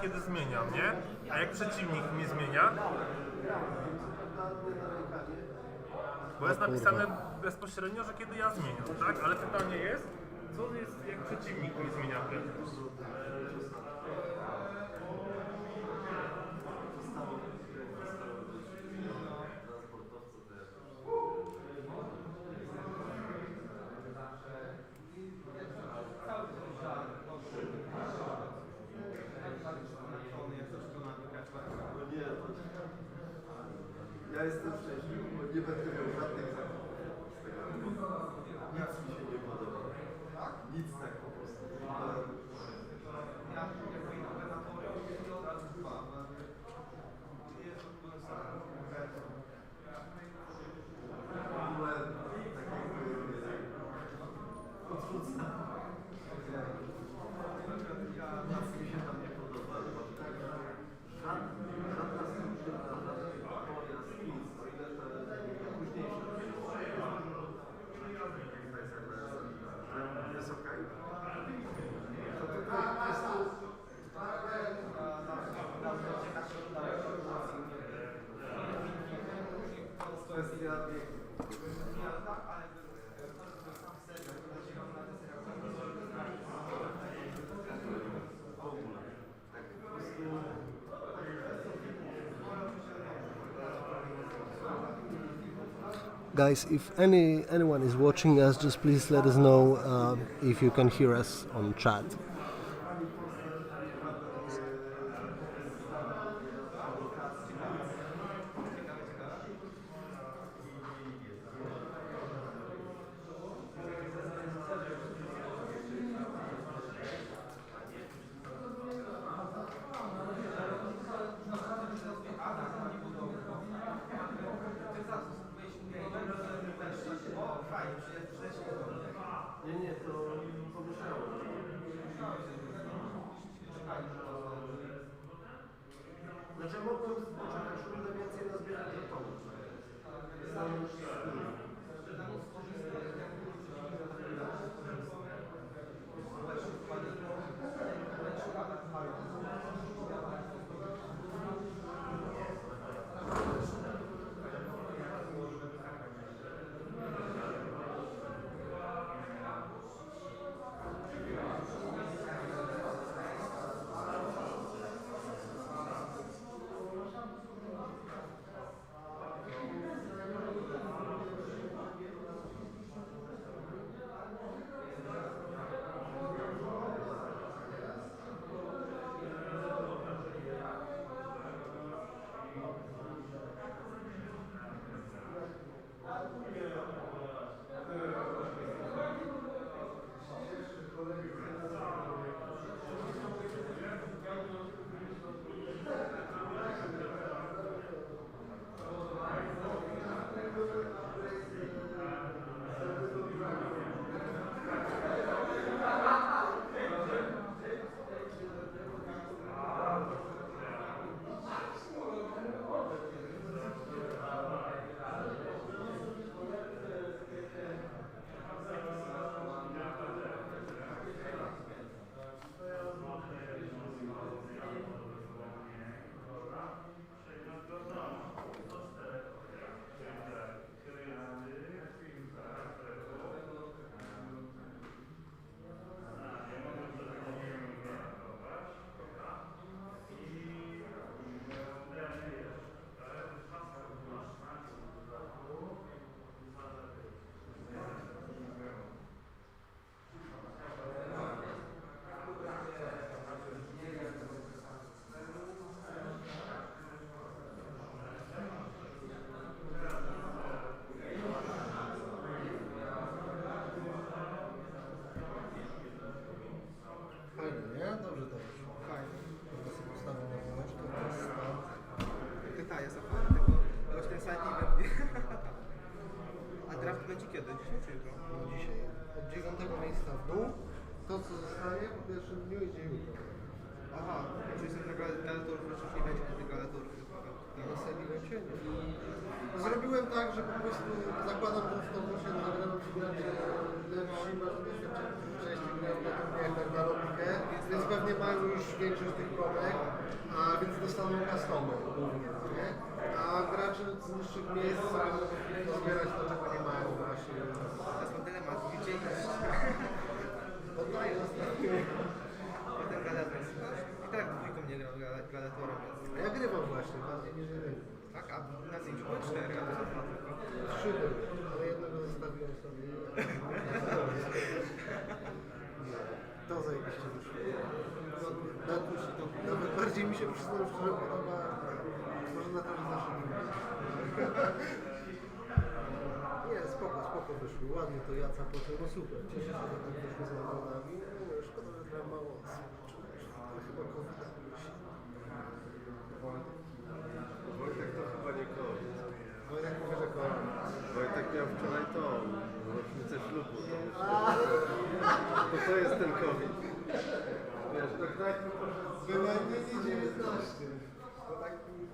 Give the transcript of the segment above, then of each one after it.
Kiedy zmieniam, nie? A jak przeciwnik mnie zmienia, bo jest napisane bezpośrednio, że kiedy ja zmieniam, tak? Ale pytanie jest, co jest jak przeciwnik mnie zmienia wtedy? Ja jestem szczęśliwy, bo nie będę miał żadnych zakupów z tego powodu. Nic mi się nie podoba. Nic tak po prostu. Nic mi się tam nie podoba. Żadna struktura, żadna teoria, skills, o ile to późniejsze jest okej. To tutaj jest kwestia wieku. Guys, if anyone is watching us, just please let us know if you can hear us on chat. Nie, to pomyślało. Znaczy mogłem poczekać rundę więcej na zbieranie żetonów. proszę nie będzie na tych gladiatorów. Nasadziłem cię? Zrobiłem tak, że po prostu zakładam, że w to muszę zagrałem ci gracze lepsi, masz wcześniej grałem na turniej jak na lotkę, więc pewnie mają już większość tych promek, a więc dostaną customy głównie, nie? A gracze z niższych miejsc sobie mogą zbierać to, czego nie mają właśnie. Teraz mam dylemat, gdzie iść? Oddaję ostatnio. Potem gladiator. I tak dwójką nie grał gladiatorem, więc... A ja grywam właśnie, bardziej niż jeden. Tak, a na zdjęciu były 4, a to są 2 tylko. 3 były, ale jednego zostawiłem sobie. To zajebiście wyszło. Nawet bardziej mi się przyznał, szczerze podoba. Może na to, że zawsze nie, spoko wyszło. Ładnie to Jaca pociął, no super. Cieszę się, że tak wyszło z nagrodami. No, szkoda, że gra mało osób. Ale chyba COVID-a musi. Wojtek to chyba nie COVID. Wojtek mówi, że COVID. Wojtek miał wczoraj tą rocznicę ślubu. To jest ten COVID. Wiesz, do knajpy Bynajmniej nie 19. To tak mi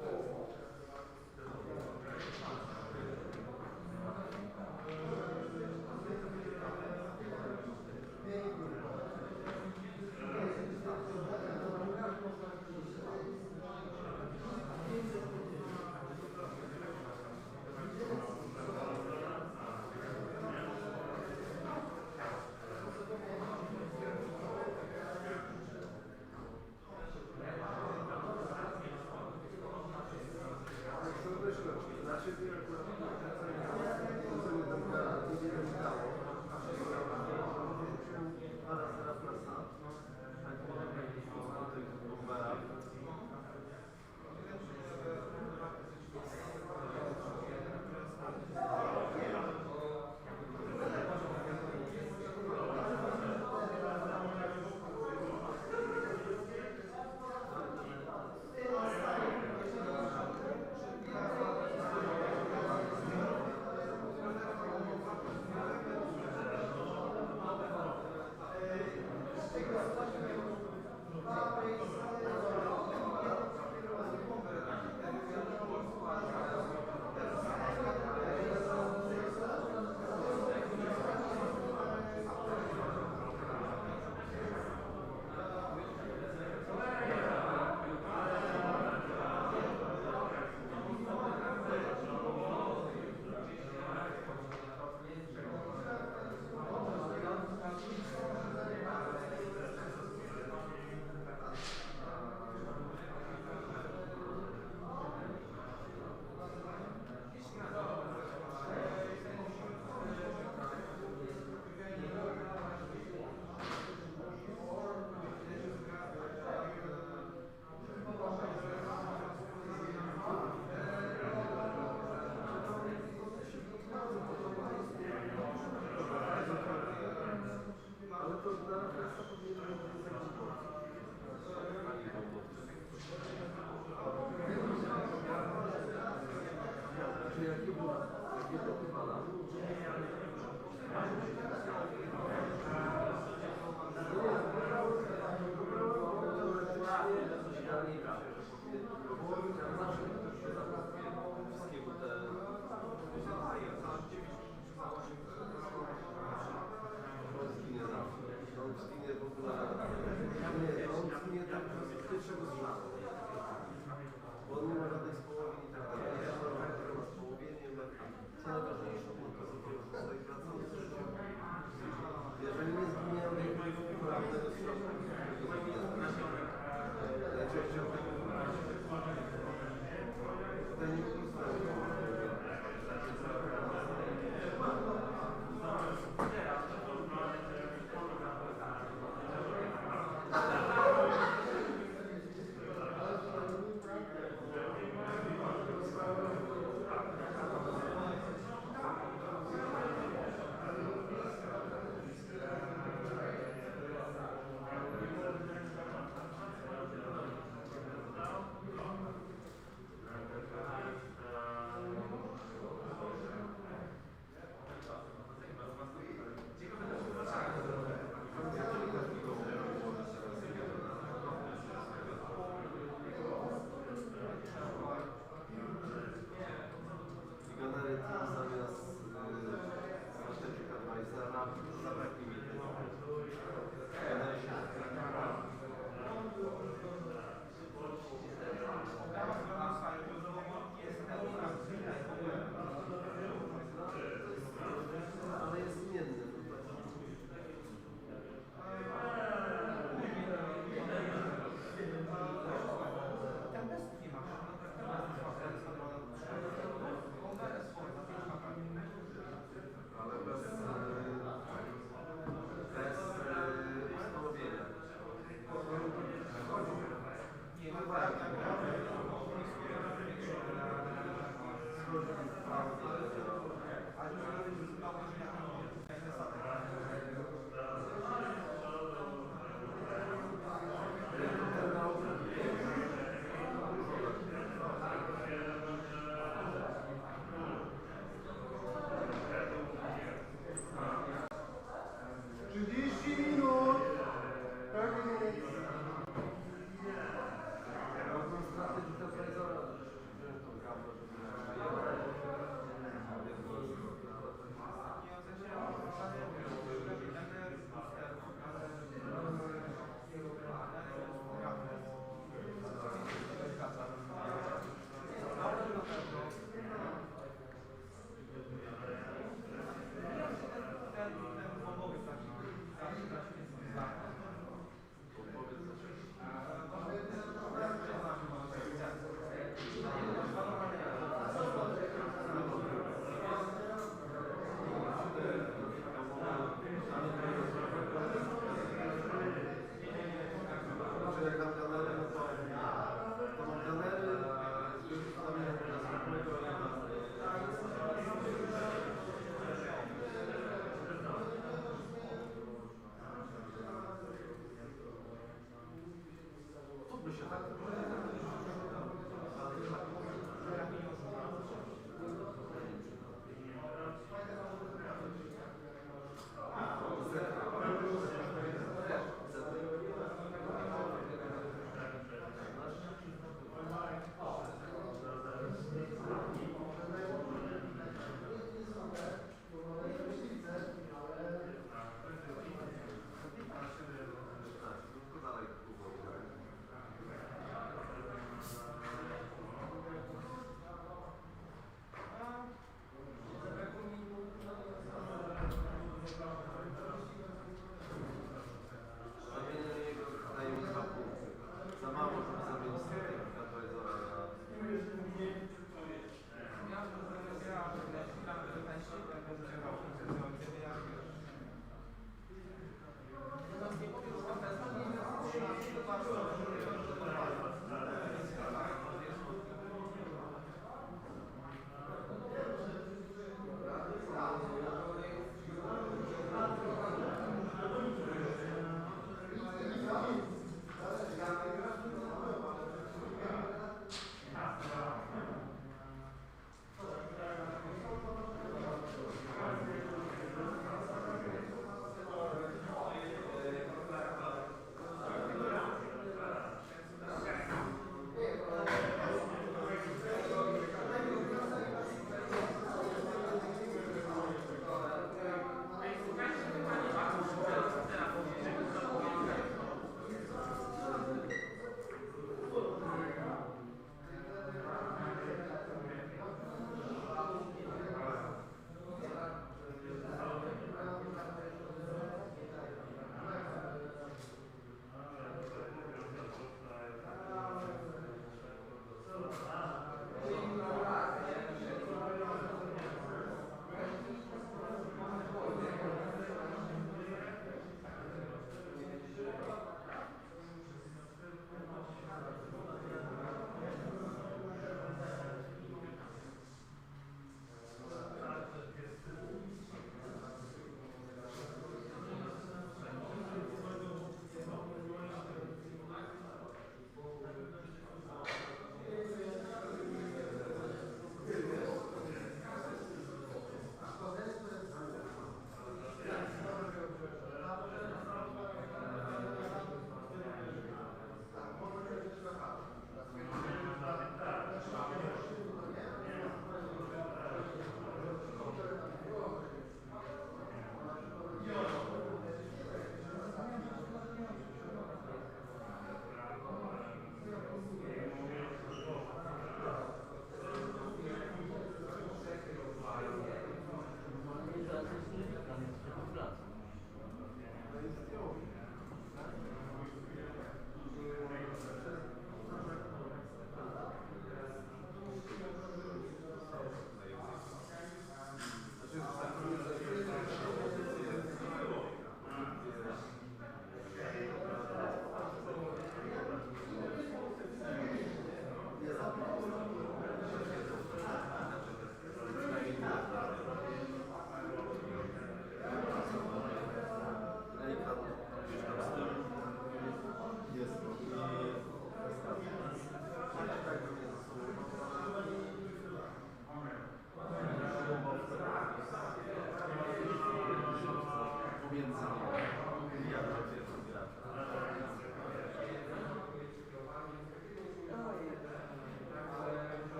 Co najważniejsze,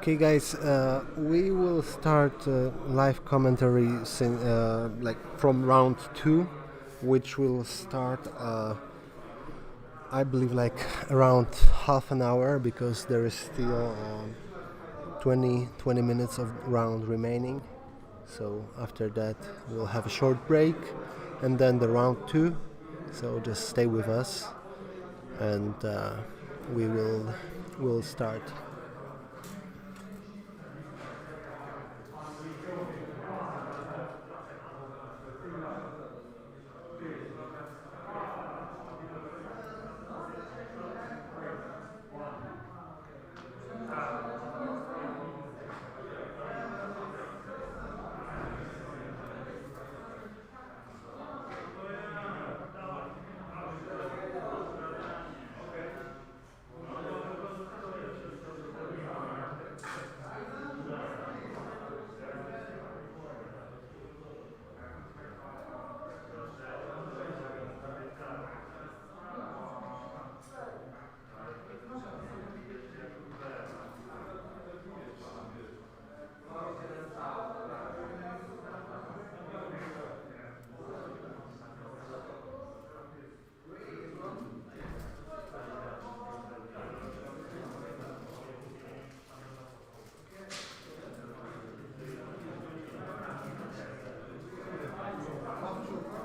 Okay, guys, we will start live commentary from round 2, which will start, I believe, around half an hour, because there is still 20 minutes of round remaining. So after that, we'll have a short break, and then the round 2. So just stay with us, and we'll start.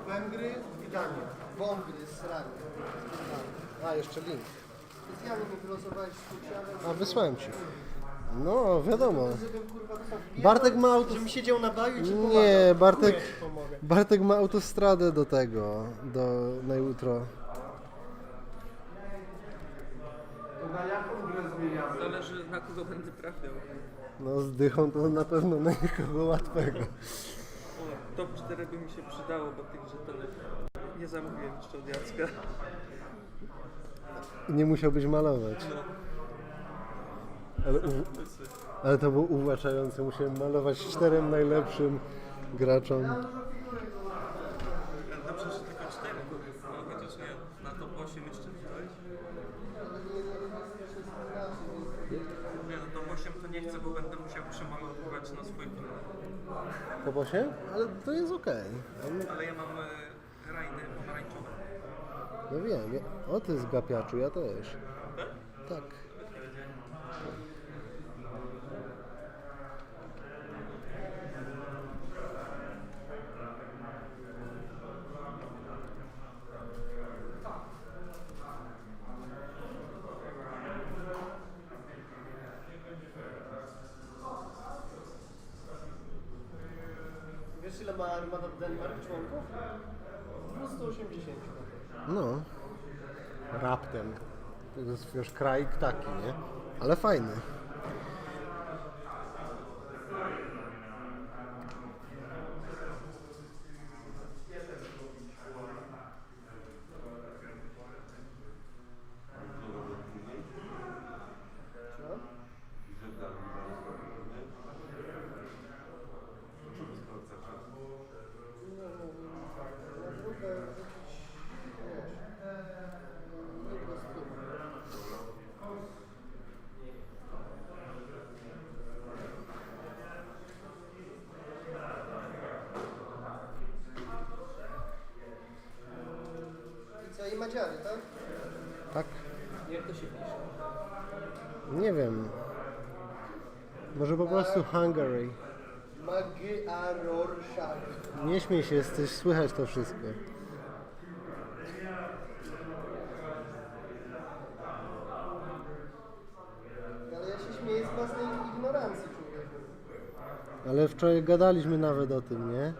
Węgry i Danię. Wągry, sranie. A, jeszcze link. Specjalnie mi wylosowałeś z Kucianem. A, wysłałem ci. No, wiadomo. Bartek ma auto... Żebym siedział na baju i ci pomagał. Nie, Bartek ma autostradę do tego, na jutro. To na jaką grę zmieniamy? Zależy, na kogo będę trafiał. No, z dychą to na pewno na nikogo łatwego. O, top 4 by mi się przydało, bo tych żetonów nie zamówiłem jeszcze od Jacka. Nie musiałbyś malować. No. Ale to było uwłaczające. Musiałem malować 4 najlepszym graczom. No przecież tylko 4, no chociaż nie, na top 8 jeszcze wziąłeś? Nie, no top 8 to nie chcę, bo będę musiał przemalowywać na swój plan. Top 8? Ale to jest okej. Ale ja mam rajny pomarańczowe. No wiem. O, ty z gapiaczu, ja też. Tak. Wiesz, ile ma Armada Denmark członków? 280. No. Raptem. To jest, wiesz, kraj taki, nie? Ale fajny. I Madziary, tak? Tak? Jak to się pisze? Nie wiem. Może po prostu Hungary. Magyarország. Nie śmiej się, jesteś, słychać to wszystko. Ale ja się śmieję z własnej ignorancji, człowieku. Ale wczoraj gadaliśmy nawet o tym, nie?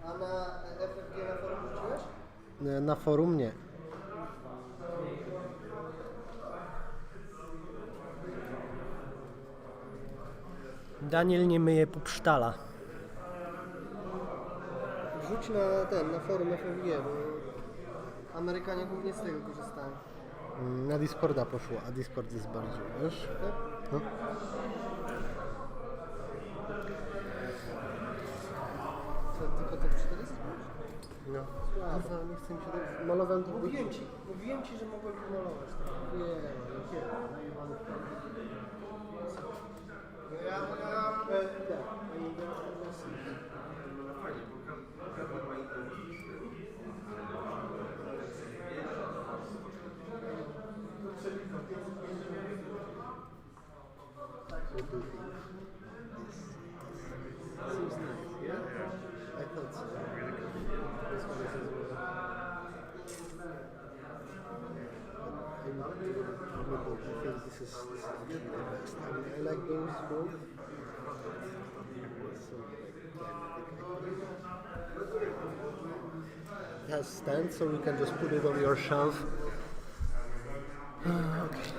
A na FFG na forum rzuciłeś? Na forum nie. Daniel nie myje pupsztala. Rzuć na forum FFG, bo Amerykanie głównie z tego korzystają. Na Discorda poszło, a Discord jest bardziej, wiesz? No. Co, tylko to 400? No. Kurwa, nie chcę mi się tak... Malowałem to Mówiłem ci, że mogłem pomalować. Tak? Nie, najebany w prawo. No ja tak, a nie teraz No fajnie, bo każdy ma inne uliczki. Seems nice, yeah? I thought so. That's what it is. I think this is the best. I mean, I like those both. So, it has stand, so you can just put it on your shelf. Okay.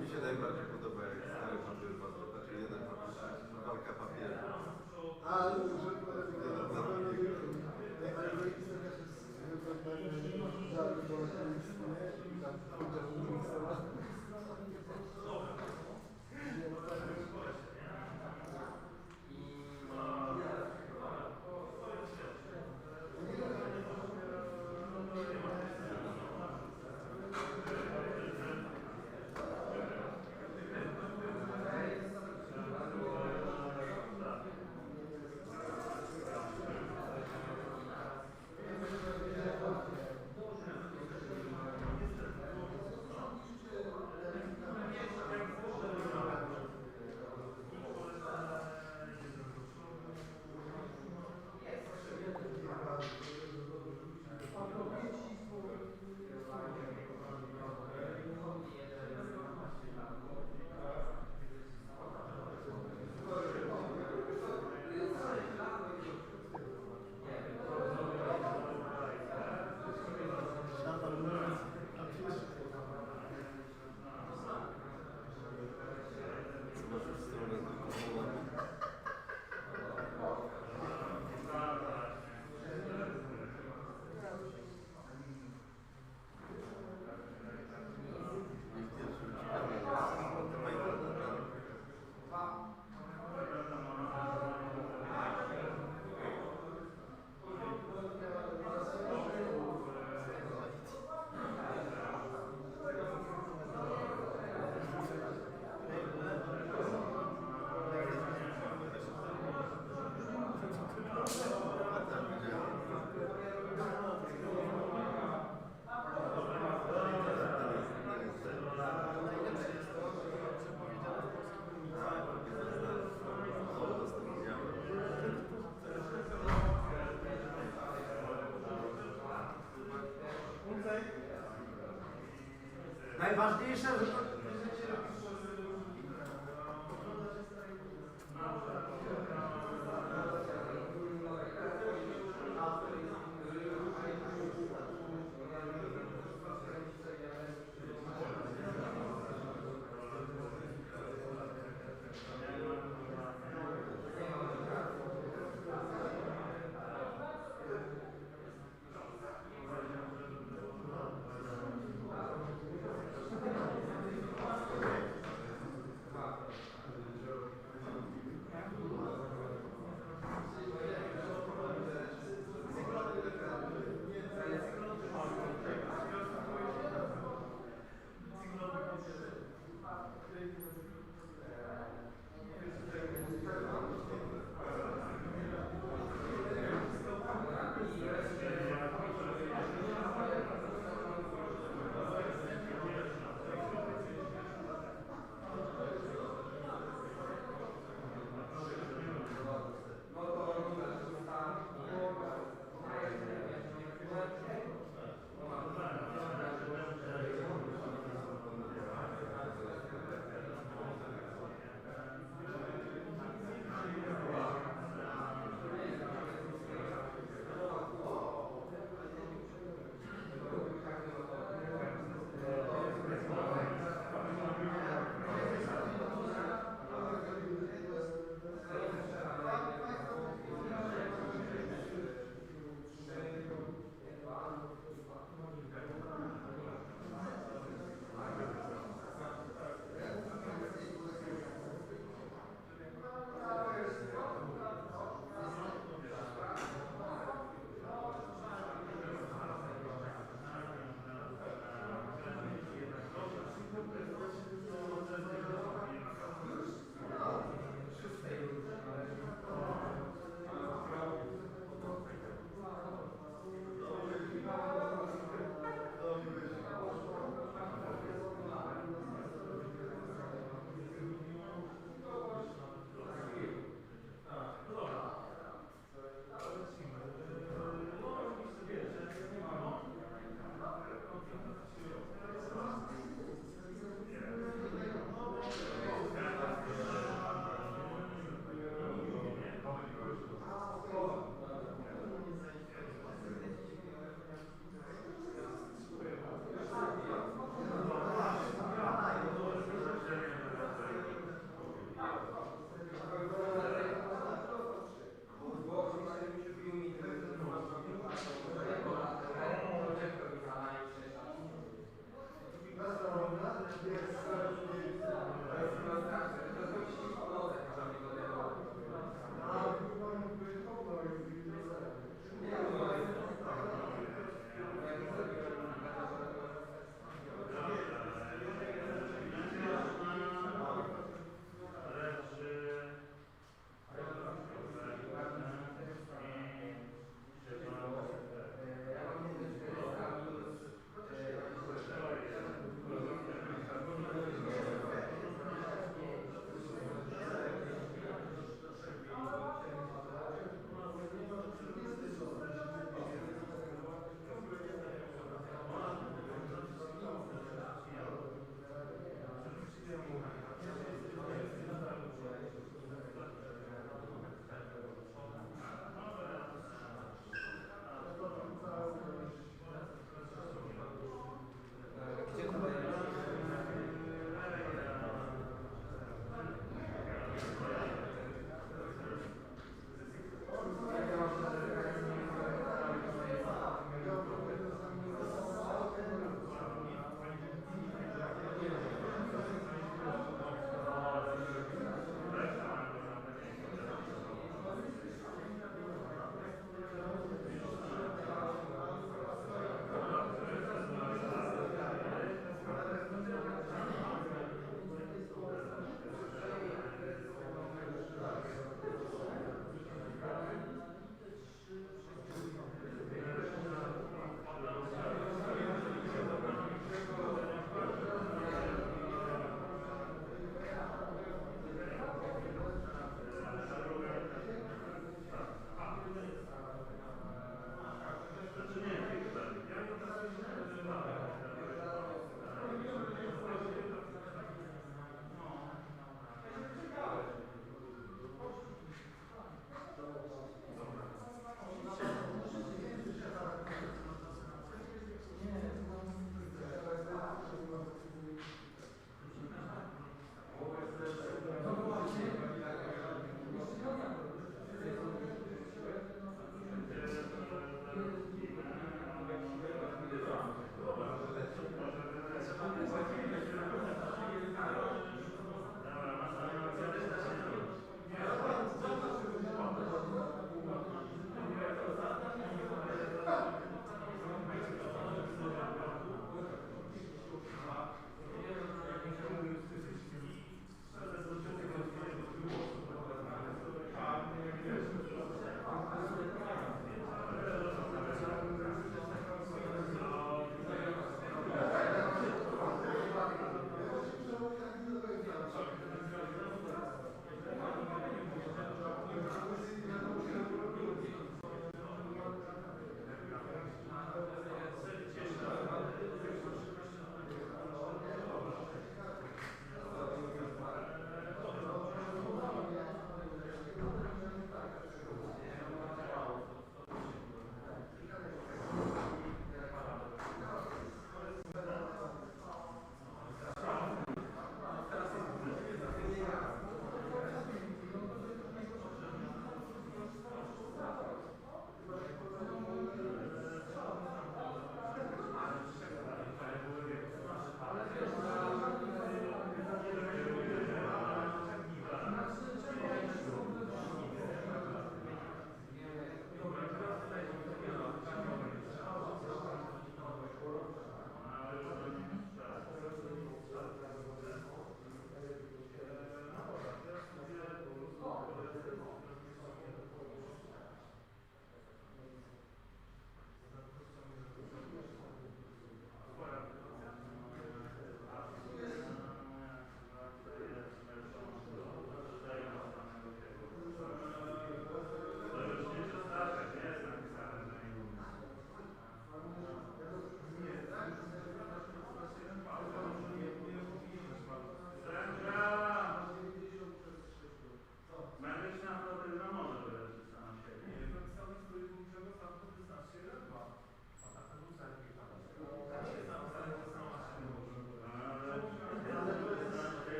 Mi się najbardziej podoba, jak stary papier, znaczy jeden papier, walka papieru. Najważniejsze, że to...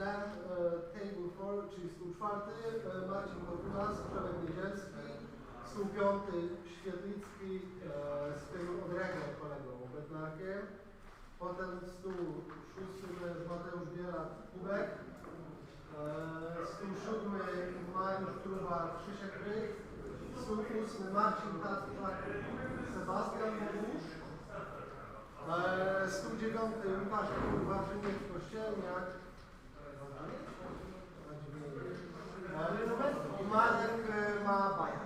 Dan Table 4, czyli stół czwarty, Marcin Kostuch, Przemek Niedzielski, stół piąty Świetlicki z tym odregą kolegą Bednarkiem, potem stół szósty Mateusz Bielat Kubek, stół siódmy Mariusz Truba Krzysiek Ryk, stół ósmy Marcin Tatczak Sebastian Bogusz, stół dziewiąty Łukasz Wawrzyniec Kościelniak i Marek ma baja.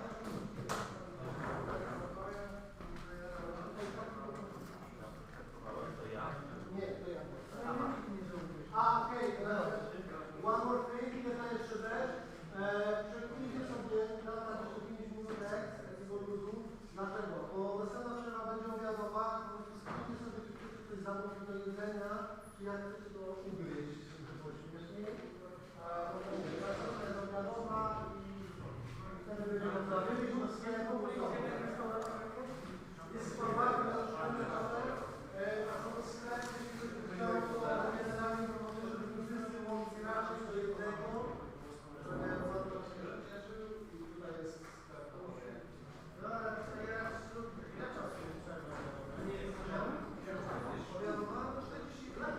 Nie, to ja. Okej, one more thing, jedna jeszcze rzecz. Przekupiliście sobie na 5 minut takiego luzu. Dlaczego? Bo weselna przerwa będzie obiadowa, po prostu skupcie sobie coś zamówić do jedzenia, czy jak chcecie to ugryźć, żeby było śmieszniej. Weselna jest obiadowa i wtedy będzie można wyjść do sklepu. Jest chyba bardzo zatrzymany czasem, a są sklepy, jeśli ktoś chciał, to generalnie proponuję, żeby wszyscy mogli raczej do jednego. Bardzo się cieszył i tutaj jest sklep. Ja czasu nie jest obiadowa, 40 lat.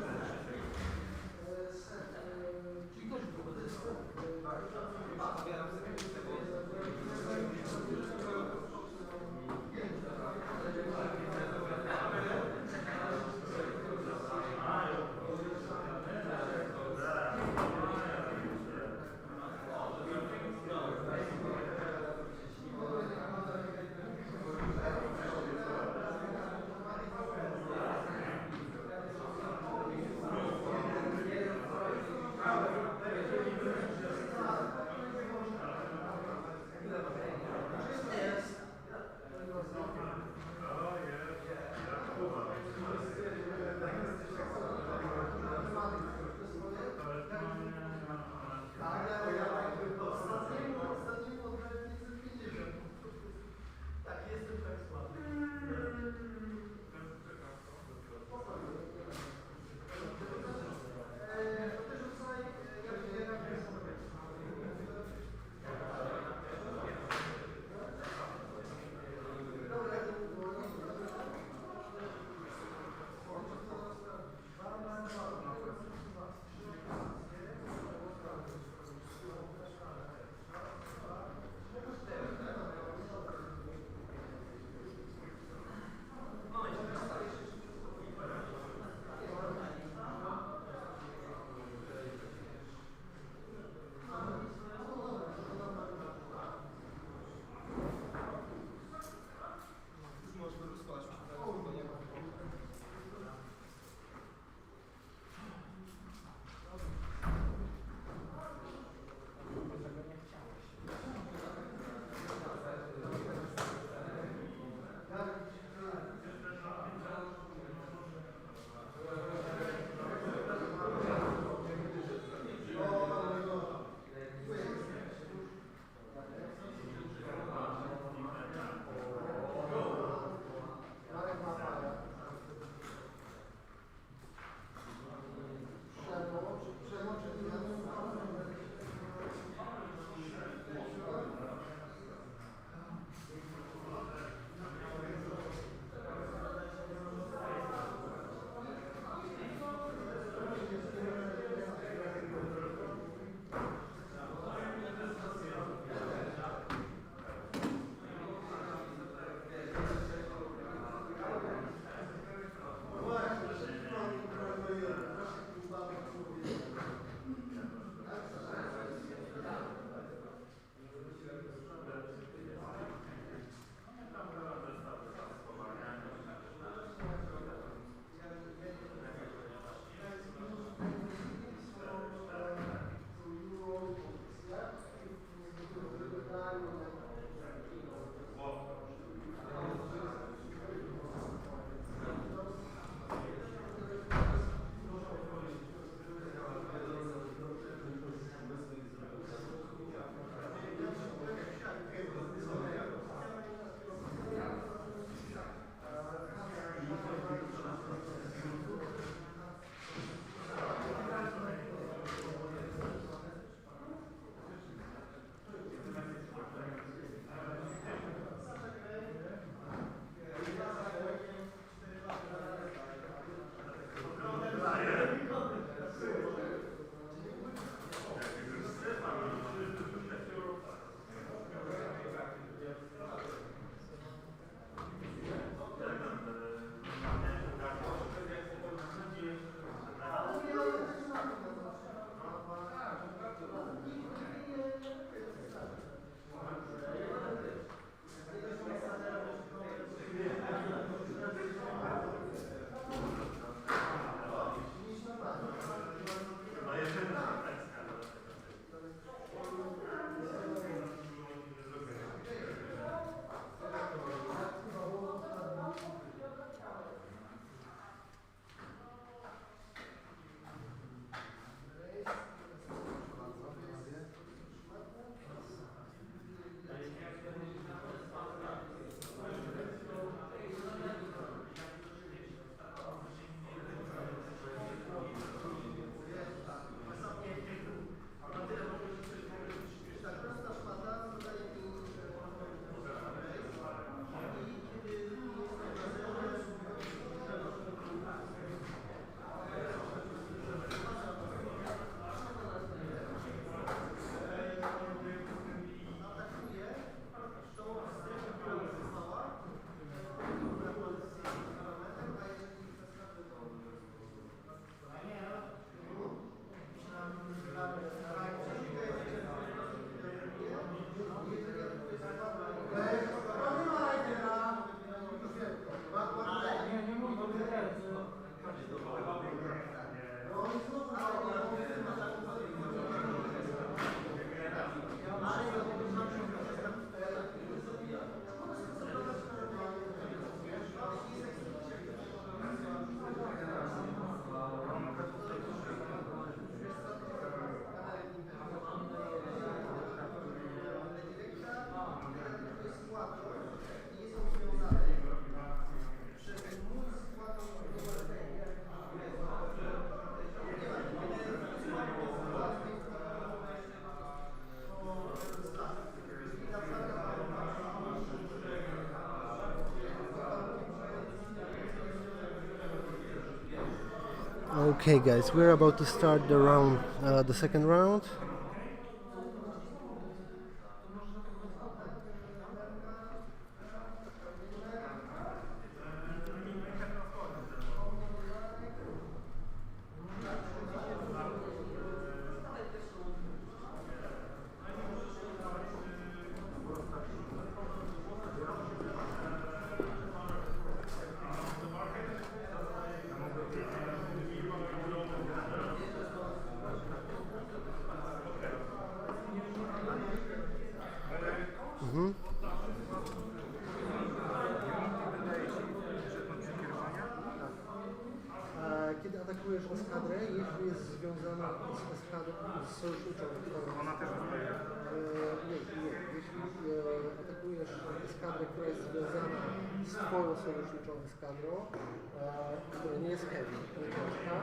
Okay, guys, we're about to start the round, the second round. Kiedy atakujesz eskadrę, jeśli jest związana z eskadrą, z sojuszniczą eskadrą. Ona też zostaje? Nie. Jeśli atakujesz eskadrę, która jest związana z twoją sojuszniczą eskadrą, która nie jest heavy, nie ciężka,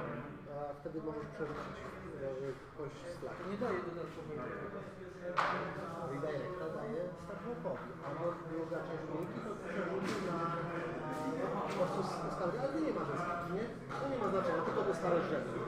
wtedy możesz przerzucić kość z flagi. Nie daje dodatkowego. Redirecta daje Starhawkowi, albo druga część linki to przerzuci na po prostu eskadrę, ale nie ma znaczenia, nie? To nie ma znaczenia, tylko dostałeś rzeczy.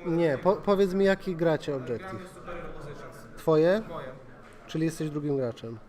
Nie, powiedz mi jaki gracie objective. Twoje? Moje. Czyli jesteś drugim graczem.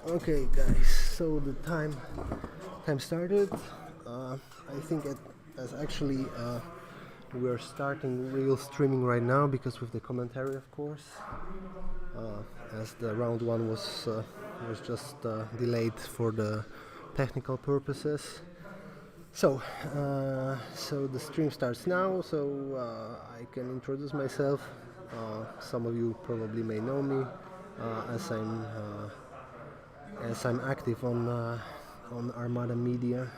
Okay, guys. So the time started. I think as actually we're starting real streaming right now because with the commentary, of course, as the round one was just delayed for the technical purposes. So the stream starts now. So I can introduce myself. Some of you probably may know me as I'm active on Armada Media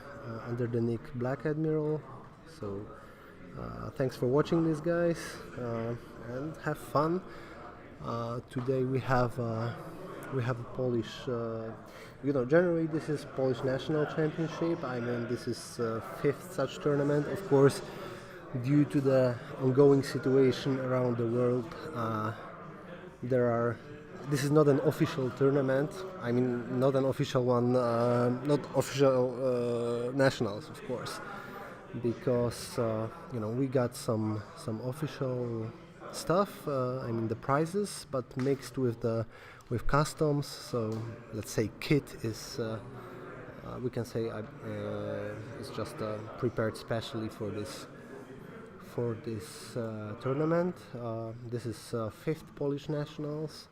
under the nick Black Admiral. So thanks for watching this, guys, and have fun. Today we have a Polish. Generally this is Polish National Championship. I mean, this is fifth such tournament. Of course, due to the ongoing situation around the world, this is not an official tournament. I mean, not an official one, not official nationals, of course, because we got some official stuff. I mean, the prizes, but mixed with customs. So let's say kit is we can say it's just prepared specially for this tournament. This is fifth Polish nationals.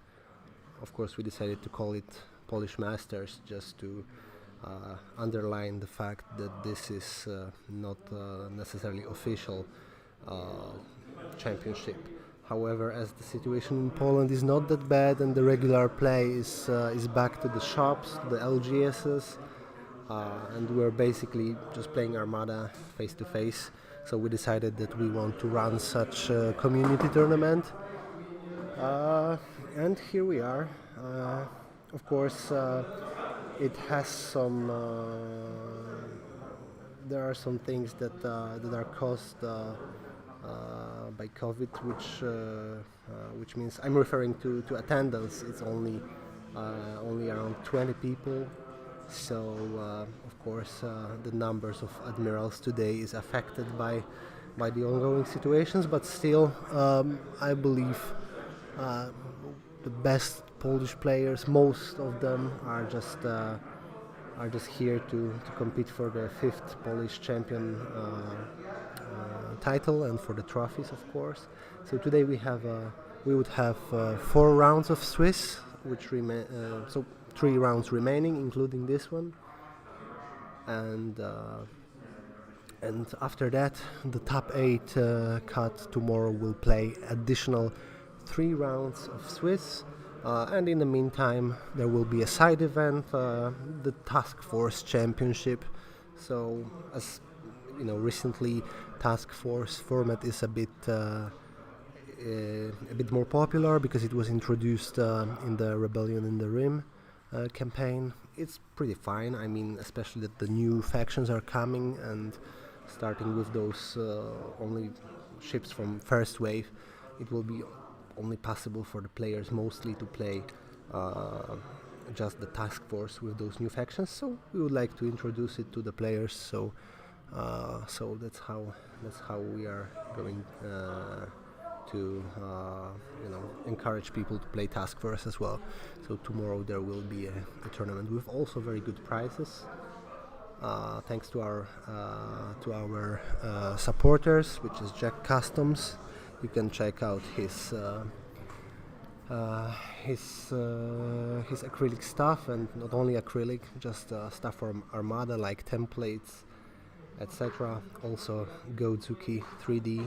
Of course, we decided to call it Polish Masters just to underline the fact that this is not necessarily official championship. However, as the situation in Poland is not that bad and the regular play is back to the shops, the LGSs, and we're basically just playing Armada face to face. So we decided that we want to run such a community tournament. And here we are. Of course, it has some. There are some things that are caused by COVID, which means I'm referring to attendance. It's only around 20 people. So of course, the numbers of admirals today is affected by the ongoing situations. But still, I believe. The best Polish players, most of them are just here to compete for the fifth Polish champion title and for the trophies, of course. So today we would have 4 rounds of Swiss, which remain. So 3 rounds remaining, including this one, and after that, the top 8 cut tomorrow will play additional 3 rounds of Swiss, and in the meantime there will be a side event, the Task Force Championship. So as you know, recently Task Force format is a bit more popular because it was introduced in the Rebellion in the Rim campaign. It's pretty fine. I mean, especially that the new factions are coming, and starting with those only ships from first wave, it will be only possible for the players mostly to play just the task force with those new factions. So we would like to introduce it to the players. So that's how we are going to encourage people to play task force as well. So tomorrow there will be a tournament with also very good prizes. Thanks to our supporters, which is Jack Customs. You can check out his acrylic stuff, and not only acrylic, just stuff from Armada like templates, etc. Also, Gozuki 3D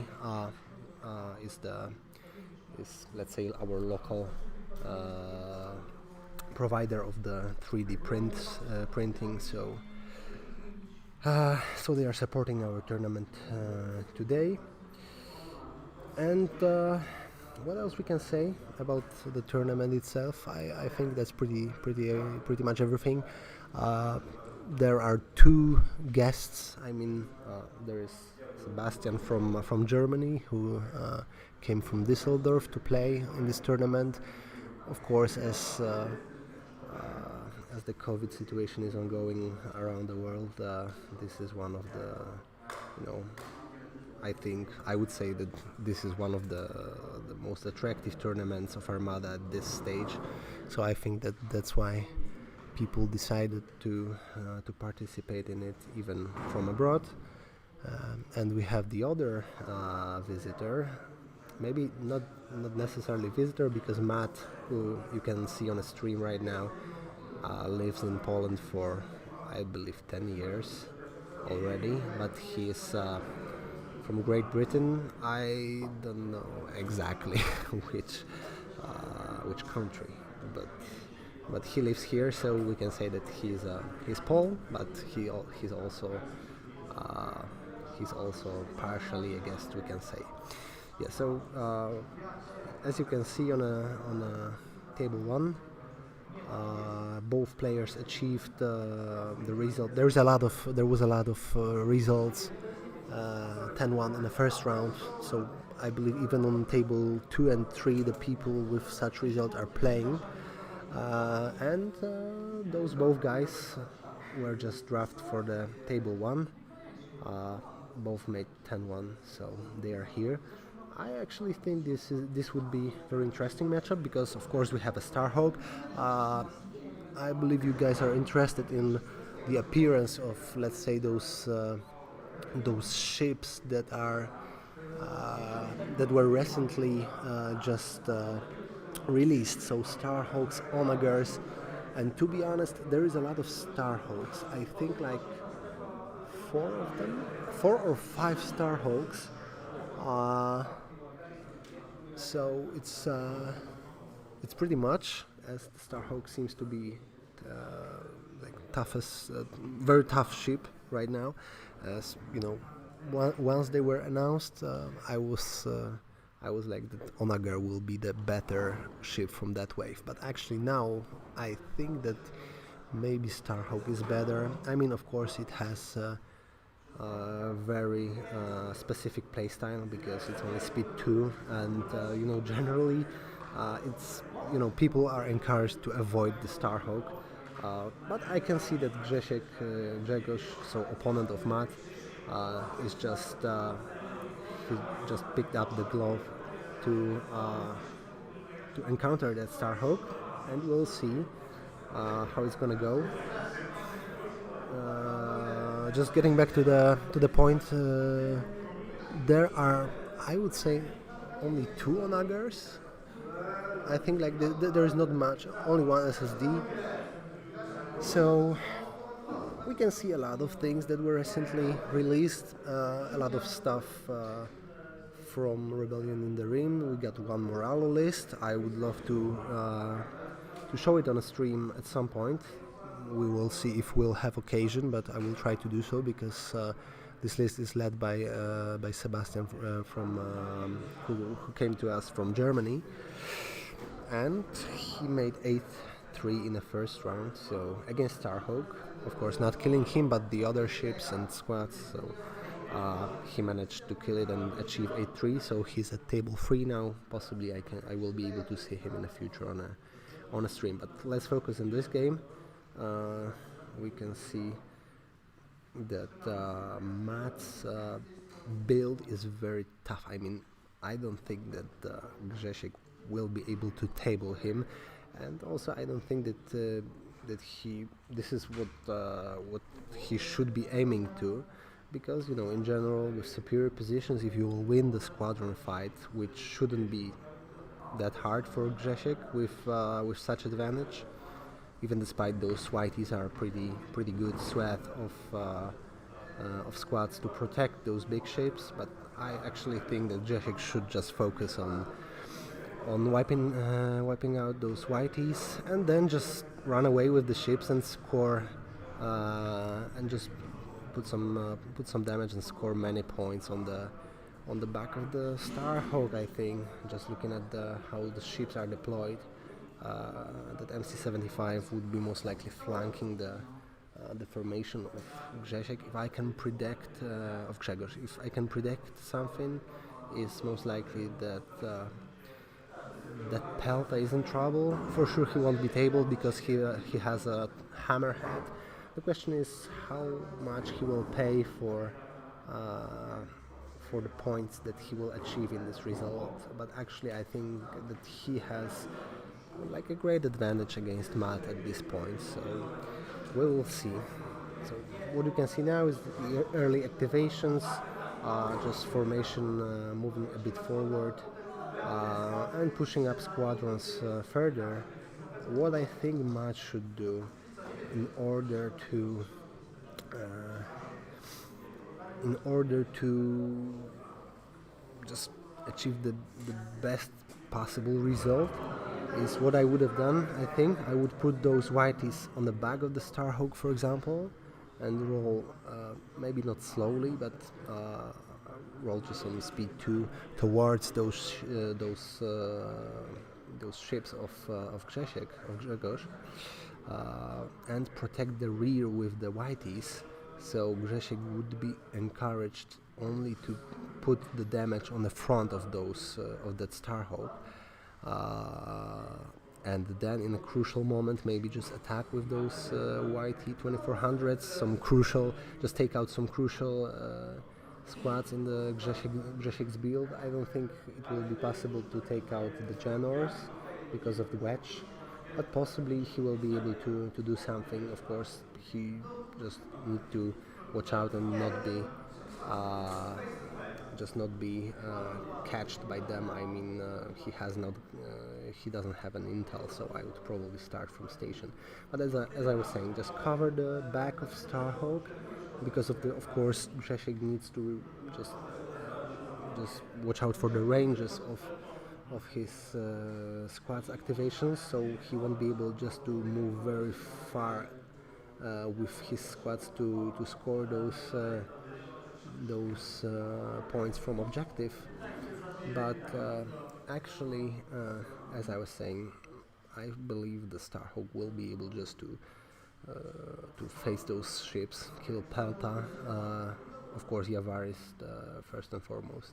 is let's say our local provider of the 3D printing. So they are supporting our tournament today. And what else we can say about the tournament itself? I think that's pretty much everything. There are 2 guests. I mean, there is Sebastian from Germany, who came from Düsseldorf to play in this tournament. Of course, as the COVID situation is ongoing around the world, this is one of the, I would say that this is one of the most attractive tournaments of Armada at this stage. So I think that's why people decided to participate in it even from abroad. And we have the other visitor, maybe not necessarily visitor, because Matt, who you can see on a stream right now, lives in Poland for, I believe, 10 years already, but he is from Great Britain. I don't know exactly which country, but he lives here, so we can say that he's Pole, but he's also partially a guest, we can say. Yeah. So as you can see on a table 1, both players achieved the result. There was a lot of results. 10-1 in the first round. So I believe even on table 2 and 3, the people with such result are playing. And those both guys were just drafted for the table 1. Both made 10-1, so they are here. I actually think this would be a very interesting matchup because, of course, we have a Starhawk. I believe you guys are interested in the appearance of, let's say, those ships that were recently just released. So Starhawks, Onagers, and to be honest, there is a lot of Starhawks. I think like 4 of them, 4 or 5 Starhawks. So it's pretty much, as the Starhawk seems to be like toughest, very tough ship right now. As you know, once they were announced, I was like that Onager will be the better ship from that wave. But actually now I think that maybe Starhawk is better. I mean, of course, it has very specific playstyle because it's only speed 2, and generally it's people are encouraged to avoid the Starhawk. But I can see that Grzegorz, so opponent of Matt, is just he just picked up the glove to encounter that Starhawk, and we'll see how it's gonna go. Just getting back to the point, there are, I would say, only 2 Onagers. I think like there is not much, only 1 SSD. So we can see a lot of things that were recently released, a lot of stuff from Rebellion in the Rim. We got 1 Moralo list. I would love to show it on a stream at some point. We will see if we'll have occasion, but I will try to do so because this list is led by Sebastian from who came to us from Germany, and he made 8-3 in the first round. So against Starhawk, of course, not killing him, but the other ships and squads. So he managed to kill it and achieve 8-3. So he's at table 3 now. Possibly I will be able to see him in the future on a stream. But let's focus on this game. We can see that Matt's build is very tough. I mean, I don't think that Grzesiek will be able to table him, and also I don't think that this is what he should be aiming to, because in general with superior positions, if you will win the squadron fight, which shouldn't be that hard for Grzesiek with such advantage. Even despite those whiteys are pretty good swath of squads to protect those big ships, but I actually think that Grzesiek should just focus on wiping out those whiteys and then just run away with the ships and score and just put some damage and score many points on the back of the Starhawk. I think just looking at how the ships are deployed. That MC-75 would be most likely flanking the formation of Grzesiek. If I can predict of Grzegorz, if I can predict something, is most likely that Pelta is in trouble. For sure, he won't be tabled because he has a hammerhead. The question is how much he will pay for the points that he will achieve in this result. But actually, I think that he has like a great advantage against mat at this point. So we will see. So what you can see now is the early activations, just formation moving a bit forward and pushing up squadrons further. What I think mat should do in order to just achieve the best possible result is what I would have done. I think I would put those whiteys on the back of the Starhawk, for example, and roll maybe not slowly, but roll just on speed 2 towards those ships of Grzegorz, and protect the rear with the whiteys. So Grzesiek would be encouraged only to put the damage on the front of those of that Starhawk, and then in a crucial moment maybe just attack with those YT 2400s. Just take out some crucial squads in the Grzesiek's build. I don't think it will be possible to take out the Janors because of the wedge, but possibly he will be able to do something. Of course, he just need to watch out and not be catched by them. I mean, he doesn't have an intel, so I would probably start from station. But as I was saying, just cover the back of Starhawk, because of course Grzesiek needs to just watch out for the ranges of his squad's activations, so he won't be able just to move very far with his squads to score those points from objective. But actually, as I was saying, I believe the Starhawk will be able just to face those ships, kill Pelta, of course Yavaris first and foremost.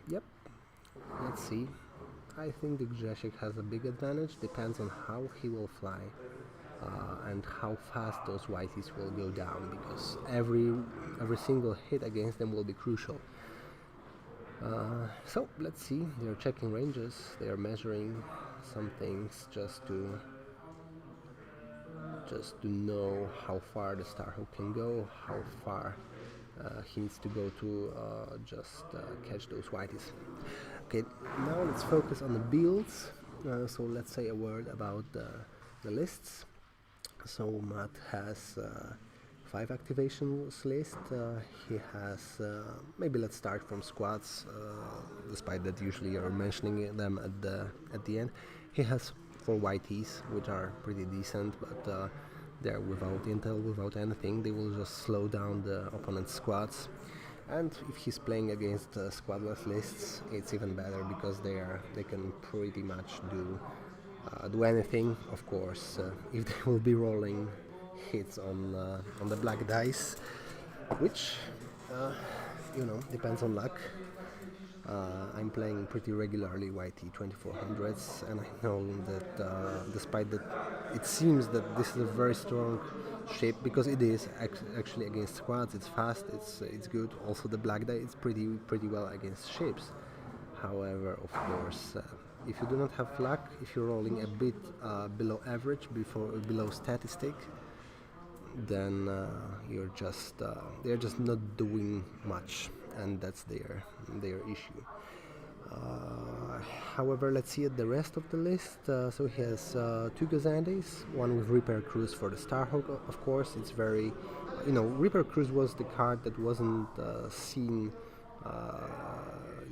Yep, let's see. I think the Grzesiek has a big advantage. Depends on how he will fly and how fast those whiteys will go down, because every single hit against them will be crucial. So let's see. They're checking ranges. They are measuring some things just to know how far the Starhawk can go, how far he needs to go to catch those whiteys. Okay, now let's focus on the builds. So let's say a word about the lists. So Matt has 5 activations list. He has, maybe let's start from squads, despite that usually you're mentioning them at the end. He has 4 YTs, which are pretty decent, but they're without intel, without anything. They will just slow down the opponent's squads. And if he's playing against squadless lists, it's even better, because they can pretty much do anything. Of course, if they will be rolling hits on the black dice, which depends on luck. I'm playing pretty regularly YT 2400s, and I know that despite that it seems that this is a very strong ship, because it is actually against squads. It's fast, it's good. Also the black die is pretty well against ships. However, of course, if you do not have luck, if you're rolling a bit below average, below statistic, then they're just not doing much, and that's their issue. However, let's see at the rest of the list. So he has 2 Gazandis, one with Repair Cruise for the Starhawk. Of course, it's very, Repair Cruise was the card that wasn't seen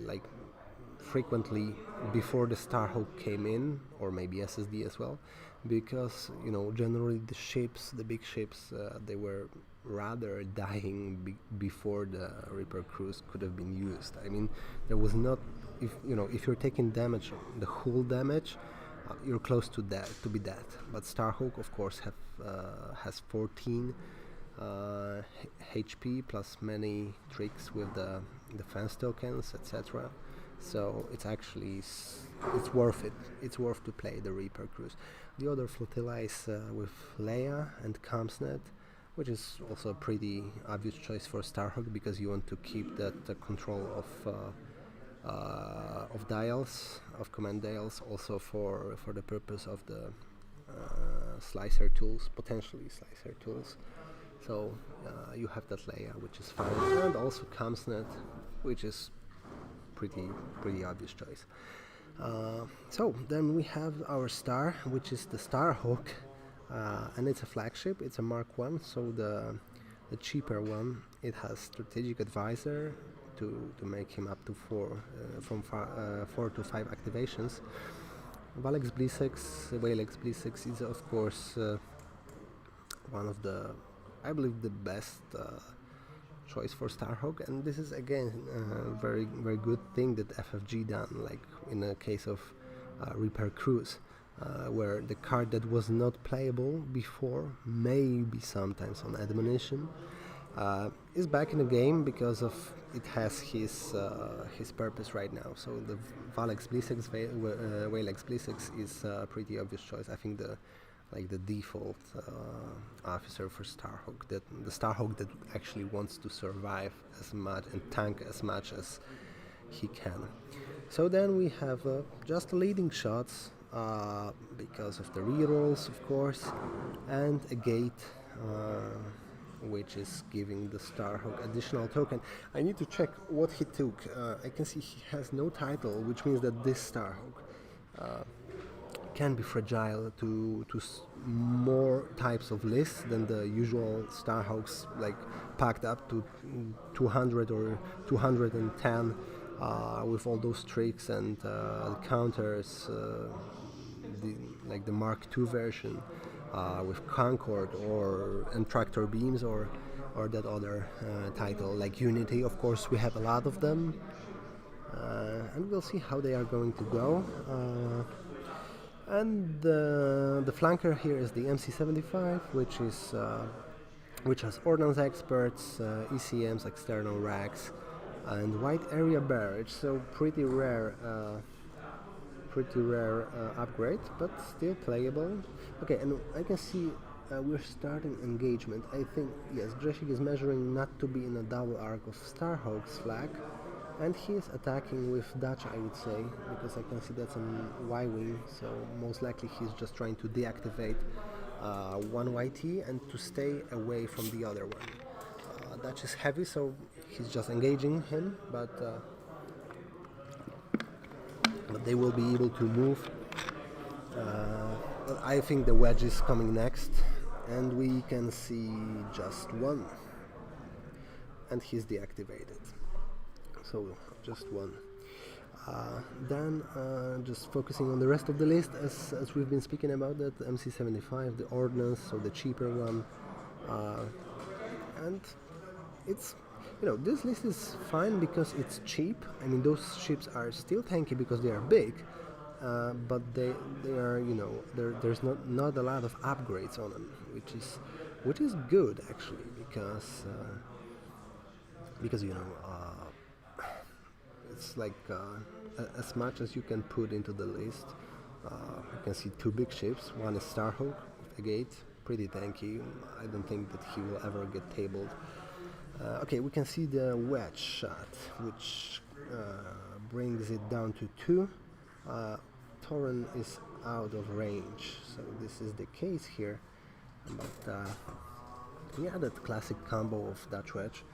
like frequently before the Starhawk came in, or maybe SSD as well, because generally the big ships, they were rather dying before the Reaper Cruise could have been used. I mean, there was not, if you're taking damage, the hull damage, you're close to dead, to be dead. But Starhawk, of course, has 14 HP plus many tricks with the defense tokens, etc. So it's worth it. It's worth to play the Reaper Cruise. The other flotilla is with Leia and Kamsnet, which is also a pretty obvious choice for Starhawk, because you want to keep that control of dials, of command dials, also for the purpose of the slicer tools, potentially slicer tools. So you have that layout, which is fine, and also ComsNet, which is pretty obvious choice. So then we have our star, which is the Starhawk, and it's a flagship. It's a Mark 1, so the cheaper one. It has strategic advisor to make him up to 4 to 5 activations. Walex Blisek is of course one of the, I believe, the best choice for Starhawk, and this is again a very good thing that FFG done, like in the case of Reaper Cruise, where the card that was not playable before, maybe sometimes on admonition, is back in the game because of it has his purpose right now. So the Walex Blisek is a pretty obvious choice. I think the default officer for Starhawk, the Starhawk that actually wants to survive as much and tank as much as he can. So then we have just leading shots because of the rerolls, of course, and a gate which is giving the Starhawk additional token. I need to check what he took. I can see he has no title, which means that this Starhawk can be fragile to more types of lists than the usual Starhawks, like packed up to 200 or 210 with all those tricks and counters, like the Mark II version with Concord and Tractor Beams, or that other title like Unity. Of course, we have a lot of them, and we'll see how they are going to go. And the flanker here is the MC75, which has Ordnance Experts, ECMs, external racks, and wide area barrage. So pretty rare upgrade, but still playable. Okay, and I can see we're starting engagement. I think yes, Grzesiek is measuring not to be in a double arc of Starhawk's flag. And he is attacking with Dutch, I would say, because I can see that's an Y-wing, so most likely he's just trying to deactivate one YT and to stay away from the other one. Dutch is heavy, so he's just engaging him, but they will be able to move. But I think the wedge is coming next, and we can see just one, and he's deactivated. So just one. Then just focusing on the rest of the list, as we've been speaking about, that MC75, the Ordnance, so the cheaper one, and it's, this list is fine because it's cheap. I mean, those ships are still tanky because they are big, but they are, there's not a lot of upgrades on them, which is good actually, because it's like as much as you can put into the list. You can see two big ships. One is Starhawk with a gate, pretty tanky. I don't think that he will ever get tabled. Okay, we can see the wedge shot, which brings it down to 2. Torren is out of range, so this is the case here. But yeah, that classic combo of Dutch wedge.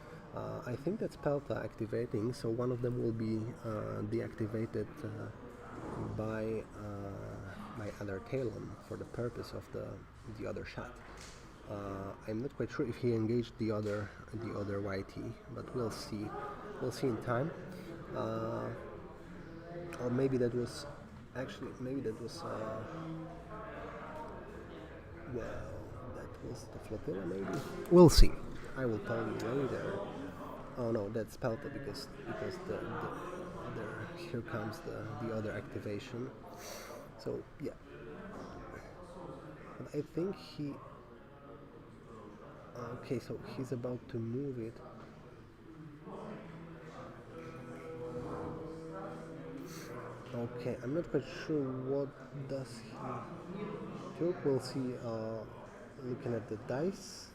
I think that's Pelta activating, so one of them will be deactivated by other Talon for the purpose of the other shot. I'm not quite sure if he engaged the other YT, but we'll see. We'll see in time. Or maybe that was that was the flotilla. Maybe we'll see. I will tell you later. Oh no, that's Pelta because here comes the other activation. So yeah, but I think he. Okay, so he's about to move it. Okay, I'm not quite sure what does he do. We'll see. Looking at the dice.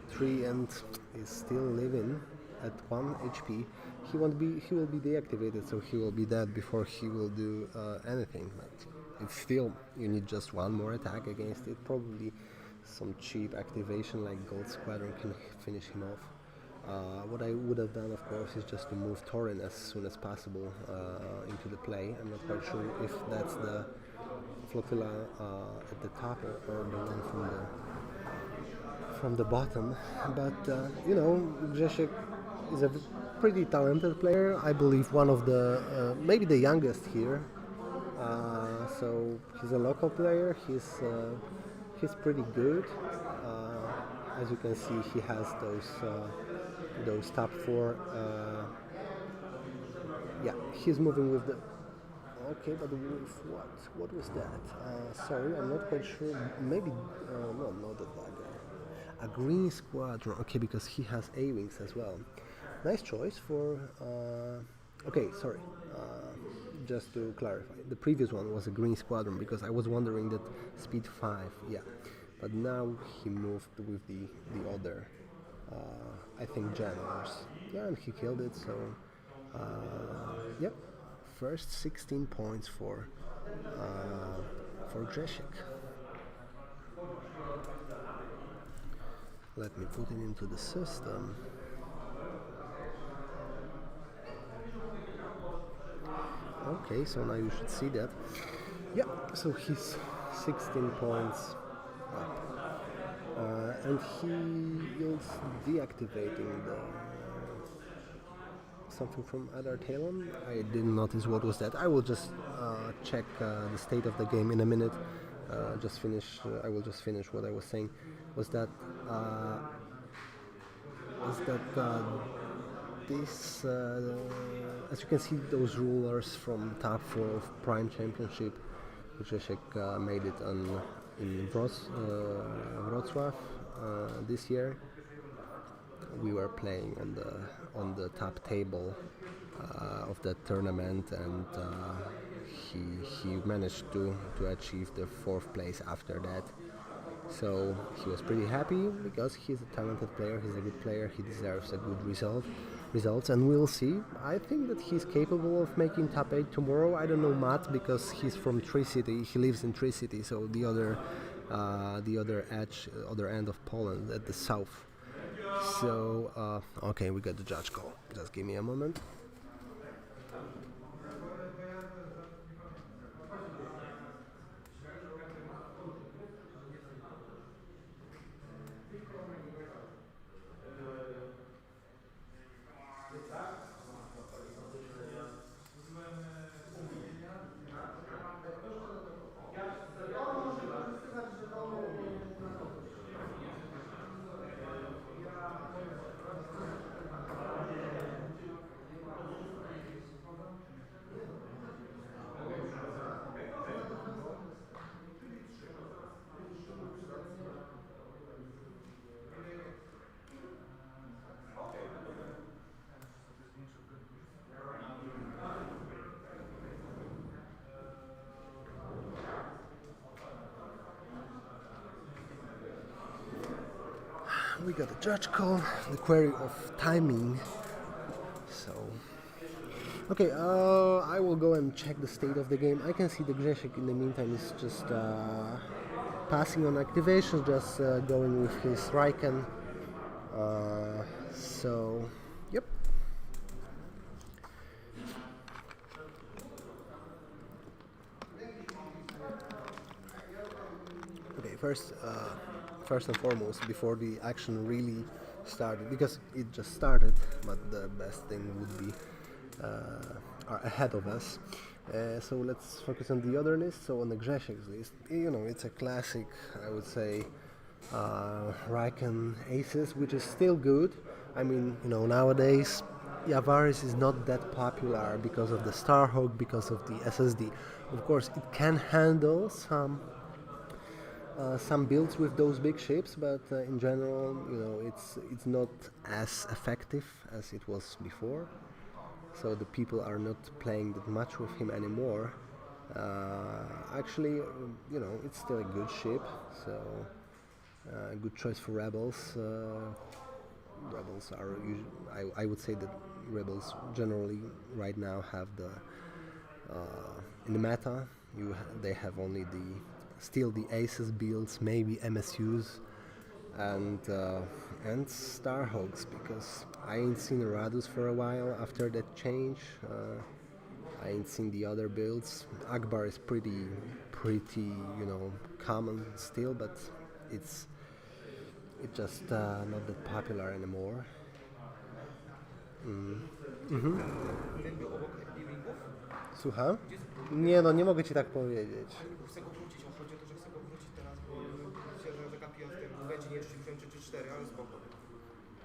3 and is still living at 1 HP. he will be deactivated, so he will be dead before he will do anything. But it's still, you need just one more attack against it. Probably some cheap activation like Gold Squadron can finish him off. What I would have done, of course, is just to move Torin as soon as possible into the play. I'm not quite sure if that's the flotilla at the top or the one from the bottom, but you know, Grzesiek is a pretty talented player. I believe one of the maybe the youngest here. So he's a local player. He's pretty good. As you can see, he has those top four. Yeah, he's moving with the. Okay, but with what? What was that? Sorry, I'm not quite sure. Maybe no, not that guy. A green squadron. Okay, because he has A-wings as well. Nice choice for. Okay, sorry. Just to clarify, the previous one was a green squadron because I was wondering that speed 5. Yeah, but now he moved with the other. I think generals. Yeah, and he killed it. So. Yep. First 16 points for Grzesiek. Let me put it into the system. Okay, so now you should see that. Yeah, so he's 16 points up. And he is deactivating the something from other Talon. I didn't notice what was that. I will just check the state of the game in a minute. I will just finish what I was saying. Was that this? As you can see, those rulers from top 4 of Prime Championship, Grzesiek made it in Wrocław this year. We were playing on the top table of that tournament, and he managed to achieve the 4th place after that. So he was pretty happy because he's a talented player. He's a good player. He deserves a good results, and we'll see. I think that he's capable of making top 8 tomorrow. I don't know Matt because he's from Tree City. He lives in Tree City, so the other end of Poland at the south. So, okay, we got the judge call. Just give me a moment. We got a judge call, the query of timing. So, okay, I will go and check the state of the game. I can see the Grzesiek in the meantime is just passing on activation, just going with his Riken. So, yep. Okay, first and foremost, before the action really started, because it just started, but the best thing would be are ahead of us. So let's focus on the other list. So on the Grzesiek's list, you know, it's a classic, I would say, Riken Aces, which is still good. I mean, you know, nowadays Yavaris is not that popular because of the Starhawk, because of the SSD. Of course, it can handle some builds with those big ships, but in general, you know, it's not as effective as it was before. So the people are not playing that much with him anymore. Actually, you know, it's still a good ship, so good choice for rebels. rebels are. I would say that rebels generally right now have the in the meta. They have only still the aces builds, maybe MSUs, and Starhogs, because I ain't seen Radus for a while after that change. I ain't seen the other builds. Akbar is pretty, common still, but it's just not that popular anymore. Ten był obok livingów. Słucham? Nie, no nie mogę ci tak powiedzieć. Chcę go wrócić, on chodzi o to, że chcę go wrócić teraz, bo myślę, że zakapiłem w tym będzie nie jeszcze 3 ale spoko.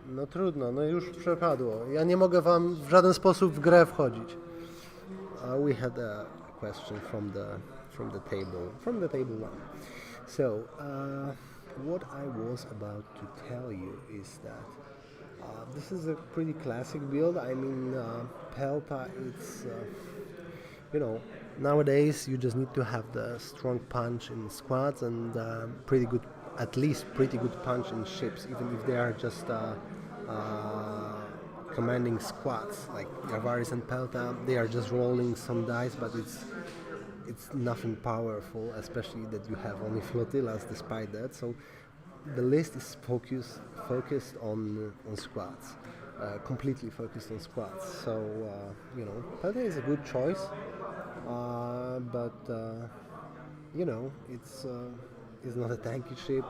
No trudno, no już przepadło. Ja nie mogę wam w żaden sposób w grę wchodzić. We had a question from the table one. So, what I was about to tell you is that this is a pretty classic build. I mean, Pelta, it's, nowadays you just need to have the strong punch in squads and at least pretty good punch in ships, even if they are just commanding squads. Like Yavaris and Pelta, they are just rolling some dice, but it's nothing powerful, especially that you have only flotillas despite that. So the list is focused on squads, completely focused on squads. So Pelta is a good choice, but it's not a tanky ship.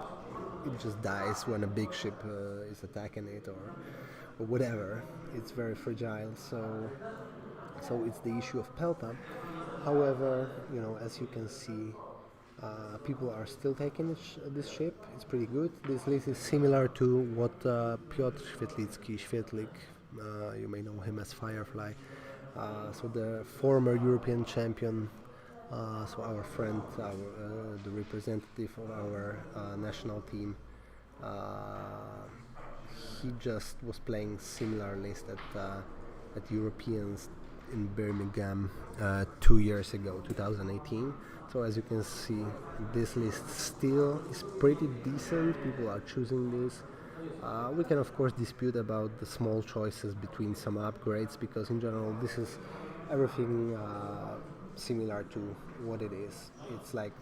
It just dies when a big ship is attacking it or whatever. It's very fragile, so it's the issue of Pelta. However, as you can see, people are still taking this ship. It's pretty good. This list is similar to what Piotr Świetlik, you may know him as Firefly, so the former European champion, so our friend, the representative of our national team, he just was playing similar list at Europeans in Birmingham 2 years ago, 2018. So as you can see, this list still is pretty decent. People are choosing this. We can of course dispute about the small choices between some upgrades, because in general this is everything similar to what it is. It's like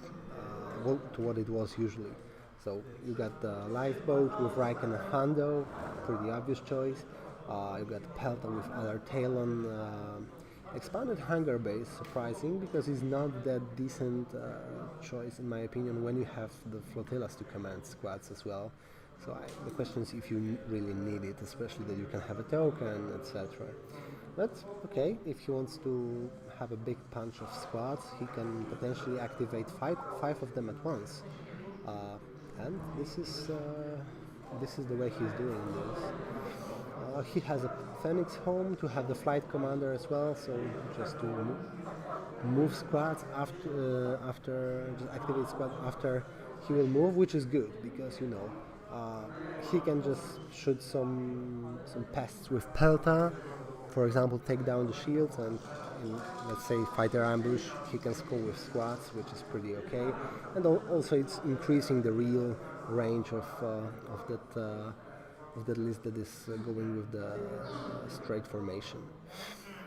to what it was usually. So you got the lifeboat with Raik and Hando, pretty obvious choice. You got Pelta with other Talon. Expanded Hunger Base, surprising, because it's not that decent choice in my opinion when you have the flotillas to command squads as well. So the question is if you really need it, especially that you can have a token, etc. But okay, if he wants to have a big punch of squads, he can potentially activate five of them at once. And this is the way he's doing this. He has a Phoenix home to have the flight commander as well, so just to move squads after just activate squad after he will move, which is good because he can just shoot some pests with Pelta, for example, take down the shields, and in, let's say, fighter ambush, he can score with squads, which is pretty okay. And also it's increasing the real range of that list that is going with the straight formation.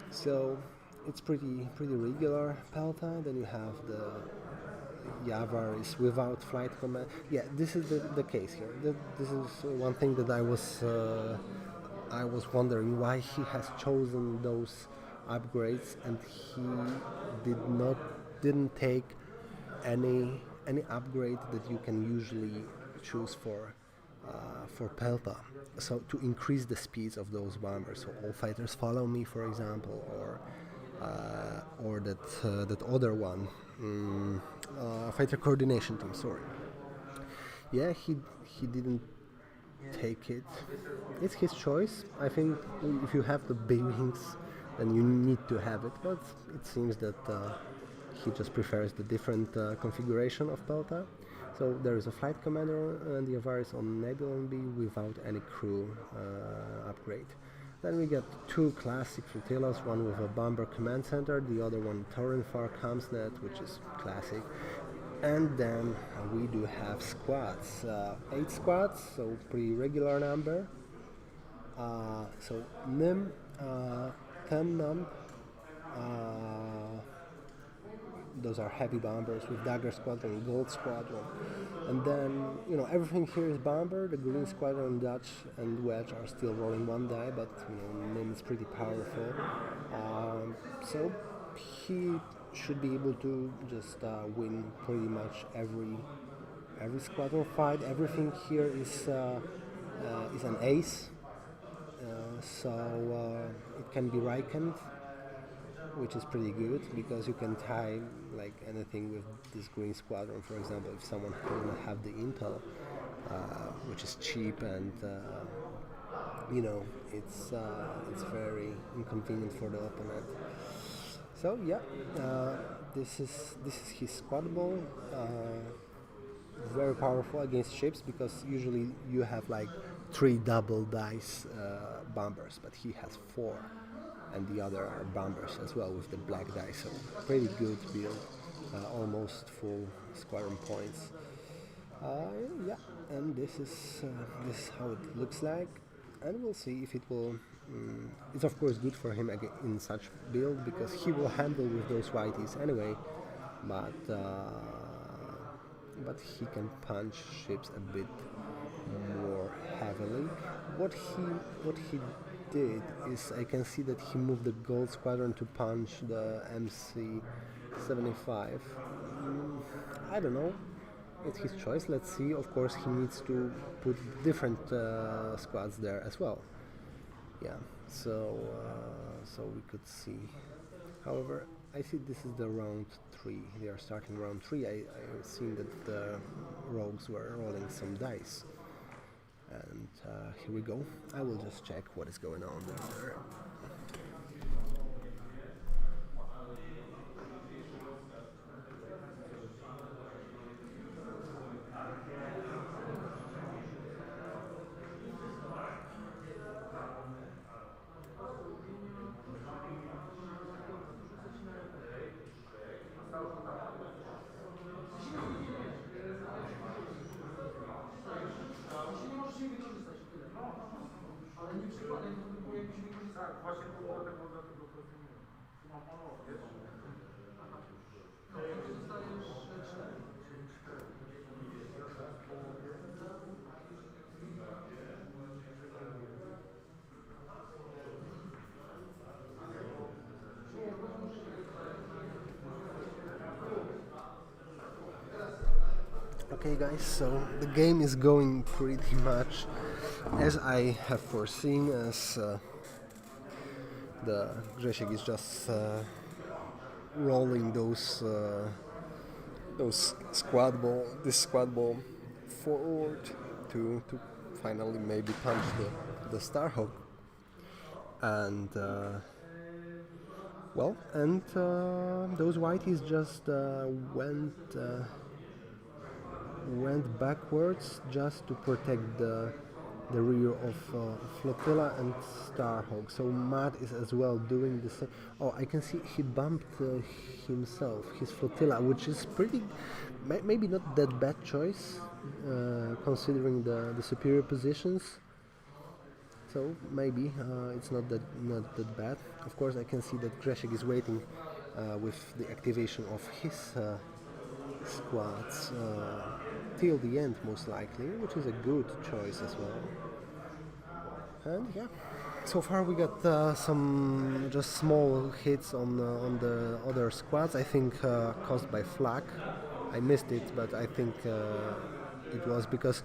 So it's pretty regular Pelta. Then you have the Yavaris without flight command. Yeah, this is the case here. This is one thing that I was wondering why he has chosen those upgrades, and he didn't take any upgrade that you can usually choose for Pelta. So to increase the speeds of those bombers, so all fighters follow me, for example, or that other one, fighter coordination team. Sorry. Yeah, he didn't take it. It's his choice. I think if you have the big wings, then you need to have it. But it seems that he just prefers the different configuration of Pelta. So there is a flight commander and the Avaris on Nebulon B without any crew upgrade. Then we get two classic flotillas, one with a bomber command center, the other one Torrenfar Kamsnet, which is classic. And then we do have squads, 8 squads, so pretty regular number. So Nim, Temnam, those are heavy bombers with Dagger Squadron, Gold Squadron. And then, everything here is bomber. The Green Squadron, Dutch, and Wedge are still rolling 1 die, but, Nim is pretty powerful. So he should be able to just win pretty much every squadron fight. Everything here is an ace. So it can be Rikened, which is pretty good because you can tie like anything with this Green Squadron. For example, if someone doesn't have the intel, which is cheap and it's very inconvenient for the opponent. So yeah, this is his squad ball. Very powerful against ships because usually you have like 3 double dice bombers, but he has 4, and the other are bombers as well with the black dice. So pretty good build, almost full squadron points. Yeah, and this is how it looks like, and we'll see if it will. It's of course good for him in such build because he will handle with those whiteys anyway, but he can punch ships a bit more heavily. What he did is I can see that he moved the Gold Squadron to punch the MC-75. I don't know. It's his choice. Let's see. Of course, he needs to put different squads there as well. Yeah. So we could see. However, I see this is the round 3. They are starting round 3. I've seen that the rogues were rolling some dice. And here we go. I will just check what is going on there. Okay guys, so the game is going pretty much as I have foreseen, as the Grzesiek is just rolling this squad ball forward to finally maybe punch the Starhawk, and those whiteys just went backwards just to protect the rear of Flotilla and Starhawk. So Matt is as well doing the same. Oh, I can see he bumped himself, his Flotilla, which is pretty, maybe not that bad choice considering the superior positions. So maybe it's not that bad. Of course, I can see that Grzesiek is waiting with the activation of his squads till the end, most likely, which is a good choice as well. And yeah, so far we got some just small hits on the other squads. I think caused by flak. I missed it, but I think it was because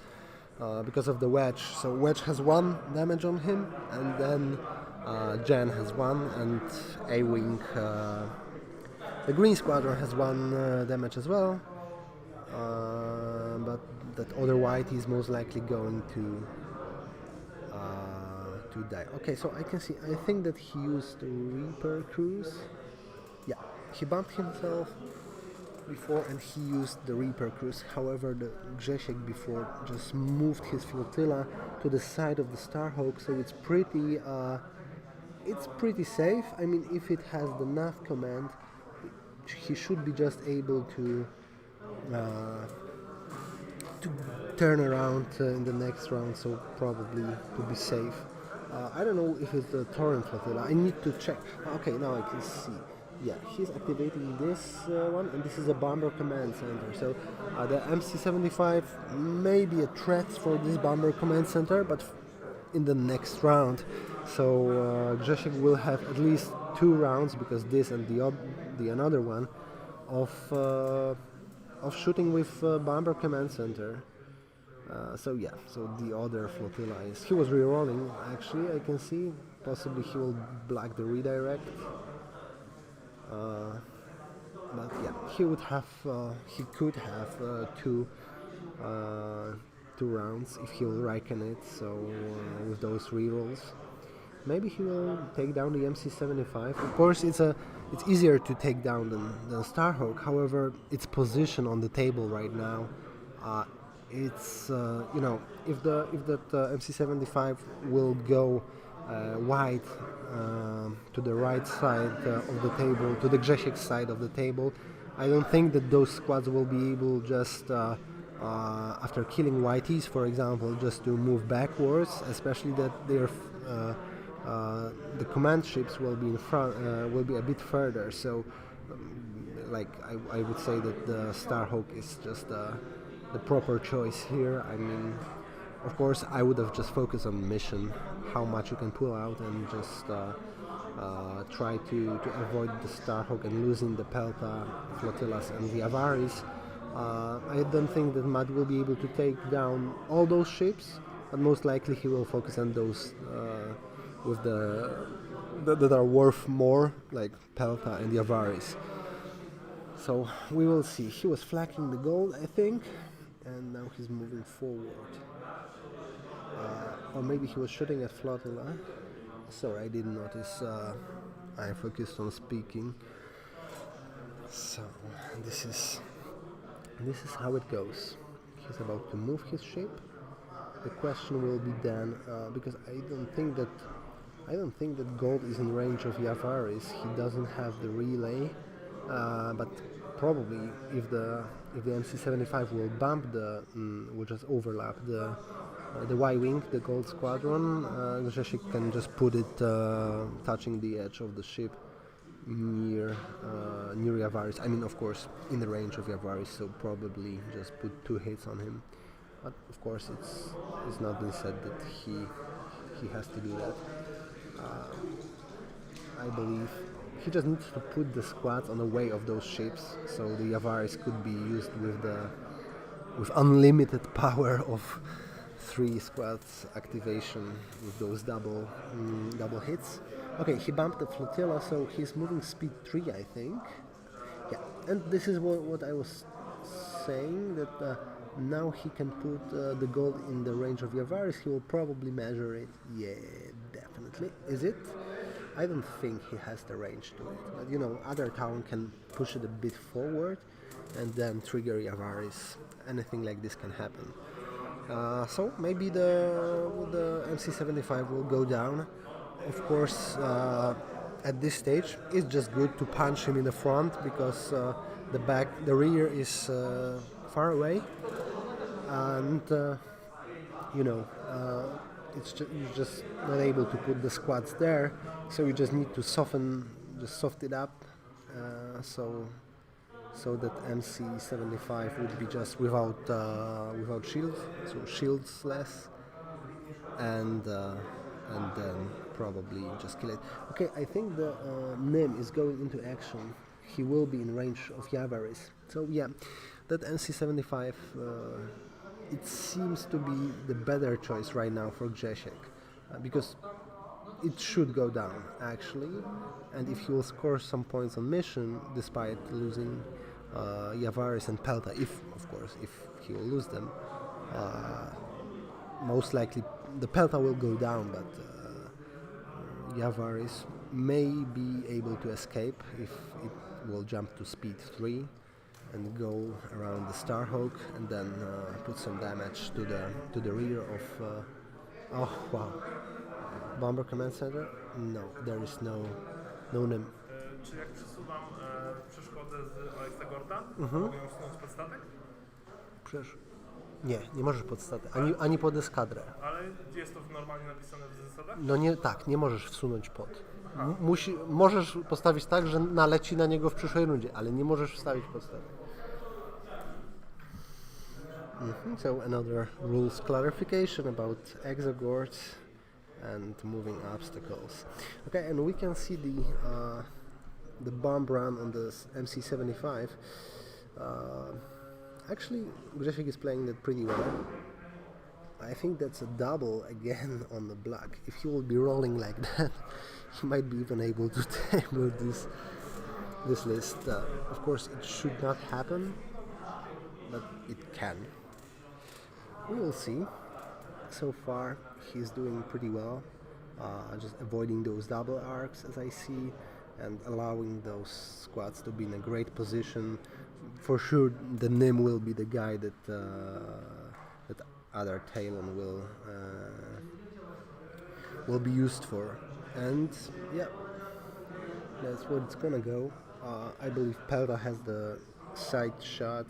of the Wedge. So Wedge has 1 damage on him, and then Jen has 1, and A-Wing, the Green Squadron has 1 damage as well. But that other white is most likely going to die. Okay, so I can see. I think that he used the Reaper Cruise. Yeah, he bumped himself before, and he used the Reaper Cruise. However, the Grzesiek before just moved his flotilla to the side of the Starhawk, so it's pretty safe. I mean, if it has the nav command, he should be just able to turn around in the next round, so probably to be safe. I don't know if it's the Torrent Flotilla. I need to check. Okay, now I can see. Yeah, he's activating this one, and this is a Bomber Command Center. So the MC-75 may be a threat for this Bomber Command Center, but in the next round. So Grzesiek will have at least 2 rounds, because this and the another one, of shooting with Bomber Command Center. So yeah, so the other flotilla is... He was re-rolling, actually, I can see. Possibly he will block the redirect. But yeah, he would have... he could have 2 rounds if he will reckon it, so with those re-rolls. Maybe he will take down the MC-75. Of course, it's easier to take down than Starhawk. However, its position on the table right now, it's you know, if that MC-75 will go wide to the right side of the table, to the Grzesiek side of the table, I don't think that those squads will be able just after killing YTs, for example, just to move backwards, especially that they're the command ships will be in front, will be a bit further. So, like I would say that the Starhawk is just the proper choice here. I mean, of course, I would have just focused on mission, how much you can pull out, and just try to avoid the Starhawk and losing the Pelta flotillas and the Avaris. I don't think that Matt will be able to take down all those ships, but most likely he will focus on those with that are worth more, like Pelta and the Avaris. So we will see. He was flanking the gold, I think, and now he's moving forward. Or maybe he was shooting at flotilla. Sorry, I didn't notice. I focused on speaking. So this is how it goes. He's about to move his ship. The question will be then, because I don't think that gold is in range of Yavaris. He doesn't have the relay, but probably if the MC-75 will bump will just overlap the Y-wing, the gold squadron, Grzesiek can just put it touching the edge of the ship near Yavaris. I mean, of course, in the range of Yavaris, so probably just put 2 hits on him. But of course, it's not been said that he has to do that. I believe he just needs to put the squads on the way of those ships, so the Yavaris could be used with unlimited power of 3 squads activation with those double hits. Okay, he bumped the flotilla, so he's moving speed 3, I think. Yeah, and this is what I was saying, that now he can put the gold in the range of Yavaris. He will probably measure it. Yeah, definitely. Is it? I don't think he has the range to it. But you know, other town can push it a bit forward and then trigger Yavaris. Anything like this can happen. So maybe the MC-75 will go down. Of course, at this stage, it's just good to punch him in the front, because the rear is far away, and you know, you're just not able to put the squads there, so you just need to soft it up, so that MC-75 would be just without shields, so shieldsless, and then probably just kill it. Okay, I think the Nim is going into action. He will be in range of Yavaris. So yeah, that MC-75, it seems to be the better choice right now for Grzesiek, because it should go down actually, and if he will score some points on mission despite losing Yavaris and Pelta, if he will lose them, most likely the Pelta will go down, but Yavaris may be able to escape if it will jump to speed 3 and go around the Starhawk and then put some damage to the rear of oh wow, Bomber Command Center? No, there is no Nim. Czy jak przesuwam przeszkodę z Alexagorta, mogę ją wsunąć pod statek? Nie możesz pod statę, ani pod eskadrę. Ale gdzie jest to normalnie napisane w zasadach? No nie, tak, nie możesz wsunąć pod. Możesz postawić tak, że naleci na niego w przyszłej rundzie, ale nie możesz wstawić pod statę. So another rules clarification about exogorts and moving obstacles. Okay, and we can see the bomb run on the MC-75. Actually, Grzesiek is playing that pretty well. I think that's a double again on the black. If he will be rolling like that, he might be even able to table this list. Of course, it should not happen, but it can. We will see. So far, he's doing pretty well, just avoiding those double arcs as I see, and allowing those squads to be in a great position. For sure, the Nim will be the guy that other Talon will be used for, and yeah, that's what it's gonna go. I believe Pelta has the side shot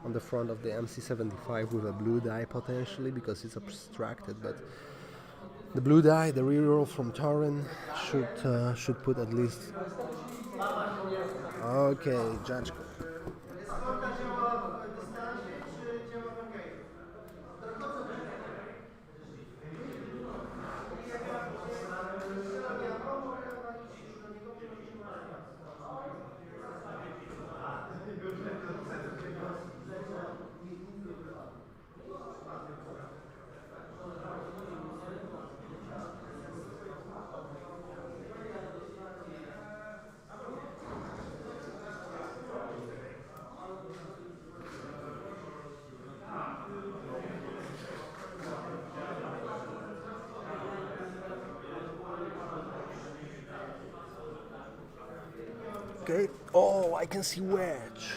on the front of the MC-75 with a blue die potentially because it's obstructed, but the blue die, the reroll from Tauren should put at least. Okay, Judge. Okay. Oh, I can see Wedge.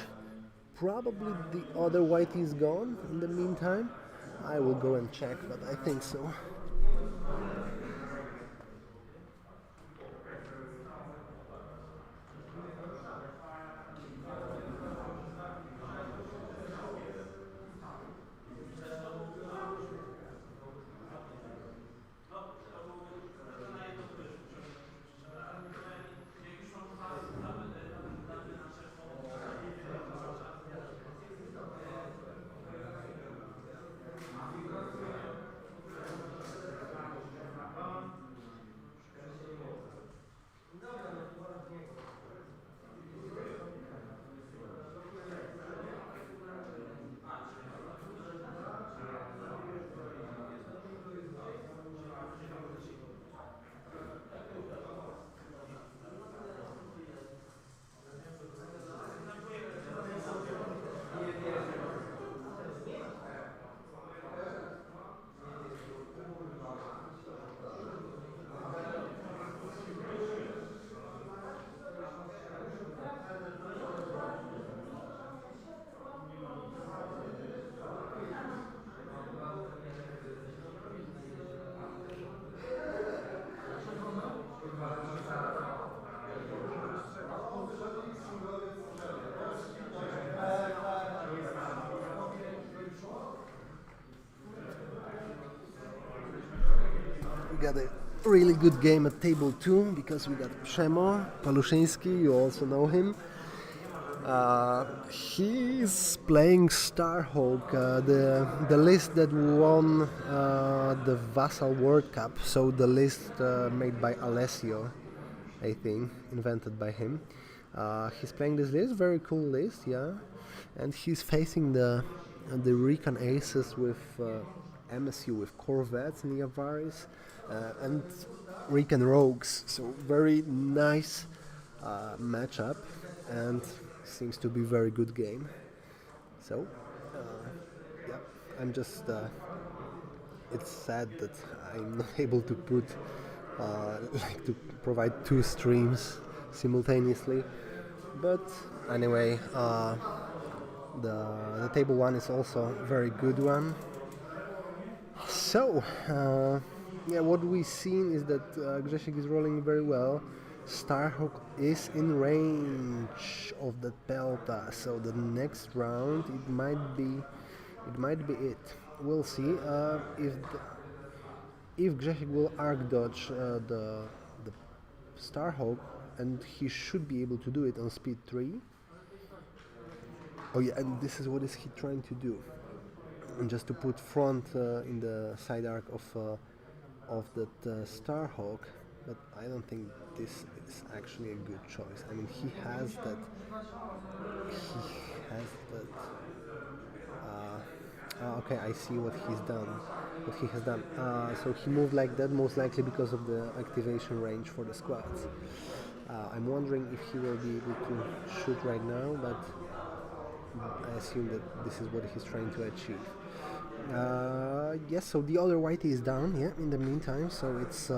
Probably the other whitey is gone in the meantime. I will go and check, but I think so. Got a really good game at table 2 because we got Przemo Paluszyński, you also know him. He's playing Starhawk, the list that won the Vassal World Cup, so the list made by Alessio, I think, invented by him. He's playing this list, very cool list, yeah, and he's facing the Recon Aces with MSU with Corvettes and Yavaris and Recon Rogues, so very nice matchup and seems to be very good game. So yeah, I'm just it's sad that I'm not able to put like to provide 2 streams simultaneously, but anyway, the table 1 is also a very good one. So yeah, what we've seen is that Grzesiek is rolling very well. Starhawk is in range of the Pelta, so the next round it might be It might be it. We'll see if Grzegorz will arc dodge the Starhawk, and he should be able to do it on speed 3. Oh yeah, and this is what is he trying to do, and just to put front in the side arc of that Starhawk, but I don't think this is actually a good choice. I mean, he has that. Okay, I see what he's done. What he has done. So he moved like that, most likely because of the activation range for the squads. I'm wondering if he will be able to shoot right now, but I assume that this is what he's trying to achieve. Yes, so the other whitey is down, yeah, in the meantime, so it's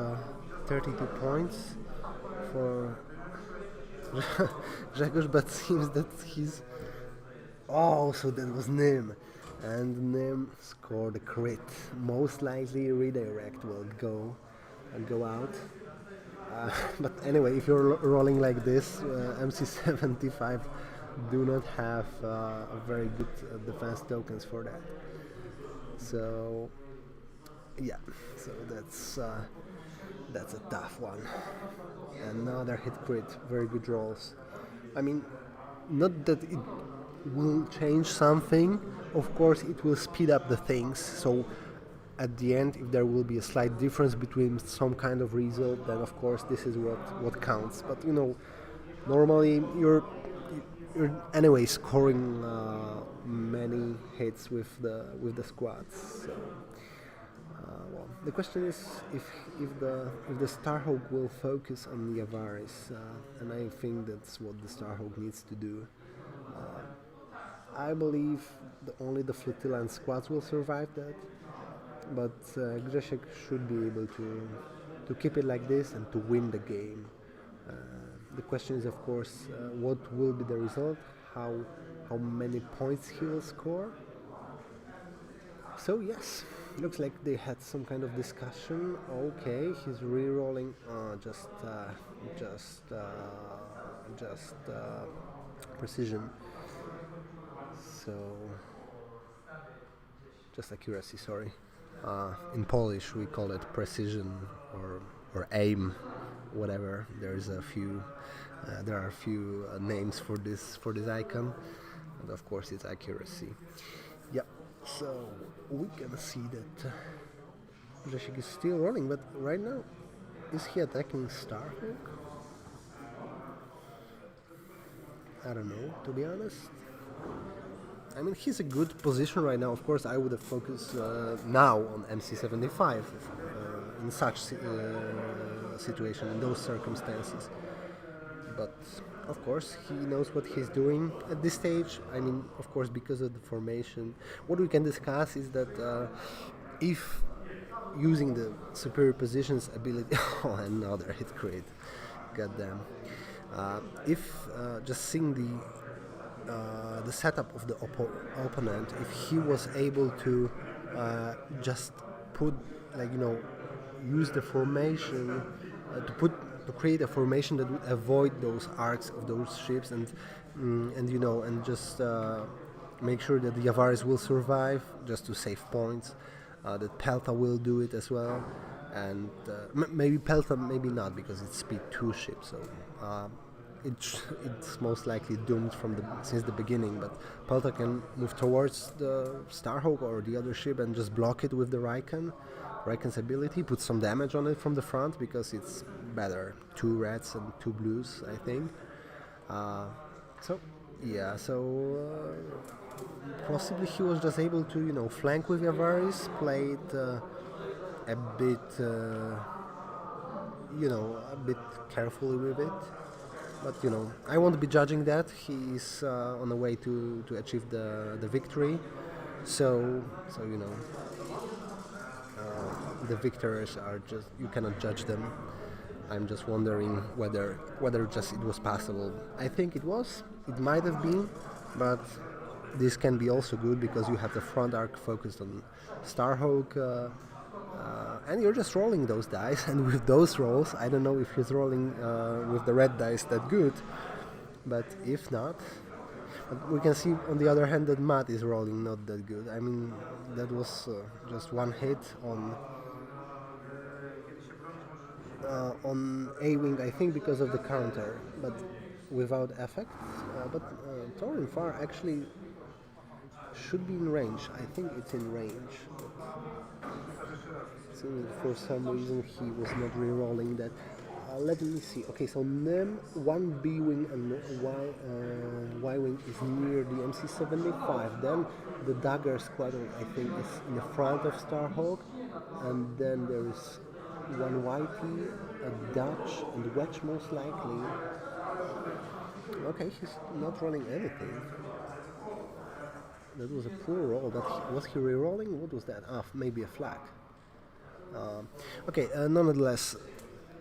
32 points for Grzegorz, but seems that he's... Oh, so that was Nim, and Nim scored a crit. Most likely redirect will go out. But anyway, if you're rolling like this, MC75 do not have a very good defense tokens for that. So yeah, so that's a tough one. Another hit crit, very good rolls. I mean, not that it will change something, of course it will speed up the things, so at the end, if there will be a slight difference between some kind of result, then of course this is what counts. But you know, normally you're anyway scoring many hits with the squads. So, well, the question is if the Starhawk will focus on the Yavaris, and I think that's what the Starhawk needs to do. I believe only the flotilla and squads will survive that, but Grzegorz should be able to keep it like this and to win the game. The question is, of course, what will be the result, how many points he will score. So yes, looks like they had some kind of discussion. Okay, he's re-rolling just precision. So just accuracy, sorry. In Polish we call it precision or aim, whatever. There are a few names for this icon, and of course it's accuracy. Yeah, so we can see that Grzegorz is still rolling, but right now, is he attacking Starhawk? I don't know, to be honest. I mean, he's a good position right now. Of course, I would have focused now on MC75 in such situation, in those circumstances. But of course, he knows what he's doing at this stage. I mean, of course, because of the formation. What we can discuss is that if using the superior positions ability, oh, another hit crit, goddamn. If just seeing the setup of the opponent, if he was able to just put, like, you know, use the formation to create a formation that would avoid those arcs of those ships, and you know, and just make sure that the Yavaris will survive, just to save points, that Pelta will do it as well, and maybe Pelta, maybe not, because it's speed 2 ship, so it's most likely doomed since the beginning, but Pelta can move towards the Starhawk or the other ship and just block it with the Raiken's ability, put some damage on it from the front, because it's better. 2 reds and 2 blues, I think. So yeah, so possibly he was just able to, you know, flank with Yavaris, play it a bit, you know, a bit carefully with it. But you know, I won't be judging that. He's on the way to achieve the victory. So you know, the victors are just, you cannot judge them. I'm just wondering whether just it was passable. I think it was. It might have been, but this can be also good because you have the front arc focused on Starhawk, and you're just rolling those dice. And with those rolls, I don't know if he's rolling with the red dice that good, but if not, But we can see on the other hand that Matt is rolling not that good. I mean, that was just one hit on A-wing, I think because of the counter, but without effect. But Thorin Far actually should be in range. I think it's in range. Seems for some reason he was not re-rolling that. Let me see. Okay, so NEM, one B-wing and Y-wing is near the MC-75. Then the Dagger Squadron, I think, is in the front of Starhawk. And then there is one YT, a Dutch, and Wedge most likely. Okay, he's not rolling anything. That was a poor roll, but was he re-rolling? What was that? Ah, maybe a flag. Okay, nonetheless,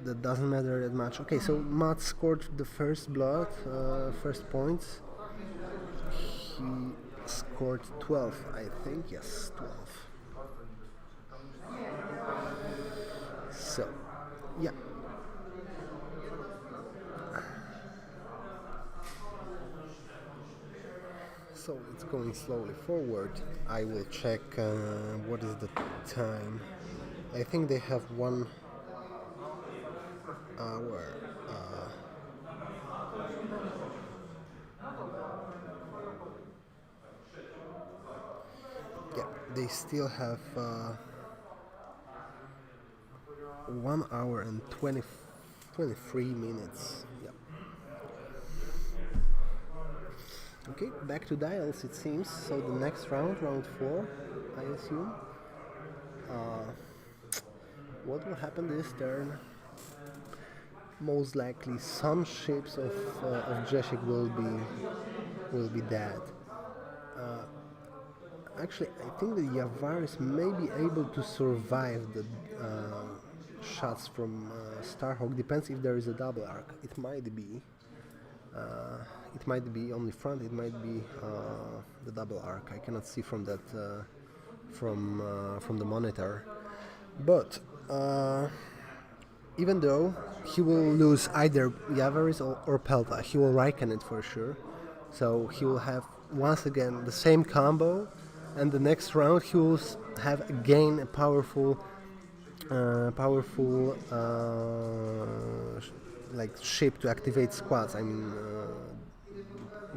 that doesn't matter that much. Okay, so Matt scored the first blood, first points. He scored 12, I think. Yes, 12. So, yeah. So it's going slowly forward. I will check what is the time. I think they have 1 hour. Yeah, they still have 1 hour and 23 minutes. Yeah. Okay, back to dials it seems. So the next round, round 4, I assume. What will happen this turn? Most likely some ships of Grzesiek will be dead. Actually, I think the Yavaris may be able to survive the shots from Starhawk. Depends if there is a double arc. It might be. It might be on the front. It might be the double arc. I cannot see from that from the monitor. But even though he will lose either Yavaris or Pelta, he will Riken it for sure. So he will have once again the same combo, and the next round he will have again a powerful like ship to activate squads. I mean,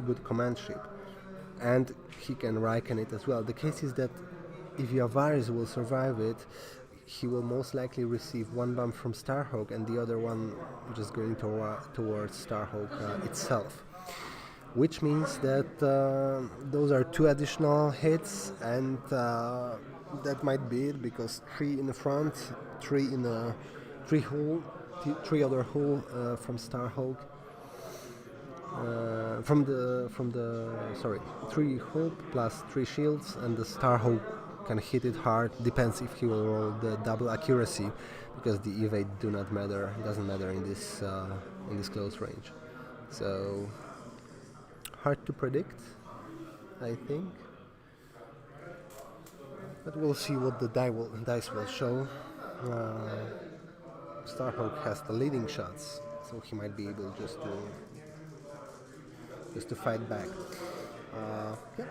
good command ship, and he can Riken it as well. The case is that if Yavaris will survive it, he will most likely receive 1 bump from Starhawk and the other one just going towards Starhawk itself. Which means that those are 2 additional hits, and that might be it, because 3 in the front, 3 in the 3 other hull from Starhawk. From the 3 hull plus 3 shields, and the Starhawk can hit it hard. Depends if he will roll the double accuracy, because the evade doesn't matter in this close range. So hard to predict, I think, but we'll see what the dice will show. Starhawk has the leading shots, so he might be able just to fight back. Yeah.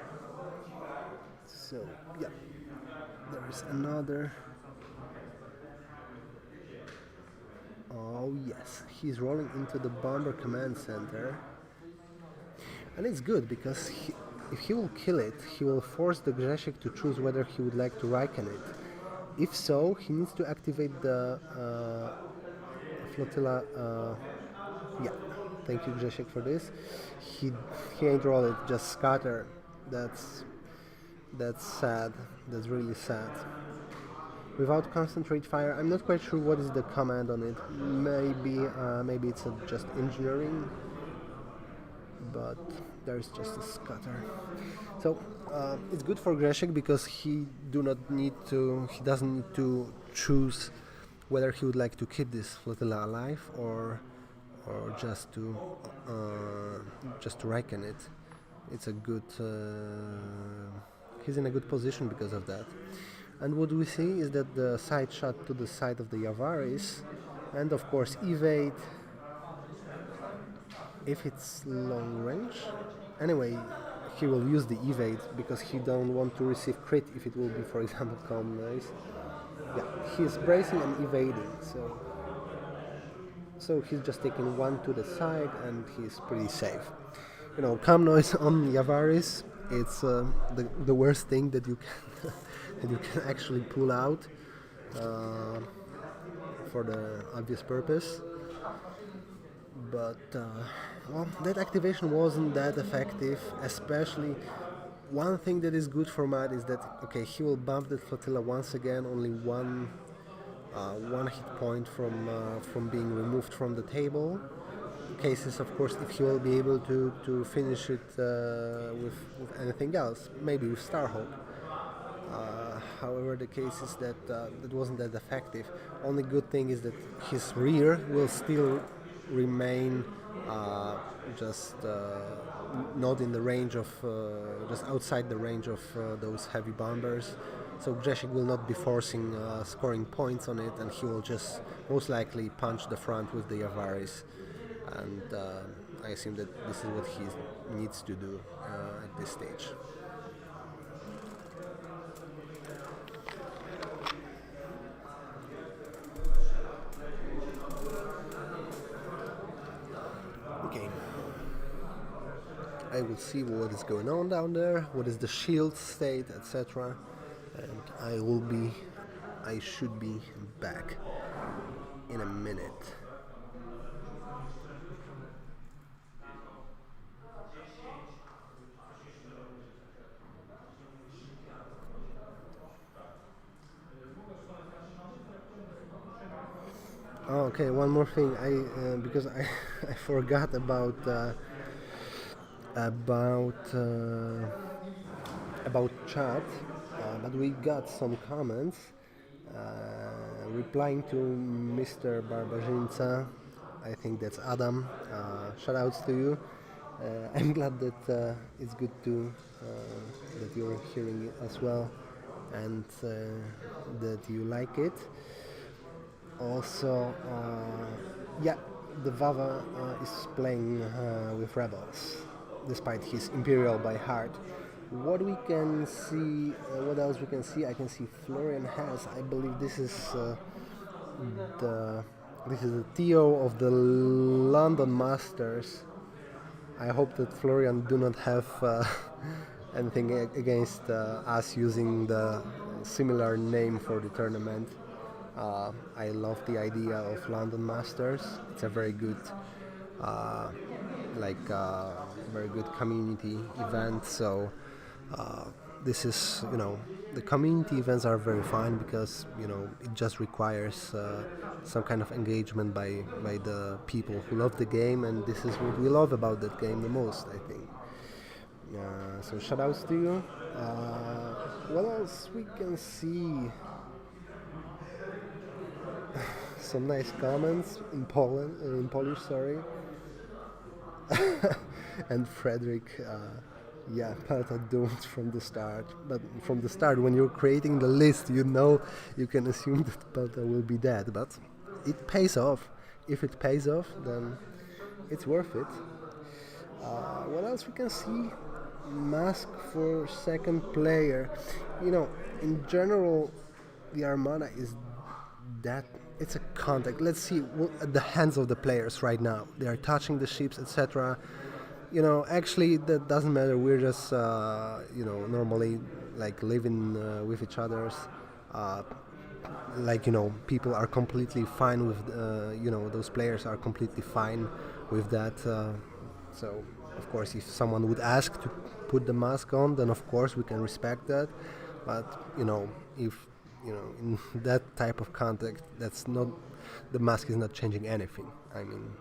So yeah. There is another. Oh yes, he's rolling into the bomber command center, and it's good because if he will kill it, he will force the Grzesiek to choose whether he would like to Riken it. If so, he needs to activate the flotilla. Yeah, thank you Grzesiek for this. He ain't roll it, just scatter. That's sad. That's really sad. Without concentrate fire, I'm not quite sure what is the command on it. Maybe it's just engineering, but there's just a scatter. So it's good for Grzesiek because he doesn't need to choose whether he would like to keep this flotilla alive or just to Riken it. It's a good. He's in a good position because of that. And what we see is that the side shot to the side of the Yavaris, and of course evade if it's long range. Anyway, he will use the evade because he don't want to receive crit if it will be, for example, calm noise. Yeah, he's bracing and evading, so he's just taking one to the side and he's pretty safe. You know, calm noise on Yavaris, it's the worst thing that you can that you can actually pull out for the obvious purpose. But well, that activation wasn't that effective, especially. One thing that is good for Matt is that, okay, he will buff that flotilla once again, only one hit point from being removed from the table. Cases, of course, if he will be able to finish it with anything else, maybe with Starhawk. However, the case is that it wasn't that effective. Only good thing is that his rear will still remain just not in the range of, just outside the range of those heavy bombers. So Grzesiek will not be forcing scoring points on it, and he will just most likely punch the front with the Yavaris. And I assume that this is what he needs to do at this stage. Okay. I will see what is going on down there, what is the shield state, etc. And I should be back in a minute. Oh, okay, one more thing. Because I forgot about chat, but we got some comments replying to Mr. Wawrzyniec. I think that's Adam. Shoutouts to you. I'm glad that it's good to that you're hearing it as well, and that you like it. Also, yeah, the Wawa is playing with rebels, despite his Imperial by heart. What we can see, what else we can see? I can see Florian has, I believe this is the TO of the London Masters. I hope that Florian do not have anything against us using the similar name for the tournament. I love the idea of London Masters. It's a very good, very good community event. So this is, the community events are very fun because it just requires some kind of engagement by the people who love the game, and this is what we love about that game the most, I think. So shoutouts to you. What else we can see? Some nice comments in Polish, sorry. And Frederick, yeah, Pelta doomed from the start. But from the start, when you're creating the list, you can assume that Pelta will be dead. But it pays off. If it pays off, then it's worth it. What else we can see? Mask for second player. In general, the Armada is that. It's a contact. Let's see at the hands of the players right now. They are touching the ships, etc. Actually that doesn't matter. We're just normally living with each other's. People are completely fine with. Those players are completely fine with that. So of course, if someone would ask to put the mask on, then of course we can respect that. But if in that type of context, the mask is not changing anything.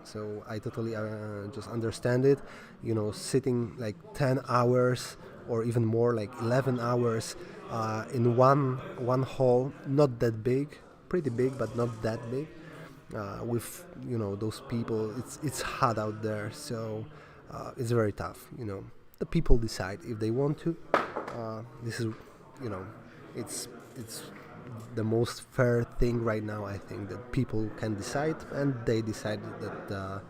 So I totally just understand it. Sitting 10 hours or even more, 11 hours in one hall, not that big, pretty big, but not that big. With those people, it's hot out there, so it's very tough. The people decide if they want to. This is, it's the most fair thing right now. I think that people can decide, and they decided that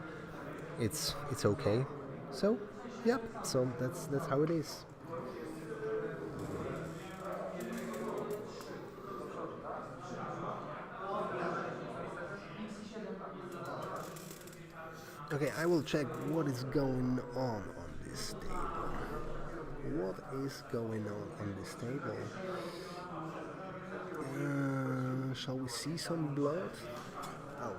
it's okay. So Yep, so that's how it is. Okay, I will check what is going on this table. What is going on this table? Shall we see some blood? Oh.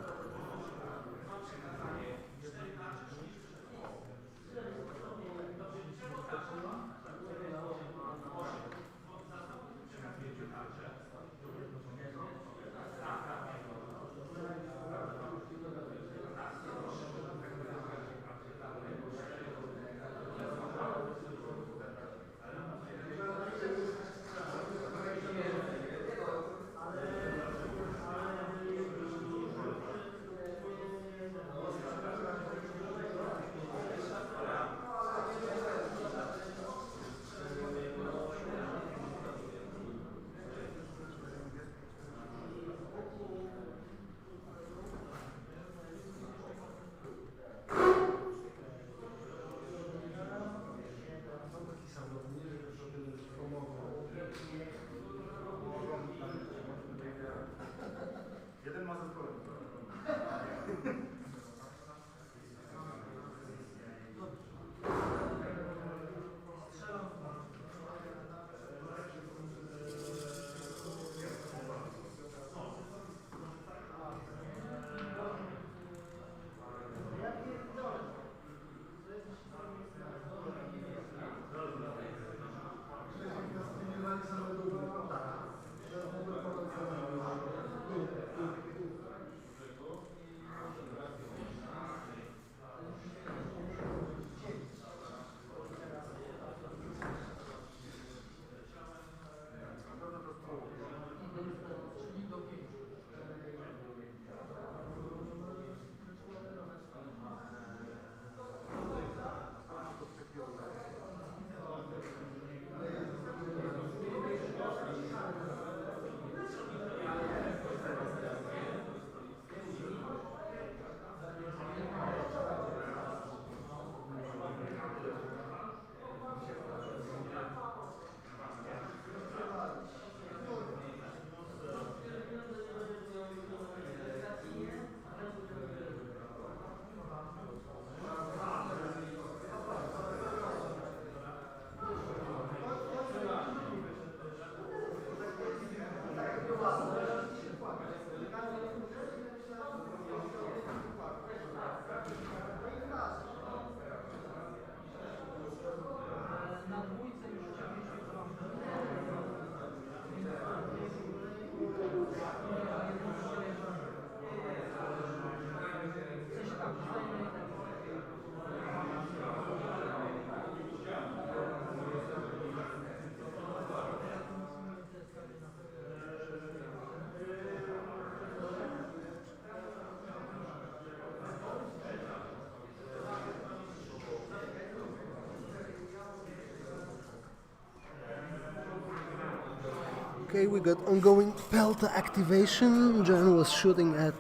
Okay, we got ongoing Pelta activation. John was shooting at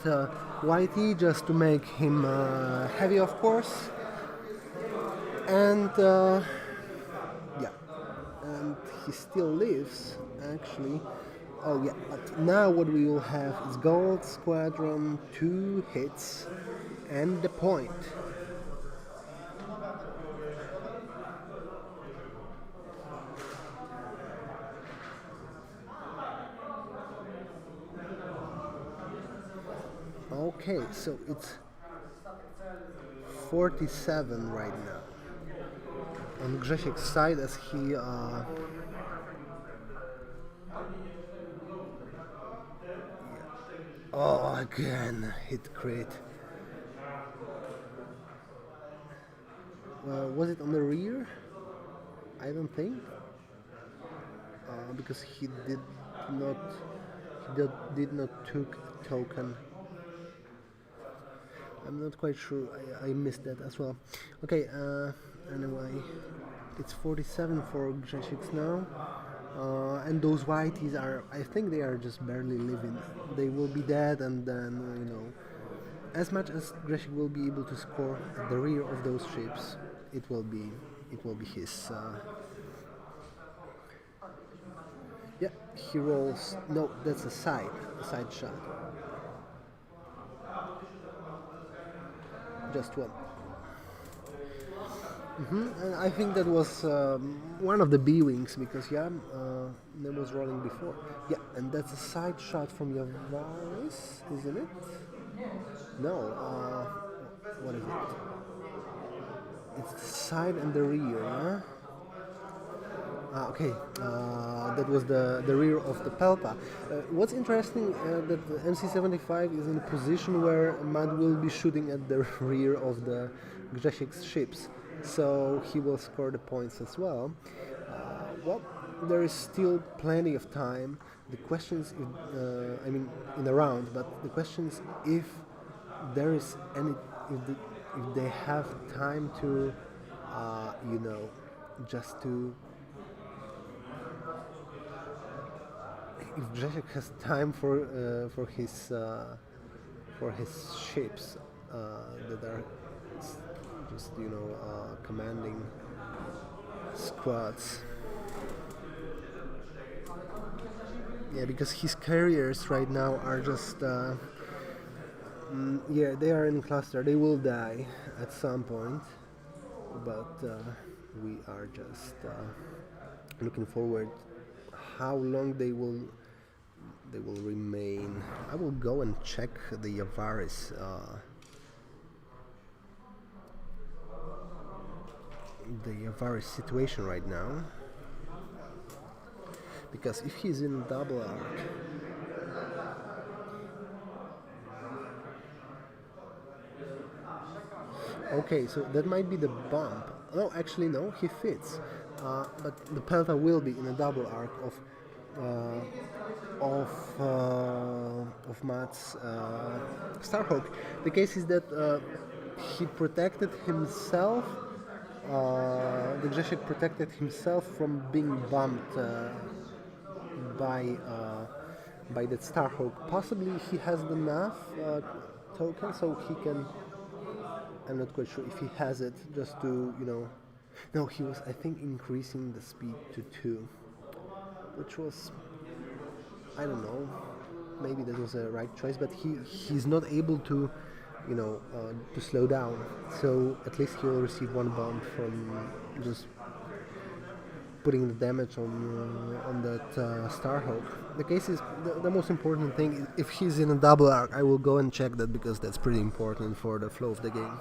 Whitey just to make him heavy, of course. And yeah, and he still lives, actually. Oh yeah, but now what we will have is Gold Squadron, 2 hits, and the point. Okay, so it's 47 right now on Grzesiek's side as he oh, again hit crit. Was it on the rear? I don't think, because he did not took token. I'm not quite sure. I missed that as well. Okay. Anyway, it's 47 for Grzesiek's now, and those whiteys are. I think they are just barely living. They will be dead, and then as much as Grzesiek will be able to score at the rear of those ships, it will be his. Yeah, he rolls. No, that's a side shot. Just one. And I think that was one of the B wings because that was rolling before. Yeah, and that's a side shot from Yavaris, isn't it? No, what is it? It's the side and the rear, yeah? Okay, that was the rear of the Pelpa. What's interesting that the MC-75 is in a position where Matt will be shooting at the rear of the Grzesiek's ships, so he will score the points as well. Well, there is still plenty of time. The question is, in the round, but the question is if there is if they have time to, just to. If Grzesiek has time for his ships that are just commanding squads. Yeah, because his carriers right now are just they are in cluster. They will die at some point, but we are just looking forward how long they will remain. I will go and check the Yavaris situation right now, because if he's in double arc, okay, so that might be the bump. No, actually no, he fits. But the Pelta will be in a double arc of Matt's Starhawk. The case is that he protected himself. The Grzesiek protected himself from being bumped by that Starhawk. Possibly he has the NAV token, so he can. I'm not quite sure if he has it, just to No, he was, I think, increasing the speed to 2, which was, I don't know, maybe that was a right choice, but he's not able to, to slow down. So at least he will receive one bomb from just putting the damage on that Starhawk. The case is, the most important thing, if he's in a double arc, I will go and check that because that's pretty important for the flow of the game.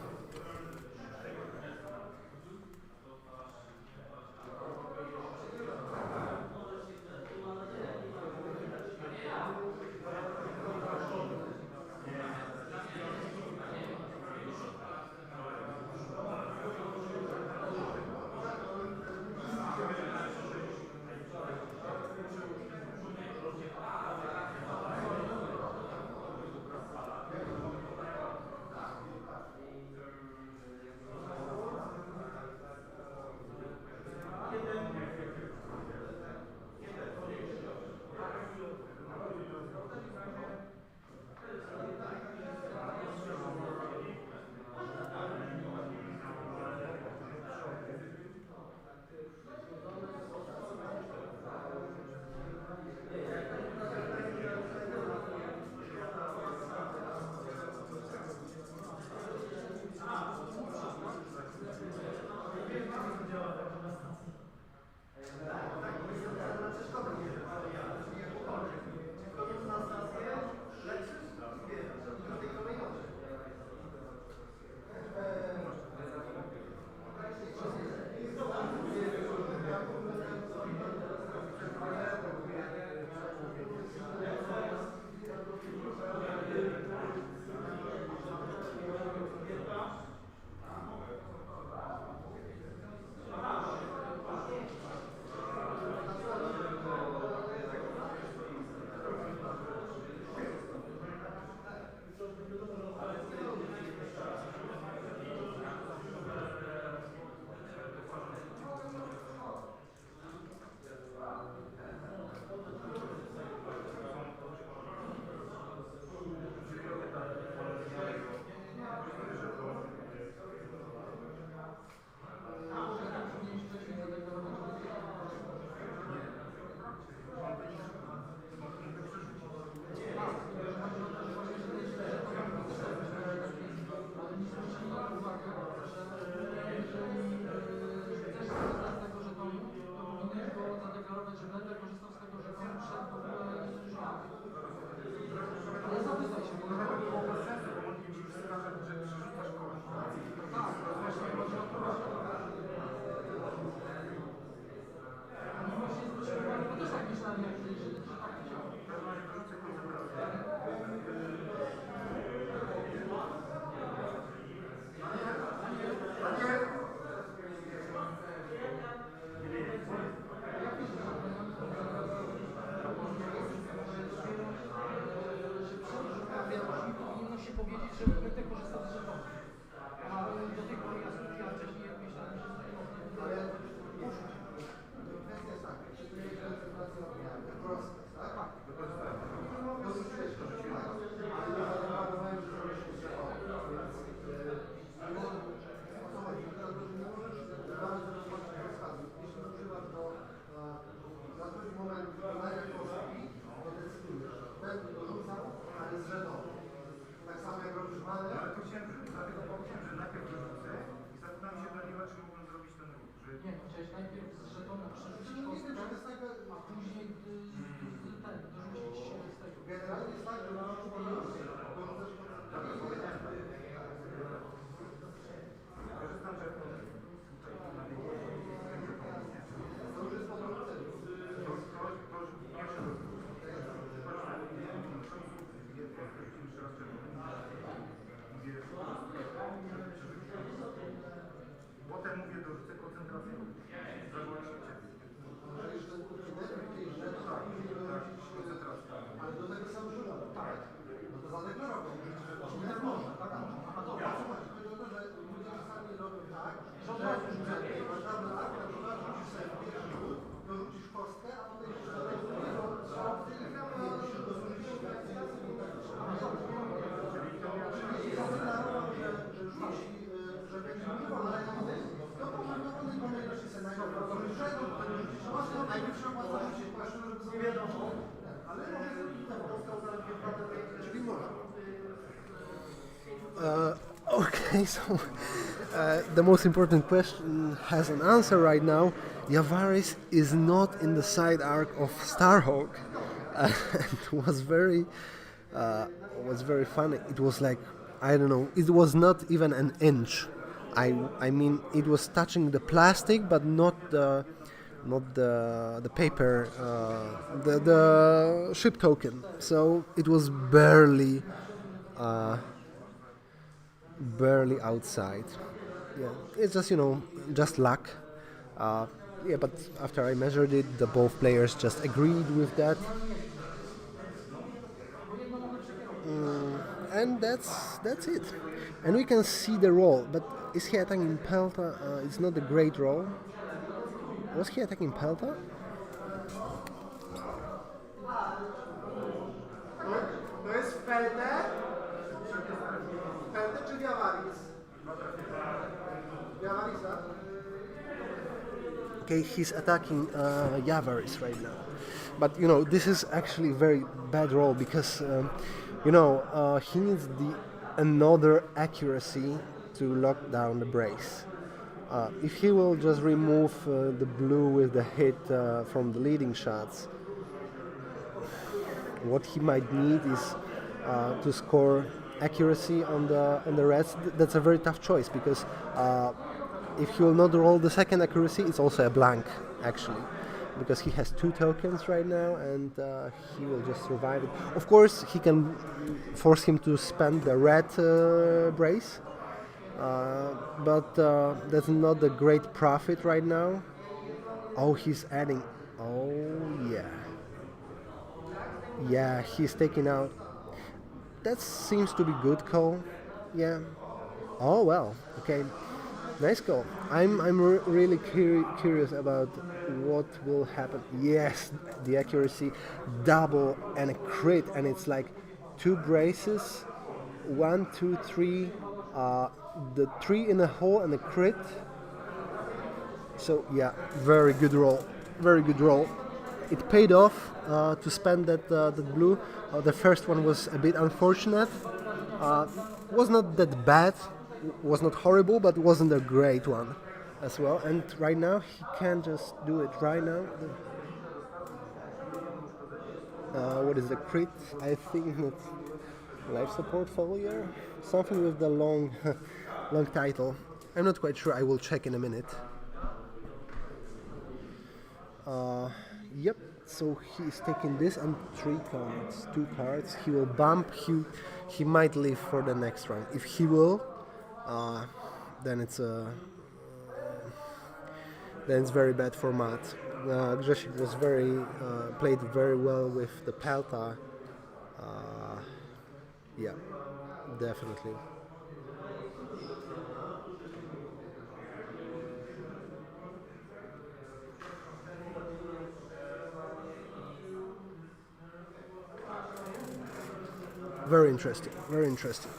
powiedzieć, że będę korzystał z żetonów. A do tej pory ja wcześniej myślałem, że Ale kwestia jest taka, czy to jest koncentracja prosta, tak? To jest ciężko, że tak. Ale nie zadeklarowane, że zrobisz się o. Więc o co chodzi? Teraz nie możesz dawać rozpocząć rozkazu. Jeśli używasz do nadchodzi moment wykonania kostki, to decydujesz. Ten dorzucał, a jest żetonu. Tak samo jak robisz manę. Ale to chciałem, dlatego powiedziałem, że najpierw wyrzucę i zapytam się Daniela, czy mógłbym zrobić ten ruch. Że... nie, no chciałeś najpierw z żetonu przerzucić kostkę, a później dorzucić się z tego. Generalnie jest tak, że masz dorzucasz korzystam, że tutaj na tej to już jest po drodze. Potem mówię, dorzucę koncentrację. Zawołać się ciebie. Może jeszcze najpierw że tak, koncentracja. Ale do tego sam używa. Tak. No to zadeklarował. Czyli tak można, tak można. A dobra, słuchajcie, chodzi o to, że ludzie czasami robią tak, że masz dawno tak, na przykład rzucisz sobie pierwszy rzut, dorzucisz kostkę, a potem jeszcze do tego drugiego, nie musisz dorzucić Czyli zadeklarował, że rzuci, że będzie używał, ale ja mówię, to powolnej kolejności sobie najpierw rzucić kostkę, najpierw trzeba zarzucić kostkę, żeby sobie wiadomo. Ale może zrobić tak, czyli może. Okay, so the most important question has an answer right now. Yavaris is not in the side arc of Starhawk. It was very funny. It was like, I don't know, it was not even an inch. I mean, it was touching the plastic, but not the paper, the ship token. So it was barely outside. Yeah, it's just, just luck. Yeah, but after I measured it, both players just agreed with that. And that's it. And we can see the roll, but is he attacking Pelta? It's not a great roll. Was he attacking Pelta? To jest Peltę? Peltę czy Wiawaris? Wiawarisa? Okay, he's attacking Yavaris right now. But this is actually a very bad roll because he needs another accuracy to lock down the brace. If he will just remove the blue with the hit from the leading shots, what he might need is to score accuracy on the reds. That's a very tough choice because if he will not roll the second accuracy, it's also a blank actually, because he has 2 tokens right now and he will just survive it. Of course, he can force him to spend the red brace, but that's not a great profit right now. Oh, he's adding. Oh, yeah. Yeah, he's taking out. That seems to be good call. Yeah. Oh, well. Okay. Nice call. I'm really curious about what will happen. Yes, the accuracy, double and a crit, and it's like 2 braces, 1, 2, 3, the 3 in a hole and a crit. So yeah, very good roll. Very good roll. It paid off to spend that blue. The first one was a bit unfortunate. Was not that bad. Was not horrible, but wasn't a great one as well. And right now he can just do it right now. What is the crit? I think it's life support failure, something with the long title. I'm not quite sure. I will check in a minute. Yep. So he's taking this and 3 cards, 2 cards. He will bump. He might leave for the next round. If he will. Then it's very bad for Matt. Grzegorz was played very well with the Pelta. Yeah, definitely. Very interesting, very interesting.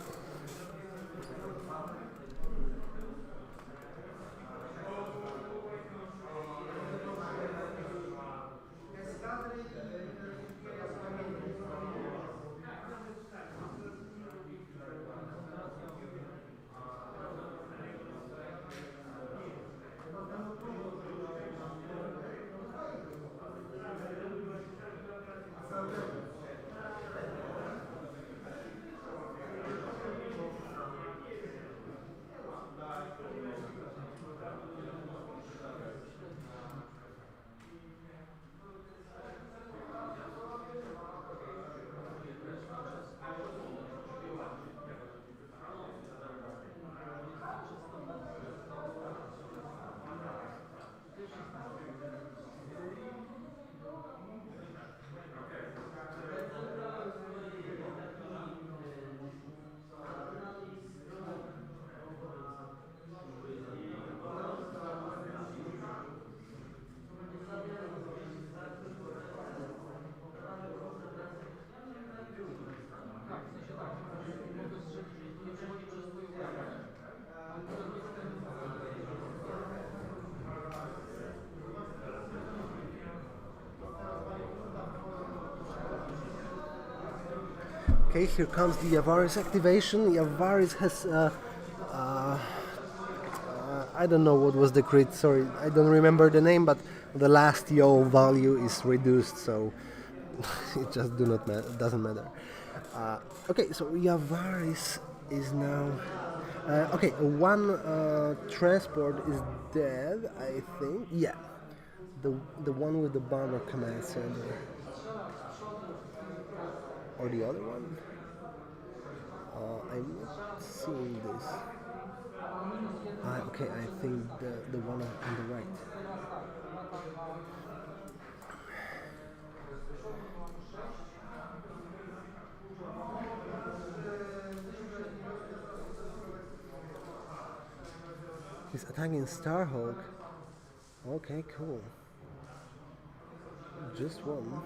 Okay, here comes the Yavaris activation. Yavaris has, I don't know what was the crit, sorry, I don't remember the name, but the last yo value is reduced, so it just doesn't matter. Okay, so Yavaris is now, okay, one transport is dead, I think, yeah, the one with the bomber command center. Or the other one? I'm not seeing this. Okay, I think the one on the right. He's attacking Starhawk. Okay, cool. Just one.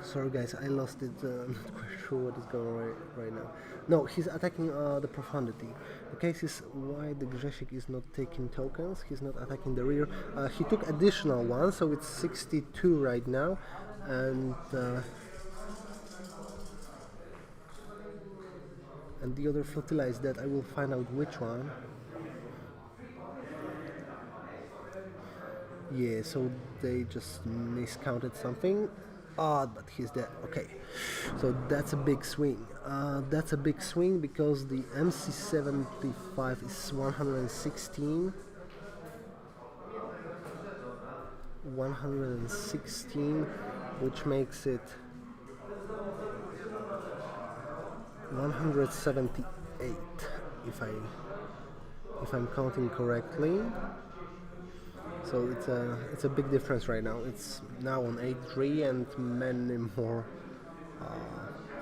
Sorry guys, I lost it, not quite sure what is going on right now. No, he's attacking the profundity. The case is why the Grzesiek is not taking tokens, he's not attacking the rear. He took additional one, so it's 62 right now, and the other flotilla is dead. I will find out which one. Yeah, so they just miscounted something. Odd, but he's dead. Okay, so that's a big swing. That's a big swing because the MC75 is 116. 116, which makes it 178, if I'm counting correctly. So it's a big difference right now. It's now on 8-3 and many more.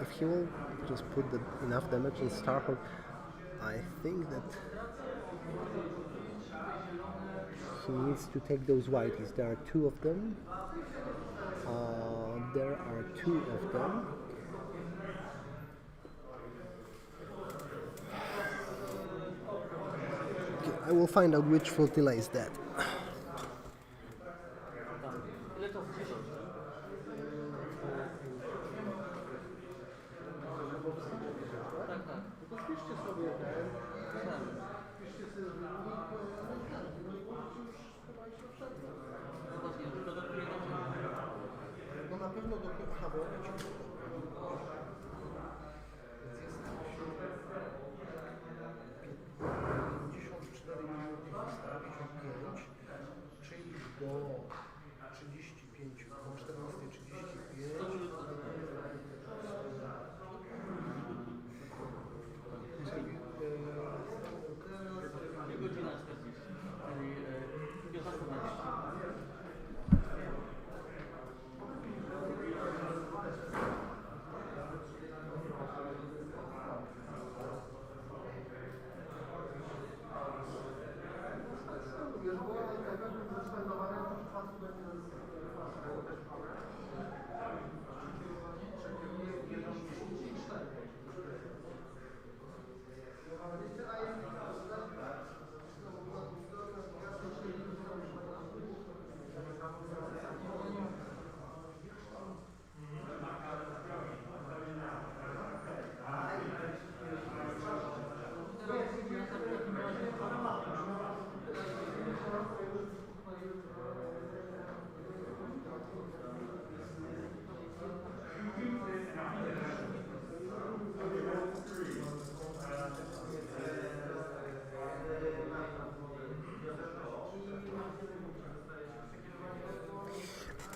If he will just put enough damage on Starhawk, I think that he needs to take those whiteys. There are two of them. Okay, I will find out which flotilla is that. No na pewno do czyli do 35, do 14:35. Godzina 40, czyli 15:15.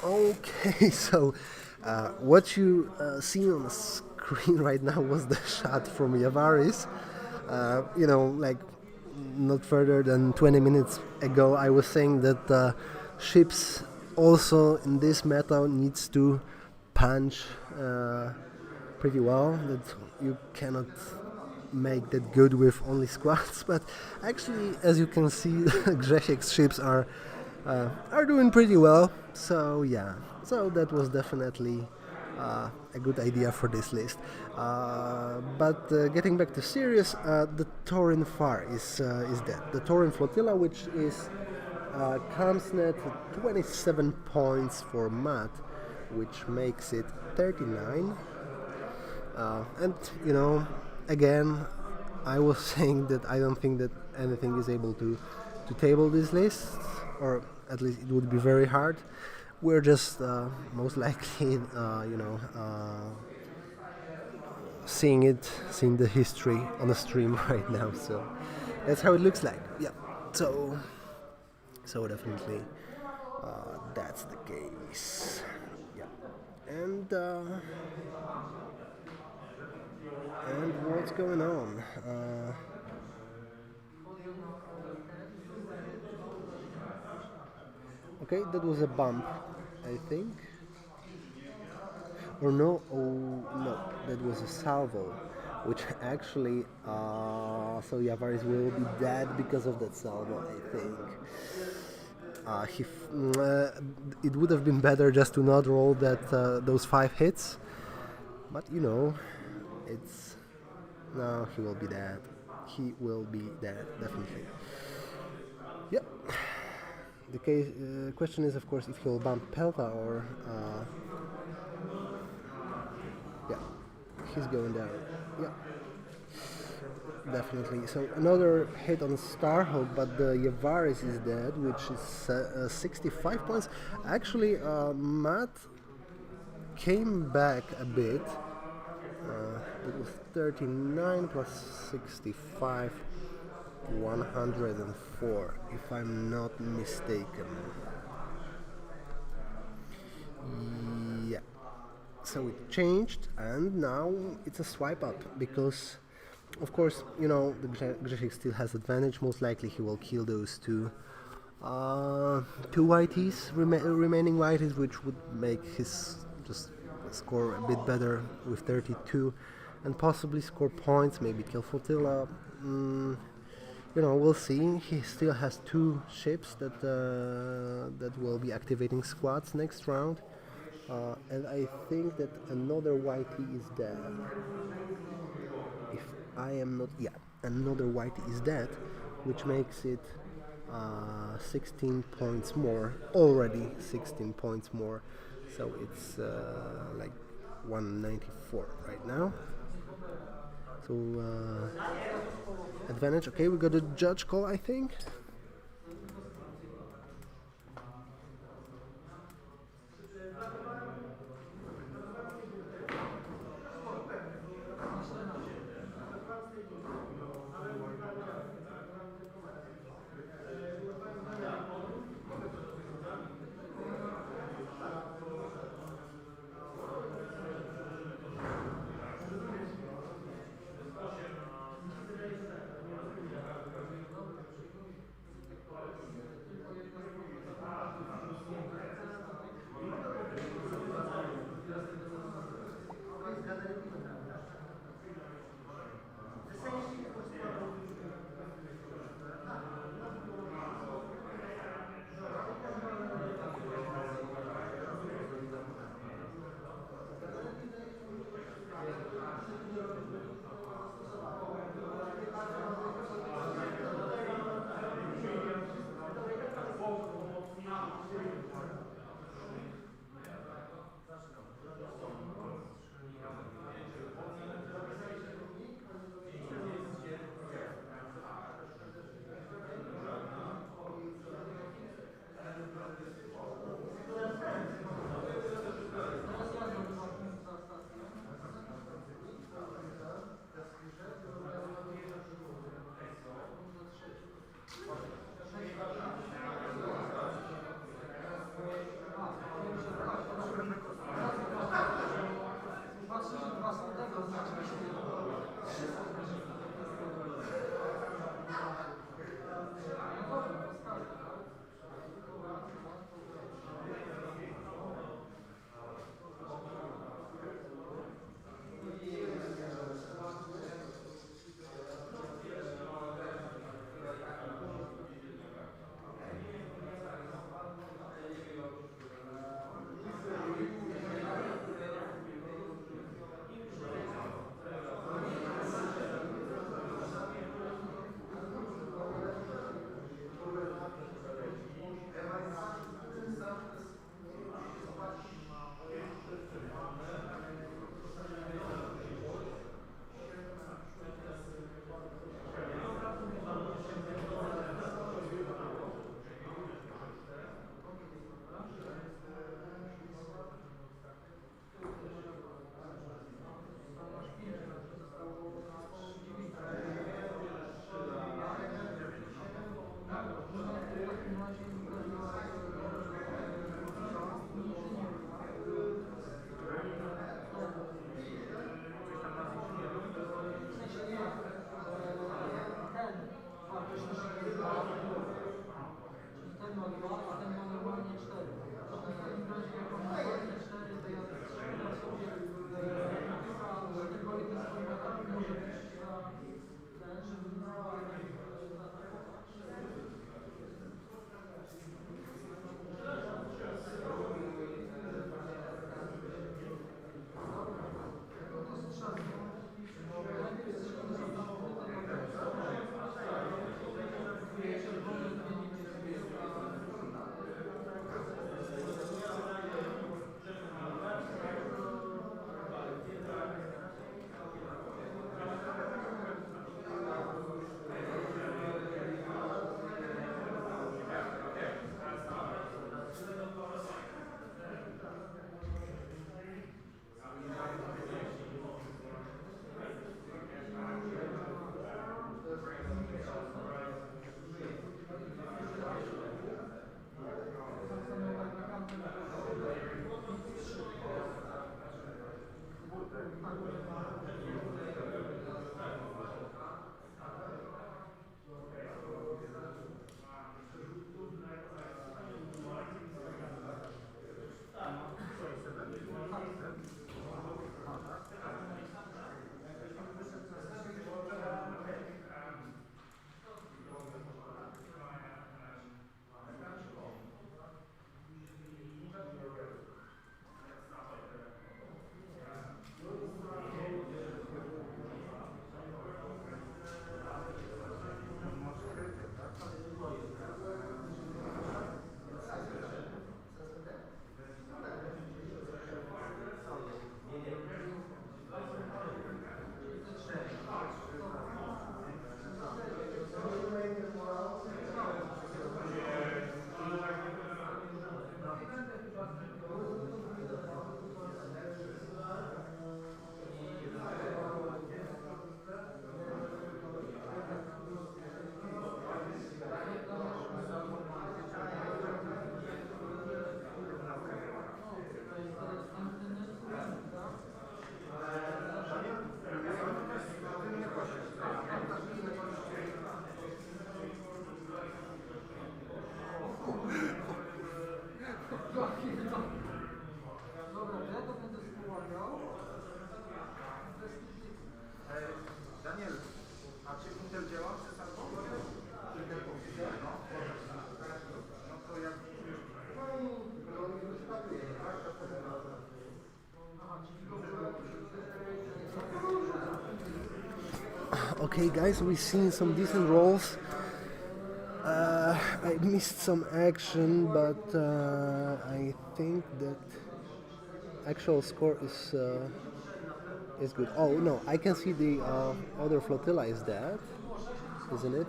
Okay, so what you see on the screen right now was the shot from Yavaris. Like not further than 20 minutes ago, I was saying that ships also in this meta needs to punch pretty well. That you cannot make that good with only squads, but actually, as you can see, Grzesiek's ships are doing pretty well. So yeah, so that was definitely a good idea for this list. But getting back to serious, the Taurin Far is dead. The Taurin Flotilla, which is comes net 27 points for Matt, which makes it 39. And again, I was saying that I don't think that anything is able to table this list, or at least it would be very hard. We're just most likely, seeing the history on the stream right now. So that's how it looks like. Yeah. So definitely, that's the case. Yeah. And what's going on? Okay, that was a bump, I think. Or no? Oh no, that was a salvo, which actually, so Yavaris will be dead because of that salvo, I think. It would have been better just to not roll those 5 hits, but it's no. He will be dead. He will be dead, definitely. Yep. The question is, of course, if he'll bump Pelta or yeah, he's going down. Yeah. Definitely. So another hit on Starhawk, but the Yavaris is dead, which is 65 points. Actually, Matt came back a bit. It was 39 plus 65, 104, if I'm not mistaken. Yeah. So it changed, and now it's a swipe up because, of course, the Grzesiek still has advantage. Most likely he will kill those two whiteys, remaining whiteys, which would make his just score a bit better with 32, and possibly score points, maybe kill Flotilla. We'll see. He still has 2 ships that will be activating squads next round, and I think that another whitey is dead. If I am not, yeah, another whitey is dead, which makes it 16 points more, already 16 points more, so it's like 194 right now. So advantage. Okay, we got a judge call, I think. Dobra, ja to będę wspomagał. Daniel, a czy Intel działa przez albo? No to jak Okay, guys, we've seen some decent rolls. I missed some action, but I think that actual score is good. Oh no, I can see the other flotilla is dead, isn't it?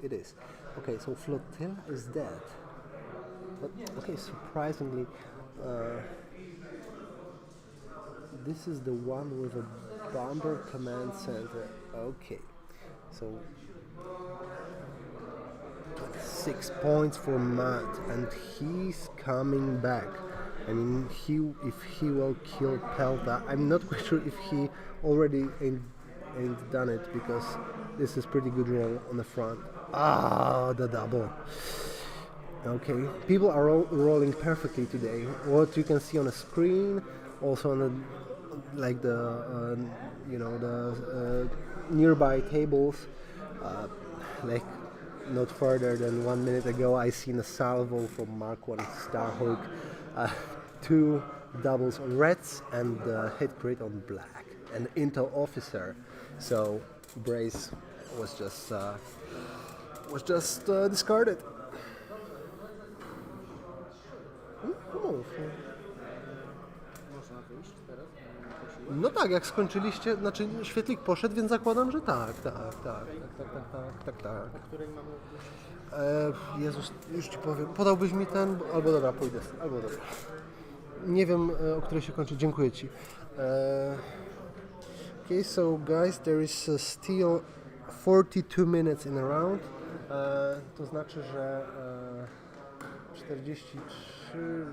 It is. Okay, so flotilla is dead. But okay, surprisingly, this is the one with a bomber command center. Okay, so 6 points for Matt, and he's coming back. I mean, if he will kill Pelta, I'm not quite sure if he already ain't done it, because this is pretty good roll on the front. Ah, the double. Okay, people are rolling perfectly today. What you can see on the screen, also on the nearby tables, like not further than 1 minute ago, I seen a salvo from Mark 1 Starhawk, 2 doubles on reds and hit crit on black, and Intel officer. So brace was just discarded. No tak, jak skończyliście, znaczy świetlik poszedł, więc zakładam, że tak. Jezus, już ci powiem, podałbyś mi ten, albo dobra, pójdę, albo dobra. Nie wiem, o której się kończy, dziękuję ci. Okay, so guys, there is still 42 minutes in a round. To znaczy, że 43,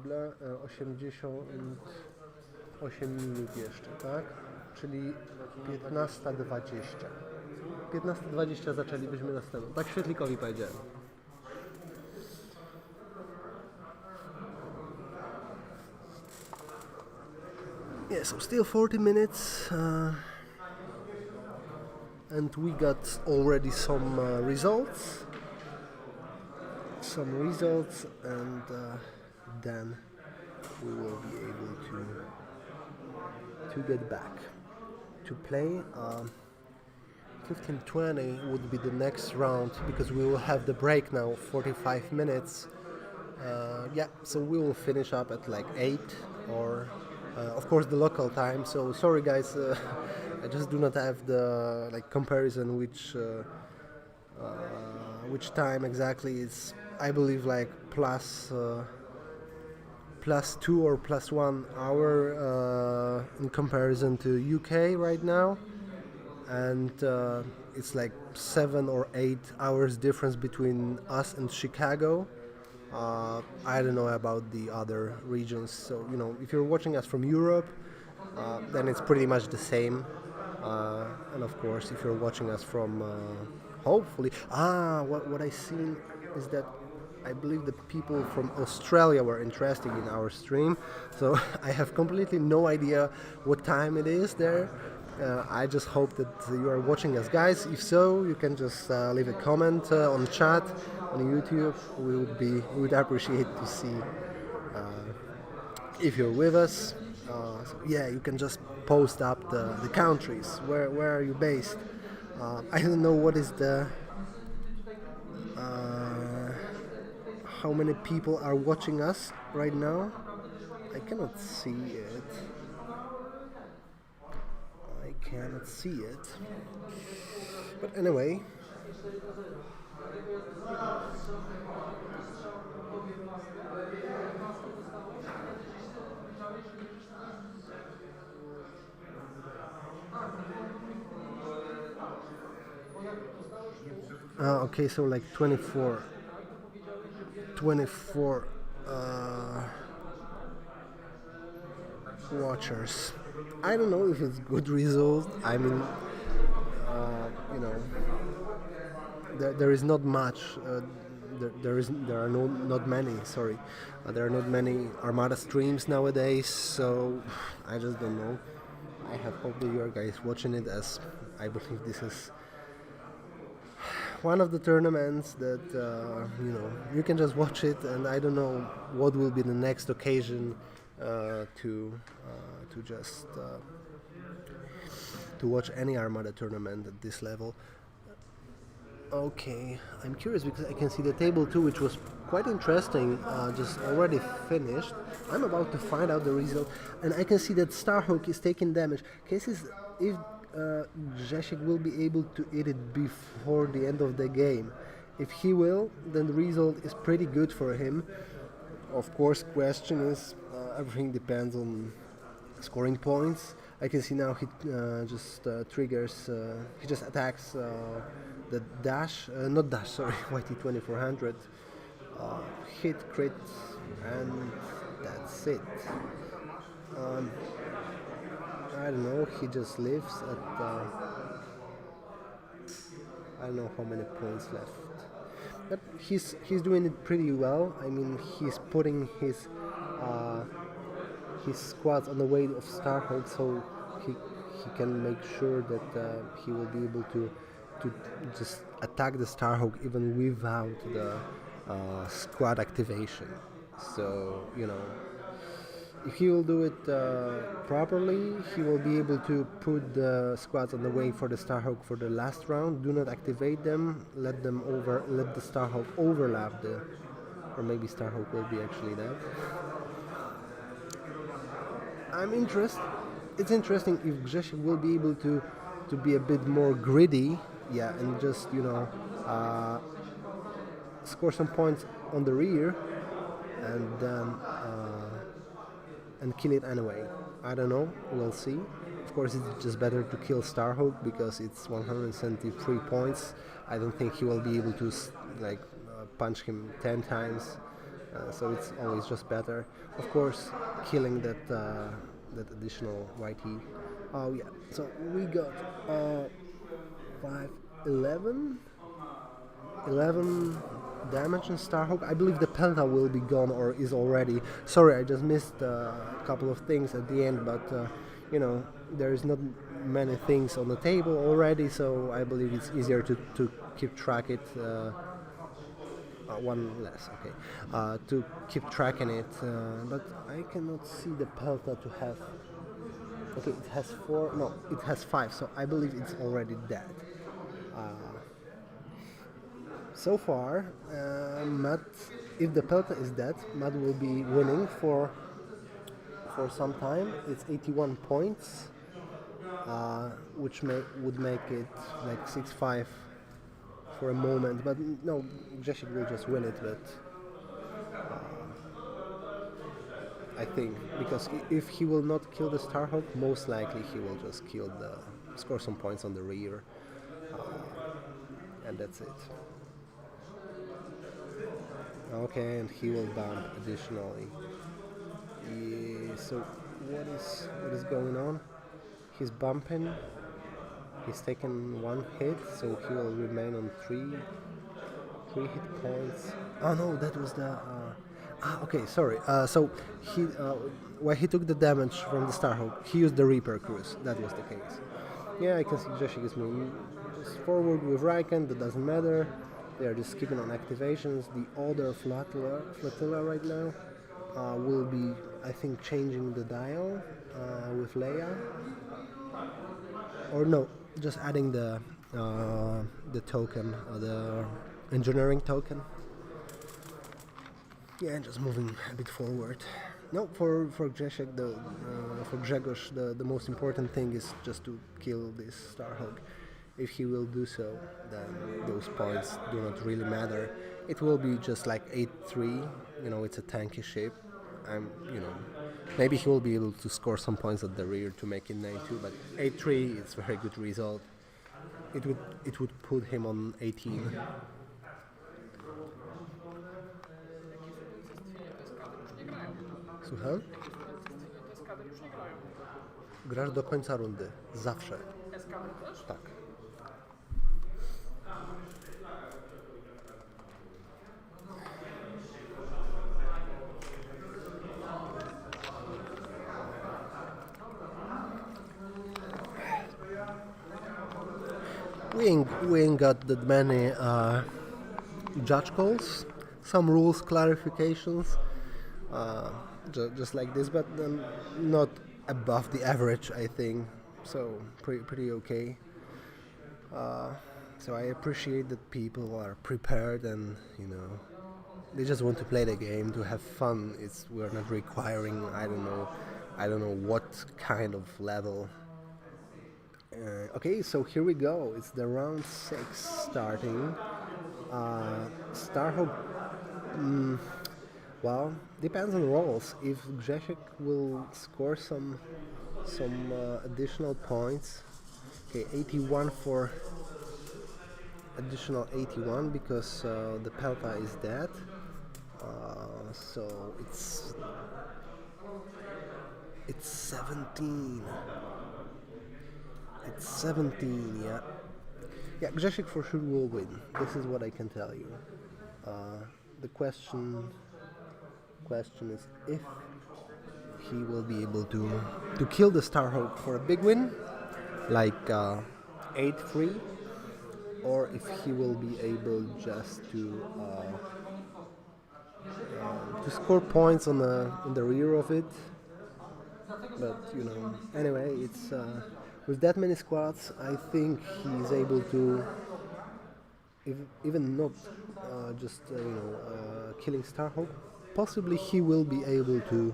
bla, 88 minut jeszcze, tak? Czyli 15:20. 15:20 zaczęlibyśmy następną. Tak świetlikowi powiedziałem. Yeah, so still 40 minutes. And we got already some results. And then we will be able to get back to play. 15:20 would be the next round, because we will have the break now, 45 minutes. Yeah, so we will finish up at like 8, or of course the local time. So sorry guys, I just do not have the comparison which time exactly. It's, I believe, like plus 2 or plus 1 hour in comparison to UK right now, and it's like 7 or 8 hours difference between us and Chicago. I don't know about the other regions, so if you're watching us from Europe, then it's pretty much the same, and of course if you're watching us from hopefully what I seen is that I believe the people from Australia were interested in our stream, so I have completely no idea what time it is there. I just hope that you are watching us, guys. If so, you can just leave a comment on chat on YouTube. We would appreciate to see if you're with us. So yeah, you can just post up the countries. Where are you based? I don't know what is the how many people are watching us right now. I cannot see it. But anyway, okay, so like 24 watchers. I don't know if it's good result. I mean, there is not much there are not many. Sorry, there are not many Armada streams nowadays. So I just don't know. I have hope that you are guys watching it, as I believe this is one of the tournaments that you can just watch it, and I don't know what will be the next occasion to watch any Armada tournament at this level. Okay, I'm curious because I can see the table 2, which was quite interesting, just already finished. I'm about to find out the result, and I can see that Starhawk is taking damage. Cases if Grzesiek will be able to eat it before the end of the game. If he will, then the result is pretty good for him. Of course, question is, everything depends on scoring points. I can see now he just triggers, he just attacks the dash, not dash, sorry, YT2400, hit, crit, and that's it. I don't know, he just lives at, I don't know how many points left. But he's doing it pretty well. I mean, he's putting his squads on the way of Starhawk, so he can make sure that he will be able to just attack the Starhawk even without the squad activation. So, if he will do it properly, he will be able to put the squads on the way for the Starhawk for the last round. Do not activate them. Let the Starhawk overlap or maybe Starhawk will be actually dead. It's interesting if Grzesiek will be able to be a bit more greedy, and just score some points on the rear, and then and kill it anyway. I don't know. We'll see. Of course, it's just better to kill Starhawk because it's 173 points. I don't think he will be able to punch him 10 times. So it's always just better. Of course, killing that additional YT. Oh yeah. So we got 11 damage on Starhawk. I believe the Pelta will be gone or is already. Sorry, I just missed a couple of things at the end, but there is not many things on the table already, so I believe it's easier to keep track it. One less, okay. To keep tracking it, but I cannot see the Pelta to have. Okay, it has 4. No, it has 5. So I believe it's already dead. So far, Matt, if the Pelta is dead, Matt will be winning for some time. It's 81 points, which would make it like 6-5 for a moment. But no, Grzesiek will just win it. But I think because if he will not kill the Starhawk, most likely he will just score some points on the rear, and that's it. Okay, and he will bump additionally. Yeah, so what is going on? He's bumping. He's taken 1 hit, so he will remain on 3 hit points. Oh no, that was the. Okay, sorry. So he when he took the damage from the Starhawk, he used the Reaper Cruise. That was the case. Yeah, I can see Grzesiek is moving just forward with Raiken. That doesn't matter. They are just skipping on activations. The other flotilla right now will be, I think, changing the dial with Leia. Or no, just adding the token, the engineering token. Yeah, just moving a bit forward. No, for Grzesiek, for Grzegorz, the most important thing is just to kill this Starhawk. If he will do so, then those points do not really matter. It will be just like 8-3. It's a tanky ship. Maybe he will be able to score some points at the rear to make it 9-2. But 8-3, it's a very good result. It would put him on 18. Słucham? Grasz do końca rundy. Zawsze. Tak. we ain't got that many judge calls, some rules clarifications, just like this, but not above the average, I think. So pretty okay. So I appreciate that people are prepared and they just want to play the game to have fun. We're not requiring I don't know what kind of level. Okay, so here we go. It's the round 6 starting. Starhawk. Well, depends on rolls. If Grzegorz will score some additional points. Okay, 81 for additional 81 because the Pelta is dead. So it's 17. It's 17, yeah. Yeah, Grzegorz for sure will win. This is what I can tell you. The question is if he will be able to kill the Starhawk for a big win, like 8-3, or if he will be able just to score points on the rear of it. But anyway, it's with that many squads, I think he's able to, even not just killing Starhawk. Possibly he will be able to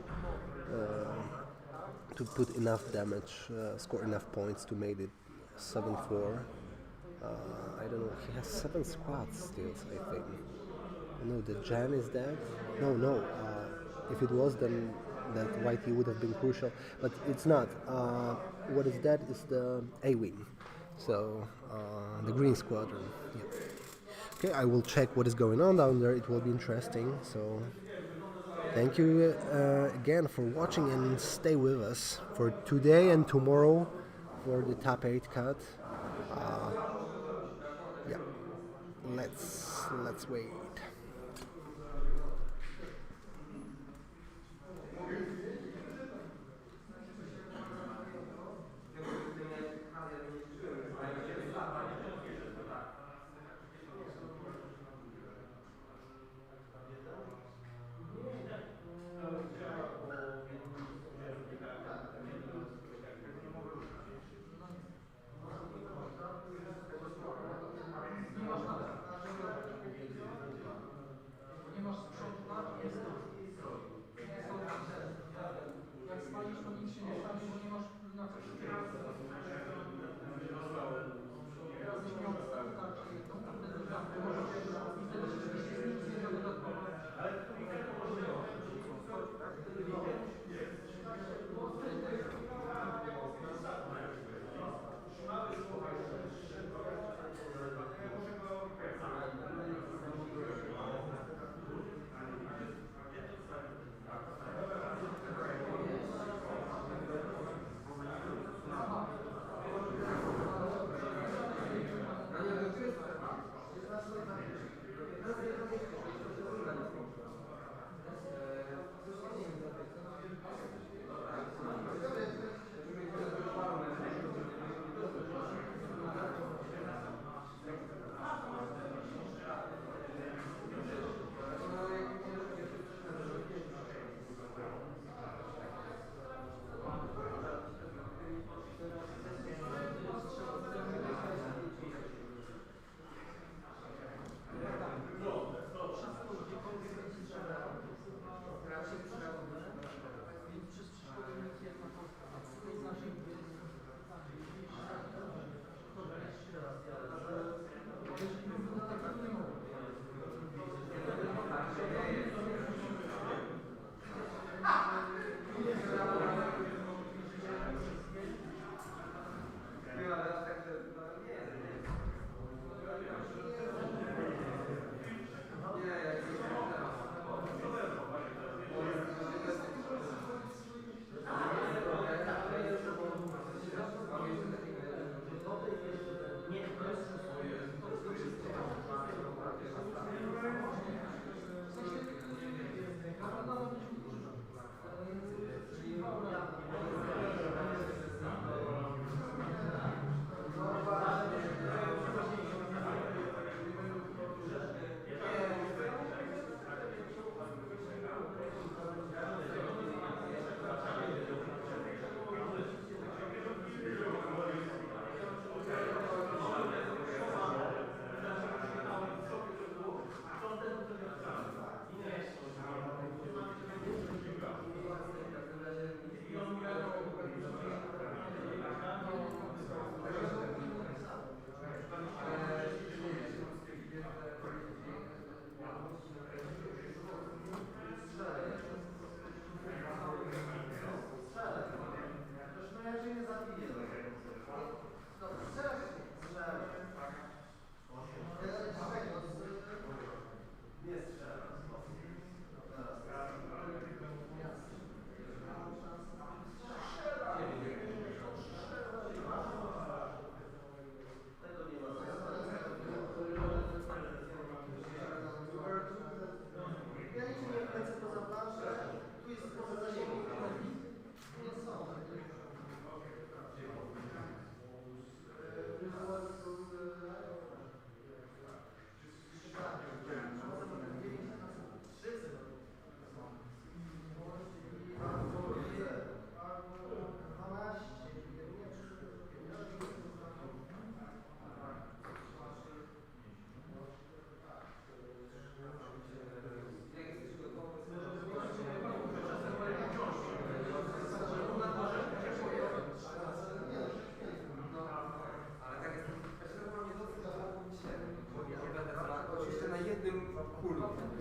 put enough damage, score enough points to make it 7-4. I don't know. He has 7 squads still, I think. No, the Jan is dead. No. If it was, then that YT would have been crucial, but it's not. What is dead is the A-Wing, so the Green Squadron. Yeah. Okay, I will check what is going on down there. It will be interesting. So thank you again for watching and stay with us for today and tomorrow for the top 8 cut. Yeah, let's wait.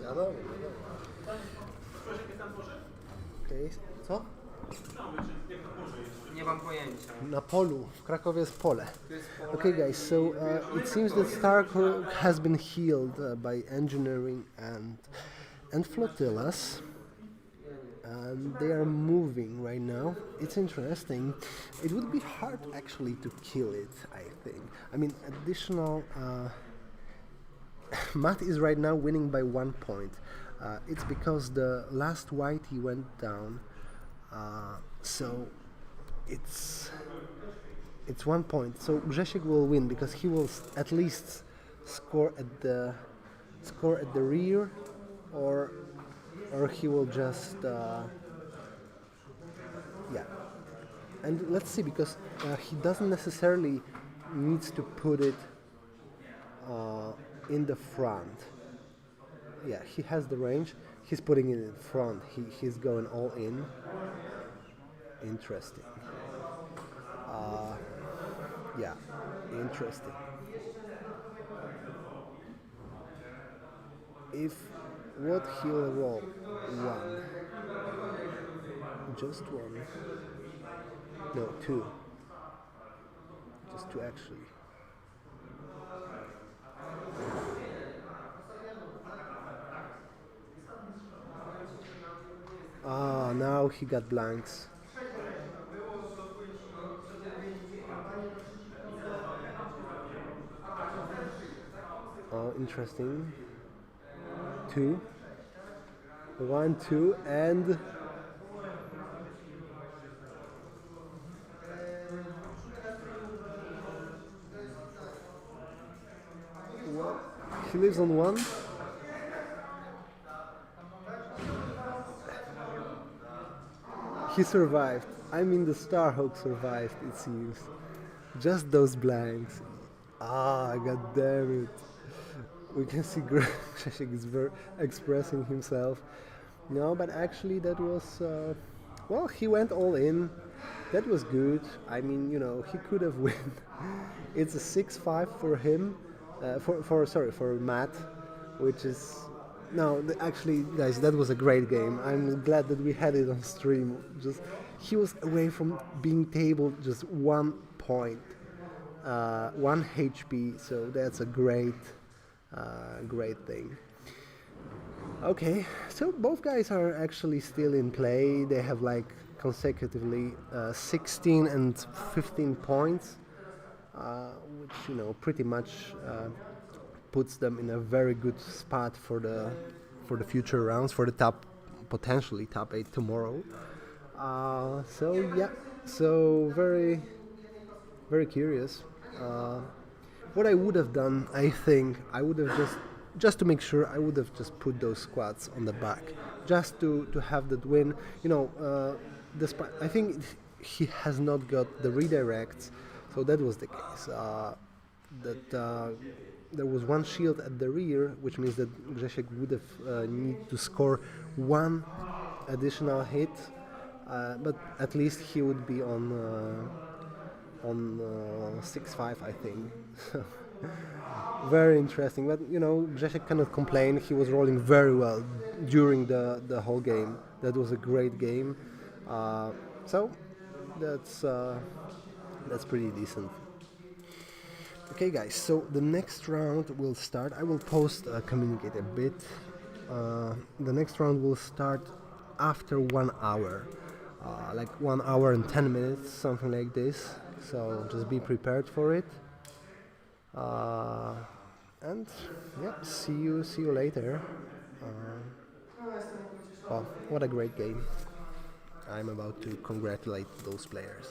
Wiadomo. Okej, co? Nie mam pojęcia. Na polu. W Krakowie jest pole. To jest pole Okay, guys, so it seems that Stark has been healed by engineering and flotillas, and they are moving right now. It's interesting. It would be hard actually to kill it, I think. I mean, additional. Matt is right now winning by 1 point. It's because the last whitey went down, so it's 1 point. So Grzesiek will win because he will at least score at the rear, or he will just yeah. And let's see, because he doesn't necessarily needs to put it in the front. Yeah, he has the range. He's putting it in front. He's going all in. Interesting. Yeah, interesting. If what he'll roll? One. Just one. No, two. Just two actually. Ah, now he got blanks. Oh, interesting. 2. 1, 2, and well, he lives on 1. He survived. I mean, the Starhawk survived, it seems. Just those blanks. Ah, god damn it. We can see Grzesiek is expressing himself. No, but actually that was... well, he went all in. That was good. I mean, you know, he could have won. It's a 6-5 for him. For Matt, which is... No, actually, guys, that was a great game. I'm glad that we had it on stream. Just he was away from being tabled just 1 point, 1 HP. So that's a great thing. Okay, so both guys are actually still in play. They have like consecutively 16 and 15 points, which, you know, pretty much puts them in a very good spot for the future rounds, for the potentially top 8 tomorrow. So yeah, so very curious. What I would have done, I think, I would have just to make sure, I would have just put those squads on the back, just to have that win. You know, despite, I think he has not got the redirects, so that was the case. There was 1 shield at the rear, which means that Grzesiek would have need to score 1 additional hit, but at least he would be on 6-5, I think. Very interesting, but you know, Grzesiek cannot complain. He was rolling very well during the whole game. That was a great game. So that's pretty decent. Okay, guys, so the next round will start. I will communicate a bit. The next round will start after 1 hour, like 1 hour and 10 minutes, something like this. So just be prepared for it. And yeah, see you later. Well, what a great game. I'm about to congratulate those players.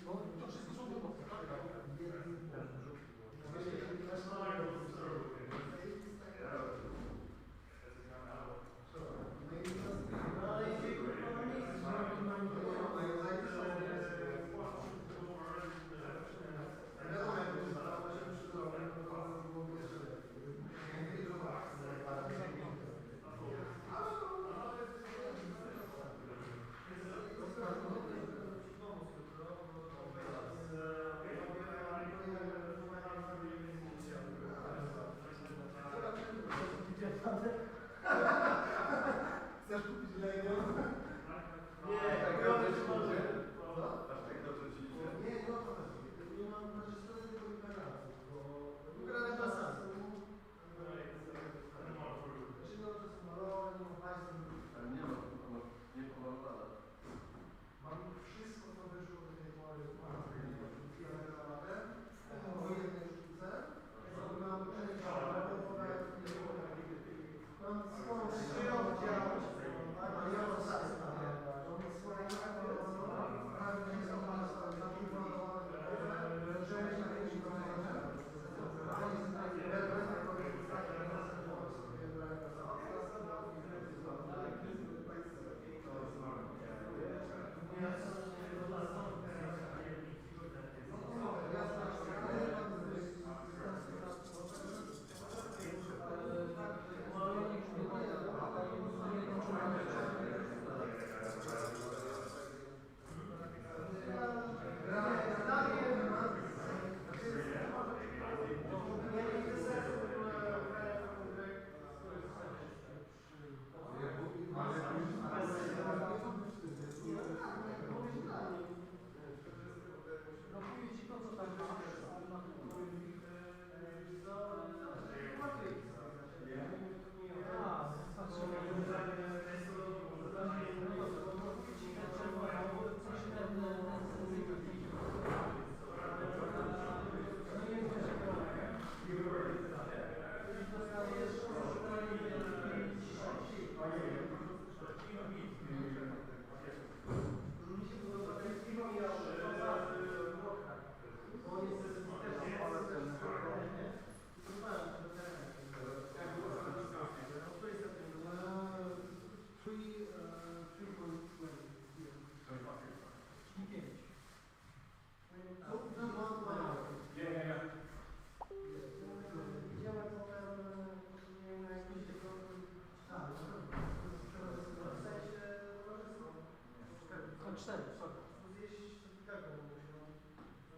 Bo to wszystko są dowody, tak? Chcesz kupić Lego? Nie, tak dobrze ci idzie. Co? Aż tak dobrze ci idzie? Nie, no to nie mam strony tego integracji, bo grałem na sam. Czy no, że są malowane, nie ma państwa. Ale nie ma, nie pomalowane. Mam wszystko, co wyszło do tej pory. Po jednej sztuce. Mam część mam swoją przyjąć, ale ja mam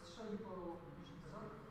Strzeli po miesiącach.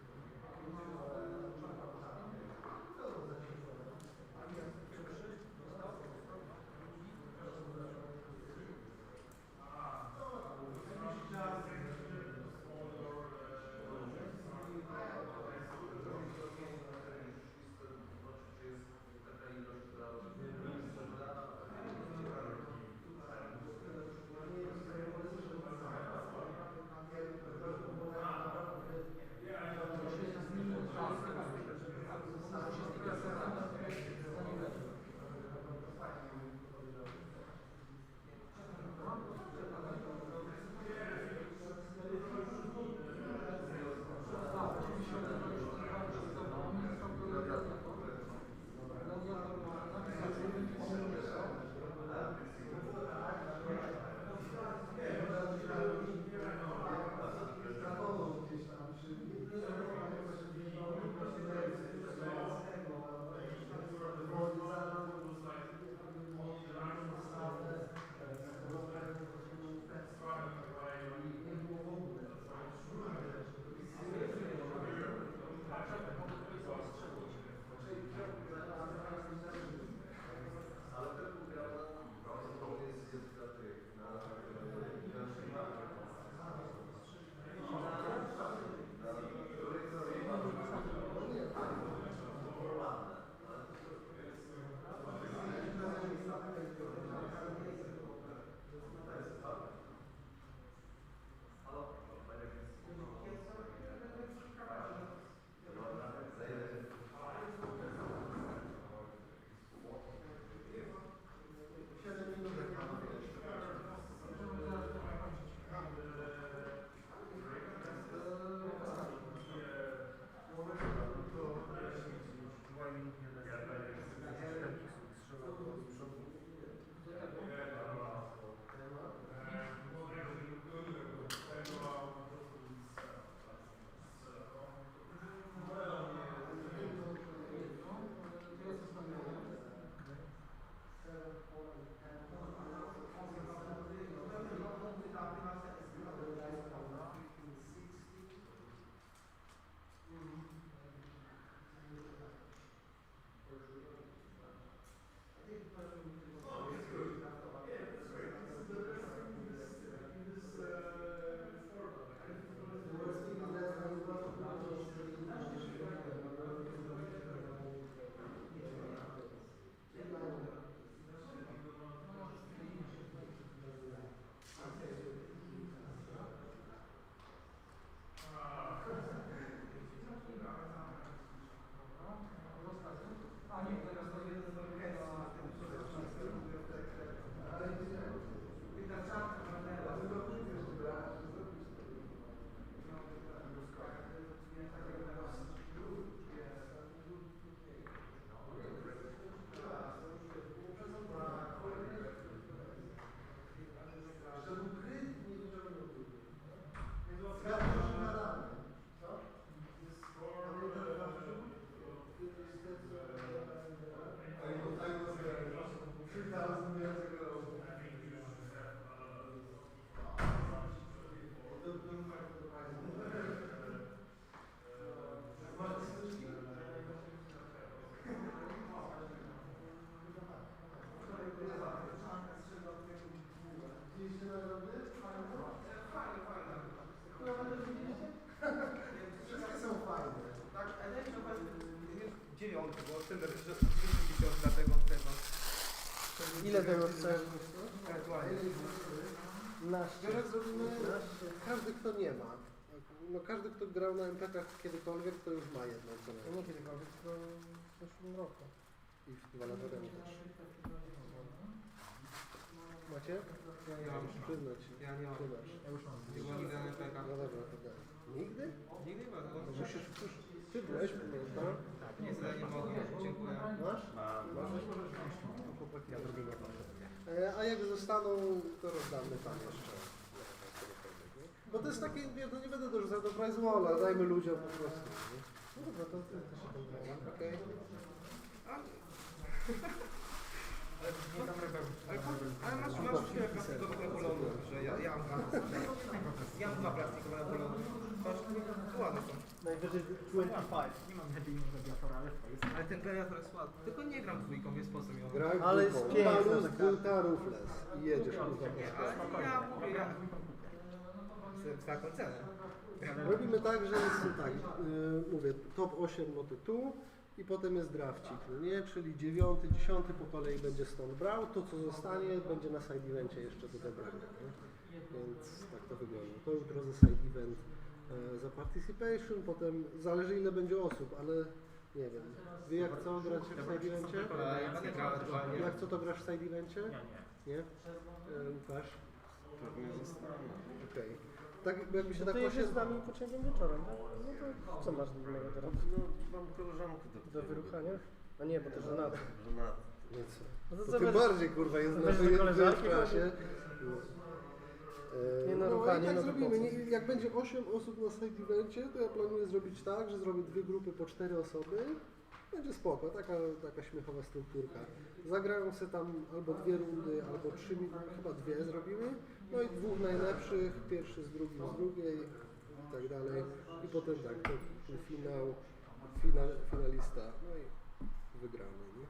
Ile tego chcesz? Ewentualnie. Teraz zrobimy, każdy kto nie ma. No każdy kto grał na MPK kiedykolwiek, to już ma jedną co najmniej. Nie kiedykolwiek, tylko w zeszłym roku. I 2 lata temu też. Macie? Ja nie mam. Przyznać. Ja nie mam. Ty masz. Ja już mam. Nie byłem nigdy na MPK. No dobra, to daj. Nigdy? Nigdy chyba, No musisz, ty byłeś po prostu. Tak, niestety nie mogę. Dziękuję. Masz? Masz? Chłopaki, ja drugiego A jak zostaną, to rozdamy tam jeszcze. Bo to jest takie, nie będę dorzucał do prize walla, dajmy ludziom po prostu. Nie? No dobra, to też się tam daje. Okej. Ale masz chwilę plastikowych Napoleonów, że ja mam dwa plastikowe Napoleony. Masz, to ładne są. Najwyżej 25. Nie mam heavy gladiatora, ale to jest... Ale ten gladiator jest ładny. Tylko nie gram dwójką, więc po co mi on? Graj Ale jest piękna taka. Dwójka, rufles i jedziesz. Ale ja mówię, ja... Z taką cenę. Robimy tak, że jest tak, mówię, top 8 no to tu i potem jest drafcik, no nie? Czyli 9, 10 po kolei będzie stąd brał, to co zostanie będzie na side evencie jeszcze do dobrania, nie? Więc tak to wygląda. To jutro za side event za participation, potem zależy ile będzie osób, ale nie wiem. Wy jak co grać w side evencie? Ja nie grałem aktualnie. Jak co to grasz w side evencie? Nie. Nie? Łukasz? Okej. Tak jakby się No tak to jedziesz właśnie... z nami pociągiem wieczorem, tak? No to co masz do innego do roboty? No, mam koleżankę Do wyruchania? A nie, bo to żonaty. żonaty. No To co tym będziesz- bardziej kurwa jest na będziesz do koleżanki klasie. Nie No naruchanie, i tak no to zrobimy. po co? Nie, jak będzie 8 osób na side evencie, to ja planuję zrobić tak, że zrobię 2 grupy po 4 osoby. Będzie spoko, taka śmiechowa strukturka. Zagrają sobie tam albo 2 rundy, albo 3, chyba 2 zrobimy. No i 2 najlepszych, pierwszy z drugim z drugiej i tak dalej. I potem tak, to finalista, no i wygramy, nie?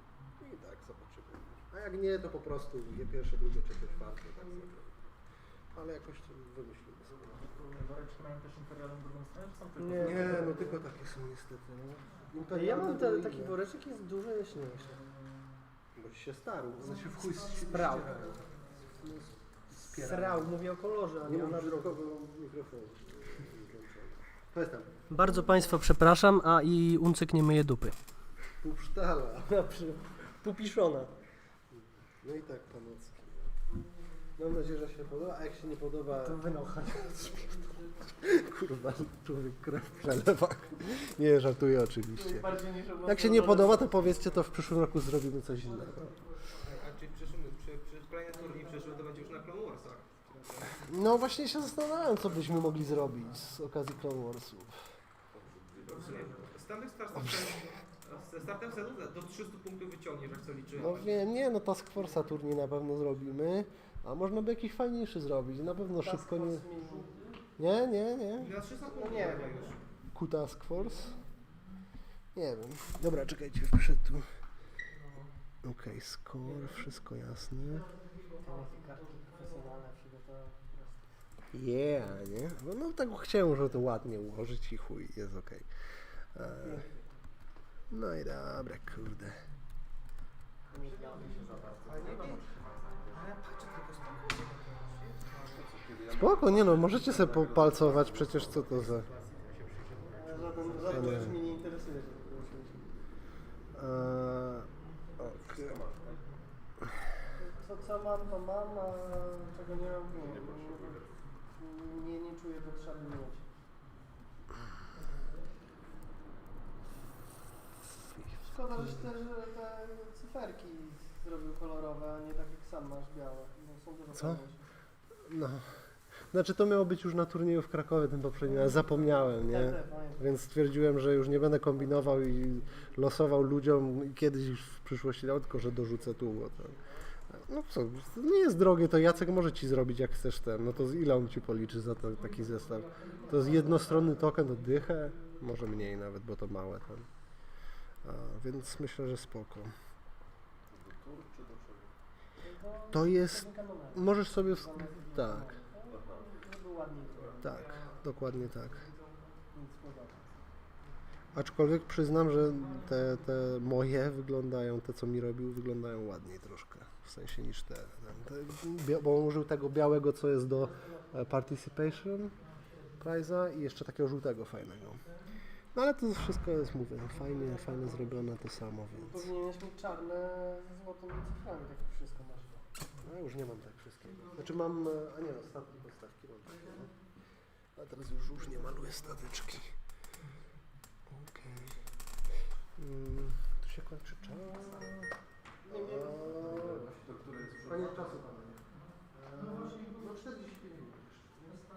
I tak zobaczymy. A jak nie, to po prostu je pierwsze, drugie, trzecie, czwarte, tak zagramy. Ale jakoś to wymyślimy sobie. Woreczki mają też imperialną drugą stronę, czy są tylko... Nie, no tylko takie są niestety, no. Ja mam to taki inne. woreczek, jest dużo jaśniejszy. Bo ci się starł, one się w chuj Sprał. ścierają. Srał, mówię o kolorze, a Nie nie o mam nadruku. mikrofonu. To jest tam. Bardzo Państwa przepraszam, a i Uncyk nie myje dupy. Pusztala. Pupiszona. No i tak, panocki. Mam nadzieję, że się podoba, a jak się nie podoba... To wynocha. Kurwa, człowiek krew przelewa. Nie, żartuję oczywiście. Jak się nie podoba, to powiedzcie, to w przyszłym roku zrobimy coś innego. A czy przy kolejny turniej przyszły to będzie już na Clone Warsach? No właśnie się zastanawiałem, co byśmy mogli zrobić z okazji Clone Warsów. Standard startem sezonu do 300 punktów wyciągniesz, jak co liczy. No wiem, nie, no Task Force'a turniej na pewno zrobimy, a można by jakiś fajniejszy zrobić, na pewno szybko nie... Nie. Na 300 punktów nie chyba wiem. już. Ku Task Force? Nie wiem. Dobra, czekajcie, wpiszę tu. Okej, score, wszystko jasne. Yeah, nie? No tak chciałem, żeby to ładnie ułożyć i chuj, jest okej. No i dobra, kurde. Spoko, nie no, możecie sobie popalcować, przecież co to za... Żaden już mnie nie interesuje. Okej. Co mam, to mam, a czego nie mam, nie czuję potrzeby mieć. Szkoda, że te cyferki zrobił kolorowe, a nie tak jak sam masz białe. No, są dużo Co? fajniejsze. No. Znaczy to miało być już na turnieju w Krakowie tym poprzednim, ale zapomniałem, nie? Więc stwierdziłem, że już nie będę kombinował i losował ludziom i kiedyś już w przyszłości dał, tylko że dorzucę tu. Bo to... No co, to nie jest drogie, to Jacek może ci zrobić jak chcesz ten, no to ile on ci policzy za to, taki zestaw? To jest jednostronny token, to dychę, może mniej nawet, bo to małe ten. Więc myślę, że spoko. To jest, możesz sobie, tak, tak, dokładnie tak. Aczkolwiek przyznam, że te moje wyglądają, te co mi robił, wyglądają ładniej troszkę, w sensie niż te bo on użył tego białego, co jest do participation prize'a i jeszcze takiego żółtego fajnego. No ale to wszystko jest, mówię, fajnie zrobione to samo, więc... Powinieneś mieć czarne ze złotymi cyframi, tak jak wszystko masz. No już nie mam tak wszystkiego. Znaczy mam, a nie no, statki postawki mam takie, no. A teraz już nie maluję statyczki. Okej. Tu się kończy czas. Nie. Koniec czasu panowie. No 45 minut jeszcze.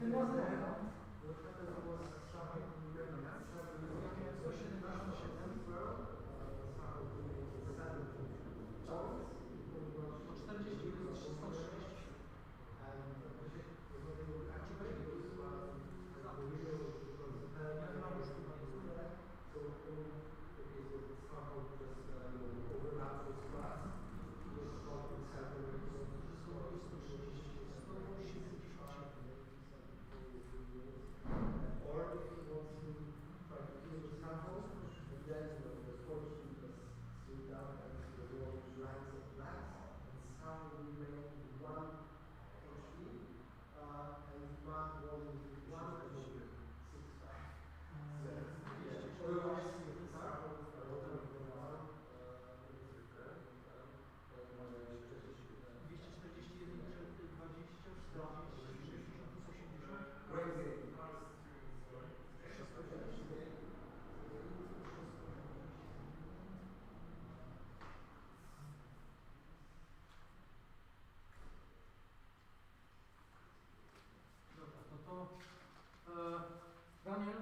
Tym razem ja. 177. To 40 plus 130. Daniel,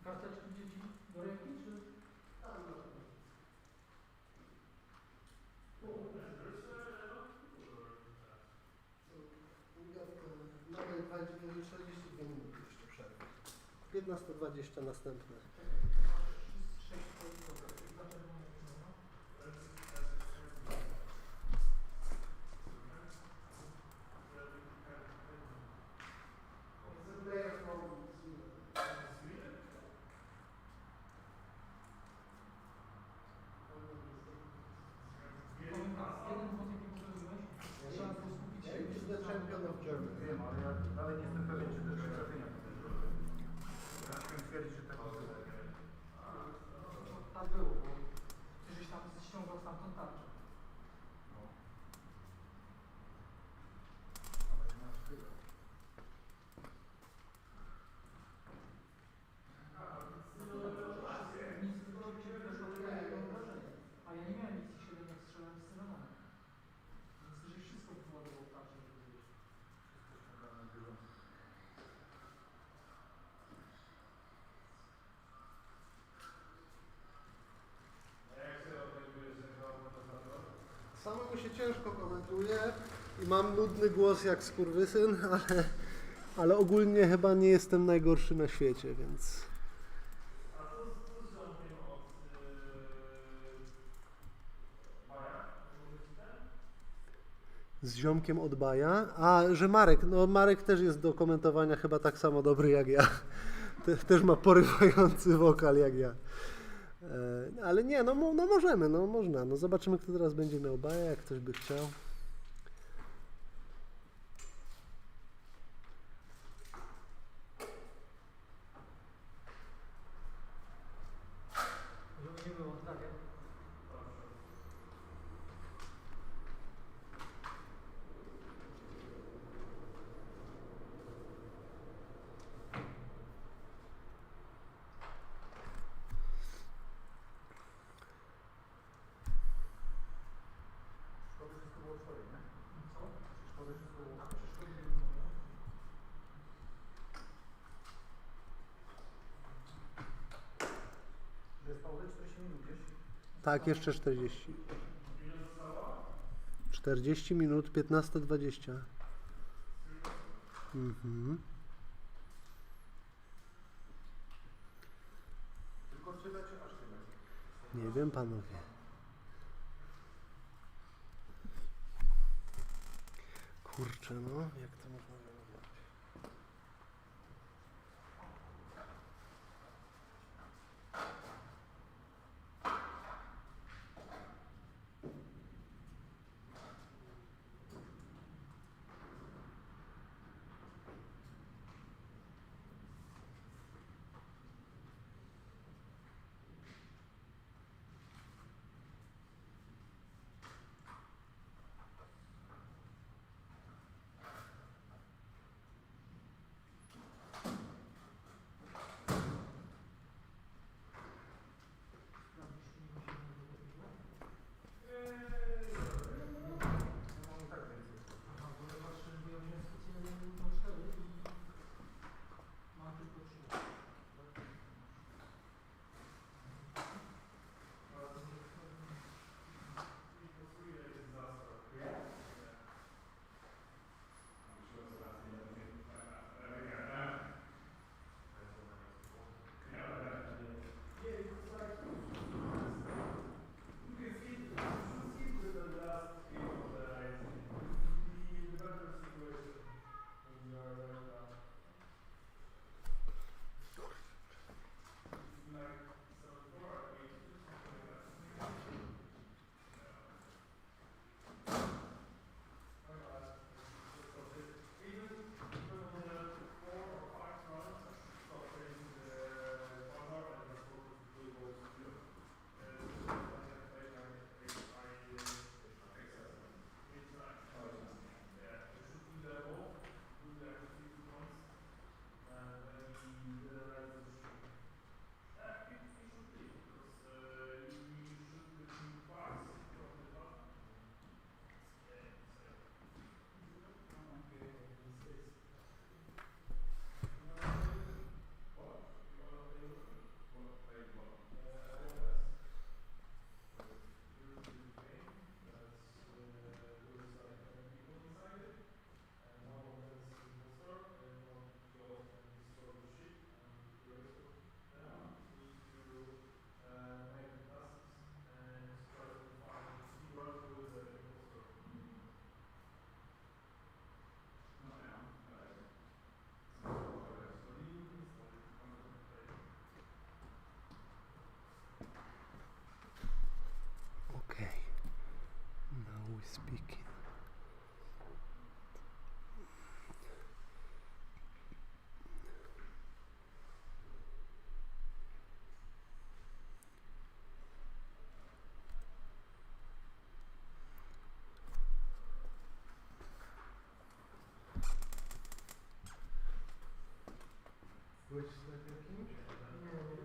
karteczki dzieci do ręki, czy? Mamy 42 minuty jeszcze przerwy. 15:20 następne. Wiem, ale ja dalej nie jestem pewien, czy też trafienia potem. Ja chciałem stwierdzić, że tak było. Tak było, bo ty żeś tam ściągał stamtąd tarczę. Nic do ciebie doszło do mojego wrażenia. A ja nie miałem nic średnio, jak strzelałem z cynamonem. Więc ty żeś wszystko wyładował w tarczę, żeby zjeść. Samemu się ciężko komentuje i mam nudny głos jak skurwysyn, ale ogólnie chyba nie jestem najgorszy na świecie, więc... Z ziomkiem od Baja? A, że Marek, no Marek też jest do komentowania chyba tak samo dobry jak ja. Też ma porywający wokal jak ja. Ale nie, no możemy, no można. No zobaczymy, kto teraz będzie miał Baja, jak ktoś by chciał. Żeby nie było, tak jak? Tak, jeszcze 40. 40 minut, 15:20. Mhm. Nie wiem, panowie. Kurczę, no, jak to można zrobić? Byłeś z kimś? Nie.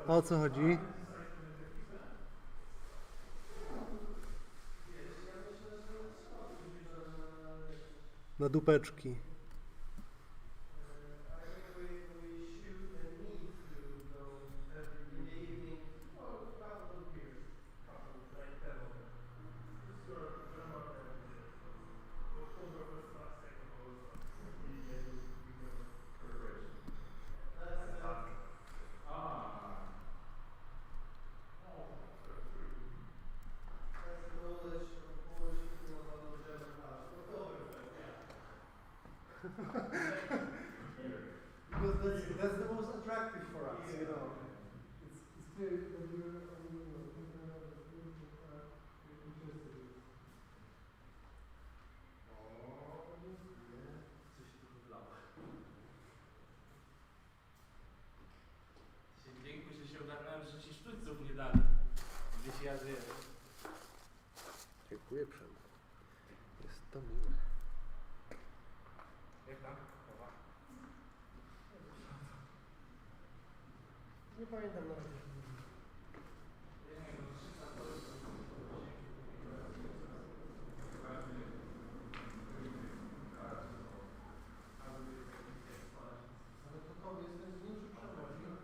O co chodzi? Na dupeczki. Because that's the most attractive for us, you know. It's clear that you're interested in it. Dziękuję, że się ogarnąłem, że ci sztućców nie dali. Gdzieś ja żyję. Dziękuję, Przemysław. Jest to miłe. Jak tam? Wawa? Nie pamiętam nawet. Ale to tobie jest najmniejszy przewodnik.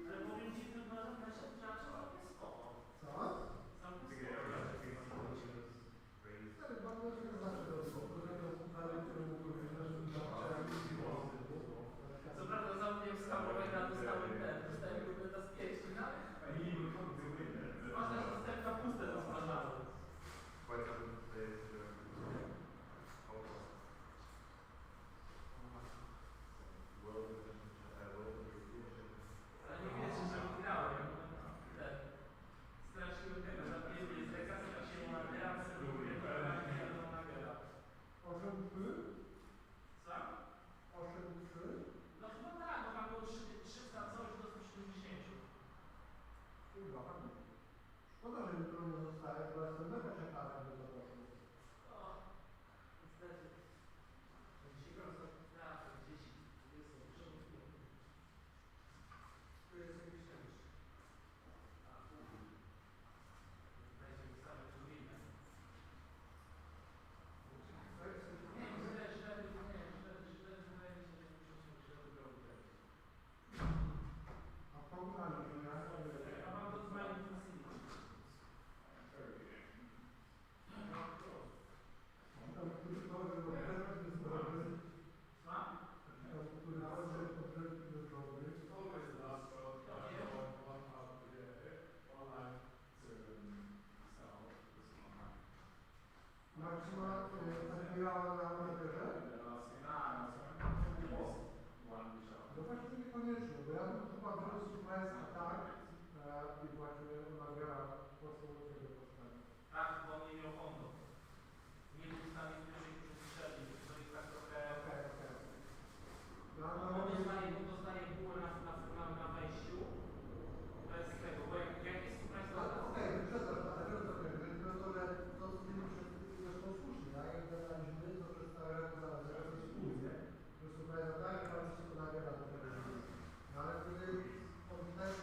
Ale powiem ci, że na nasze tracz całkiem spoko. Co? Całkiem spoko. Stary, bardzo się znaczy do tego, ale który mógł być naszym Co prawda zamknięłem skarbowego, a dostałem kompleta z pieści, no ale... Ważne, że dostałem kapustę zasmażaną. Ale nie wierzę, że wygrałem. Straszyłem tego, że pięknie jest lekka, straszyłem na teraz, nie wiadomo na gera. 8-3? Co? 8-3? No chyba tak, bo tam było 300 coś do 170. Kurwa, fajnie. Szkoda, że jutro nie zostaje, bo jestem mega ciekawy, by to poszło. O, niestety. Dzisiaj gram za teatr, gdzieś jest przemysł. Tu jest jakiś ten. A, tu. Będzie ustawę turbinę. Nie, źle, wydaje mi się, że muszę się wybrać. A pognali, że ja A mam to z moim City. tam, który dobrze odbrzeg jest dobry. Mam? Tam, który dobrze odbrzeg jest dobry. Maksima zagrała na Amaderze? No właśnie niekoniecznie, bo ja bym chyba wziął Surprise Attack i właśnie ona gra podstawowe postaci. Tak, bo on nie miał konto. Nie był w stanie z pierwszej którzy strzelić, to jest tak trochę... No, On dostaje bułę na wejściu, bez tego, bo jak jest surprise attack, okej, wyprzedzasz, ale wiesz co powiem, to, że to z tymi zresztą słusznie, tak? Jak gadaliśmy, to przez całe roku zaraz jest wspólnie, że Surprise Attack, tam wszystko nabiera do tego. No ale kiedy on też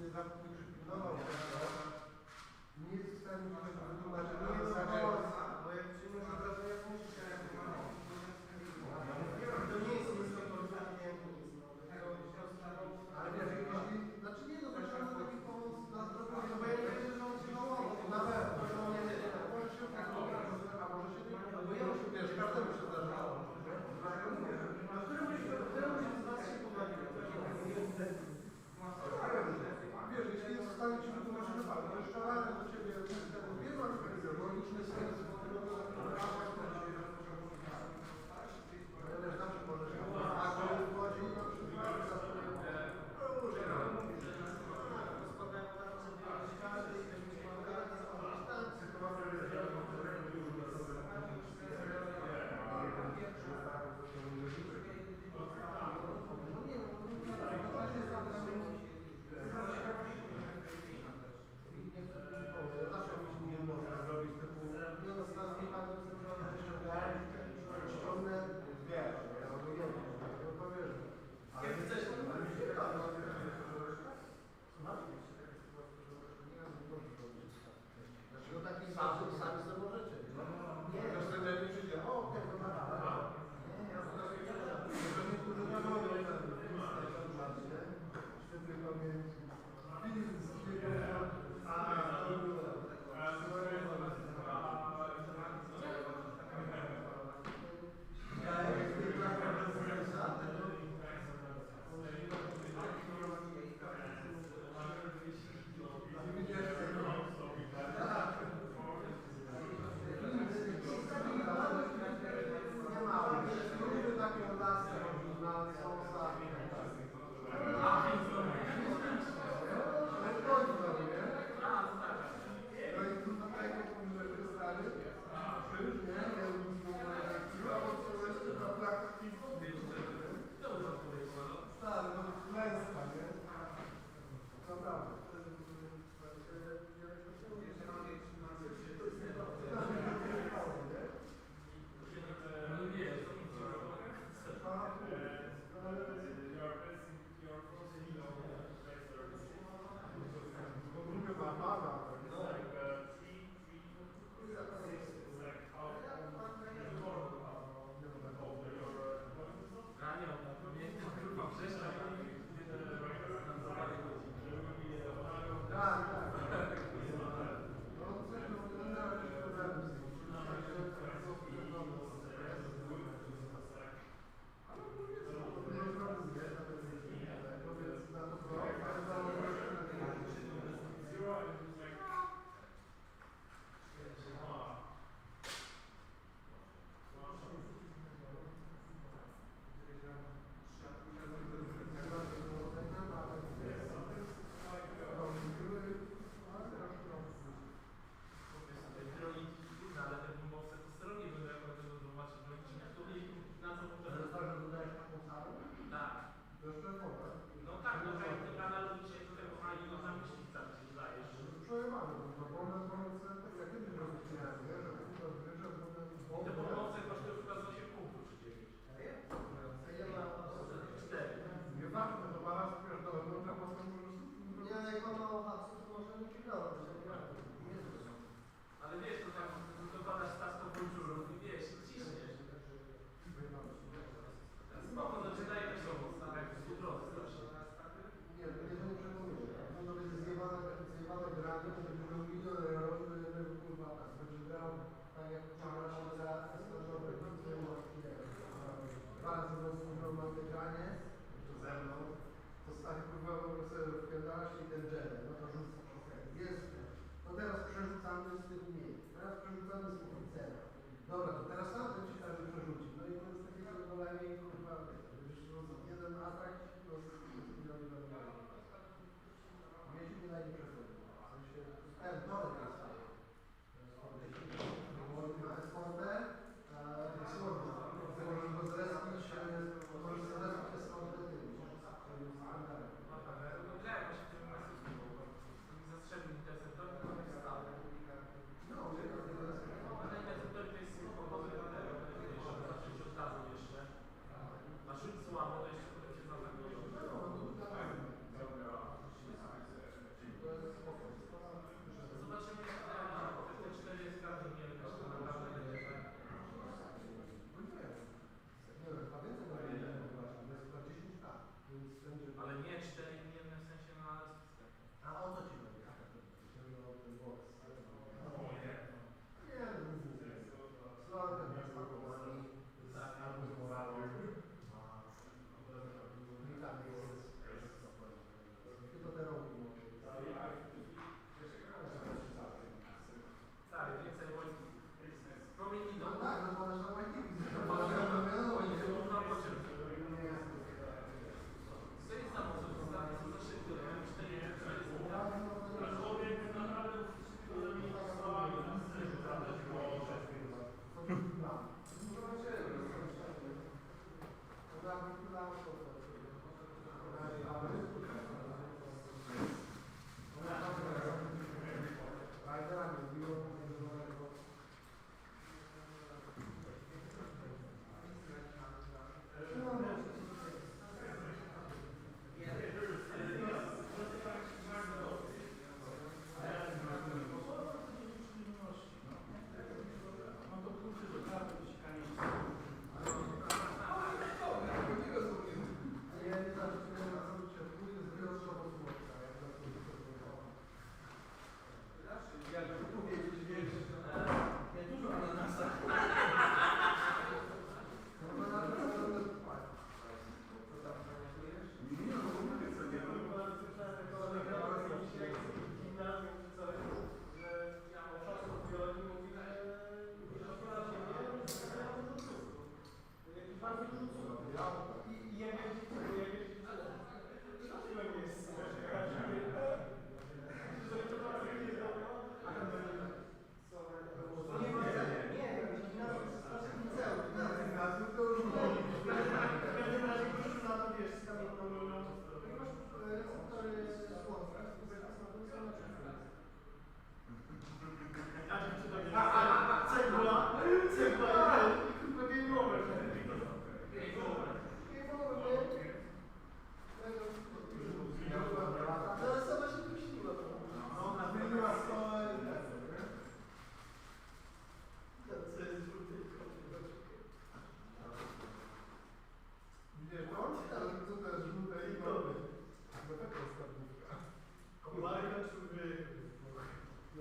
nie przypilnował tego, nie jest w stanie mi tego wytłumaczyć, nie jest pomocy. Bo jak przyjmiesz od razu, jak musisz się to nie jest niespodziewanie nic. Ale wiesz, jeśli... Znaczy nie, no to trzeba taki pomoc dla zdrowia, no bo ja nie wiem, że on się nałoży. Na pewno, to nie jest tak. Może się tak, a może się nie... Albo ja się, wiesz, każdemu się zdarzało. A któremuś z was się pomawiło? Wiesz, jeśli jest w stanie ci wytłumaczyć, że to jeszcze rano do ciebie wiem, ale logiczny sens, bo tego zawsze możesz a to wchodzi na przykład słabo, to jeszcze potem się zaznaczyć. A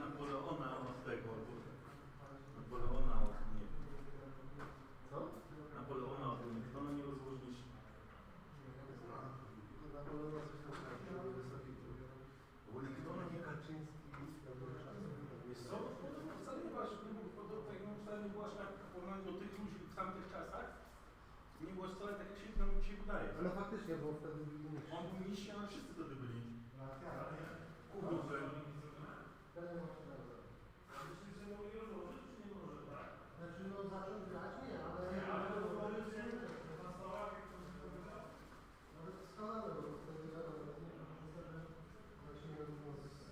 Napoleona od tego, Napoleona od, nie wiem. Co? Napoleona od Nixona nie rozłożyliście. Napoleona coś tam trafiło wysokiego. Bo Nixona nie Kaczyński Wiesz co? Wcale nie byłaś, wcale nie byłaś tak w porównaniu do tych ludzi w tamtych czasach. Nie byłaś wcale tak, jak się nam dzisiaj wydaje. Ale faktycznie, bo wtedy byli On był niższy, ale wszyscy wtedy byli. Kurde. Znaczy no zacząć grać nie, ale... Nawet skalane, bo wtedy wiadomo, zaczniemy równo z...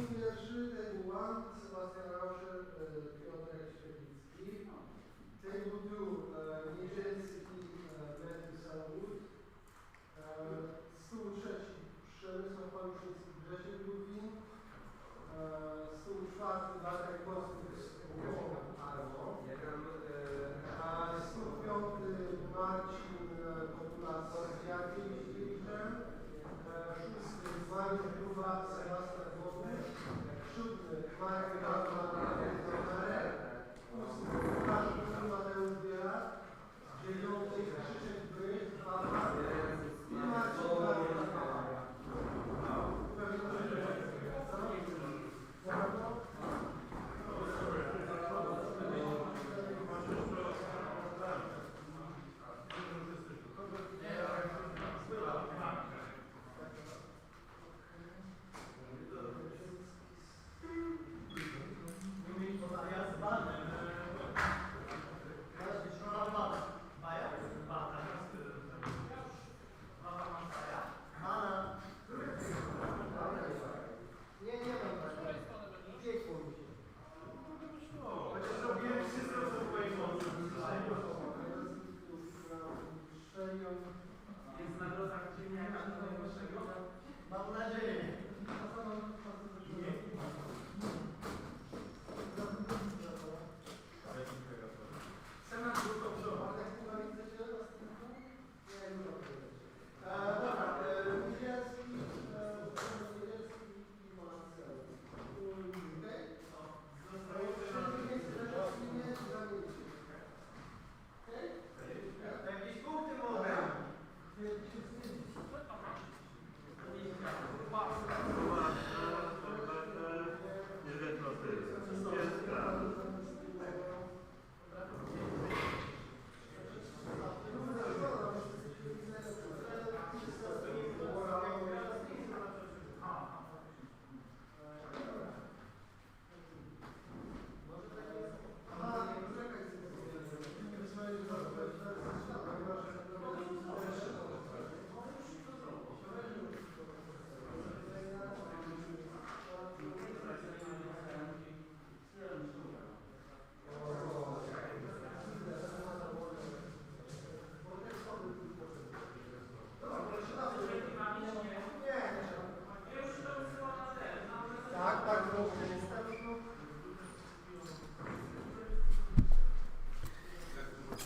pierwszy, table 1, Sebastian Rauscher, Piotr Świetlicki. Table 2, Niedzielski, Sellwood. Stół trzeci, Przemysław, Ludwin. Stół czwarty, Kostuch, stół piąty, Marcin, Populacja z Jakimś. Szósty, Mariusz Gruba, Sebastian Wody. Siódmy, Marek Wawa, ósmy, Mateusz Biela. Dziewiąty, Krzysiek Bryk, Wawa. I Marcin Wawa.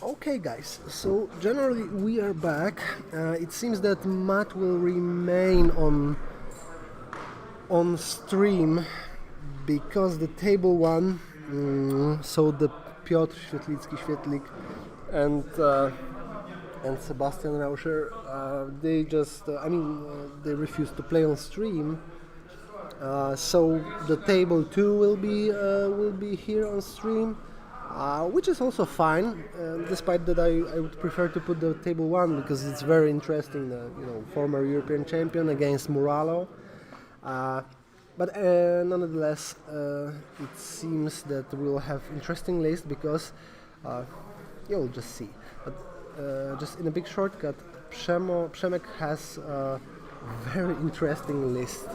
Okay guys, so generally we are back. It seems that Matt will remain on stream because the table one, so the Piotr Świetlik and Sebastian Rauscher, they just, they refused to play on stream. So the table 2 will be here on stream. Which is also fine, despite that I would prefer to put the table 1 because it's very interesting, former European champion against Muralo. But nonetheless, it seems that we'll have interesting list because you'll just see. But just in a big shortcut, Przemek has a very interesting list.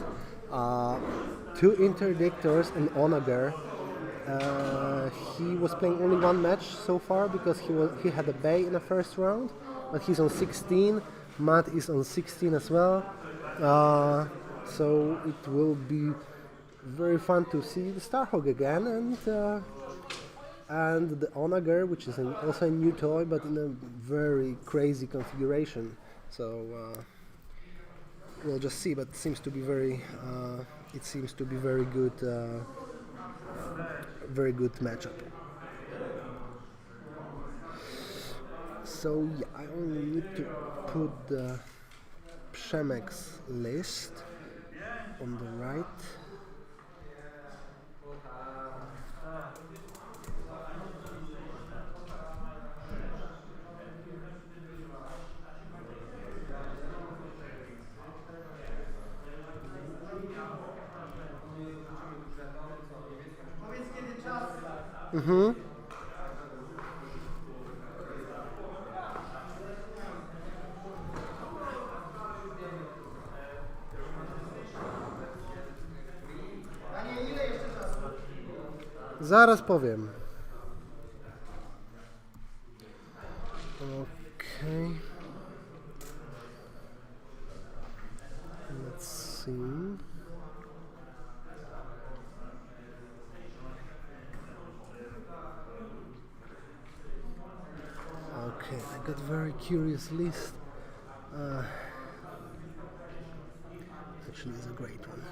2 interdictors and Onager. He was playing only one match so far because he had a bay in the first round, but he's on 16. Matt is on 16 as well. So it will be very fun to see the Starhog again and the Onager, which is also a new toy, but in a very crazy configuration. So we'll just see. But it seems to be very good. Very good matchup. So yeah, I only need to put the Przemek's list on the right. Mhm. Zaraz powiem. Okay. Let's see. Okay, I got very curious list. Actually, it's a great one.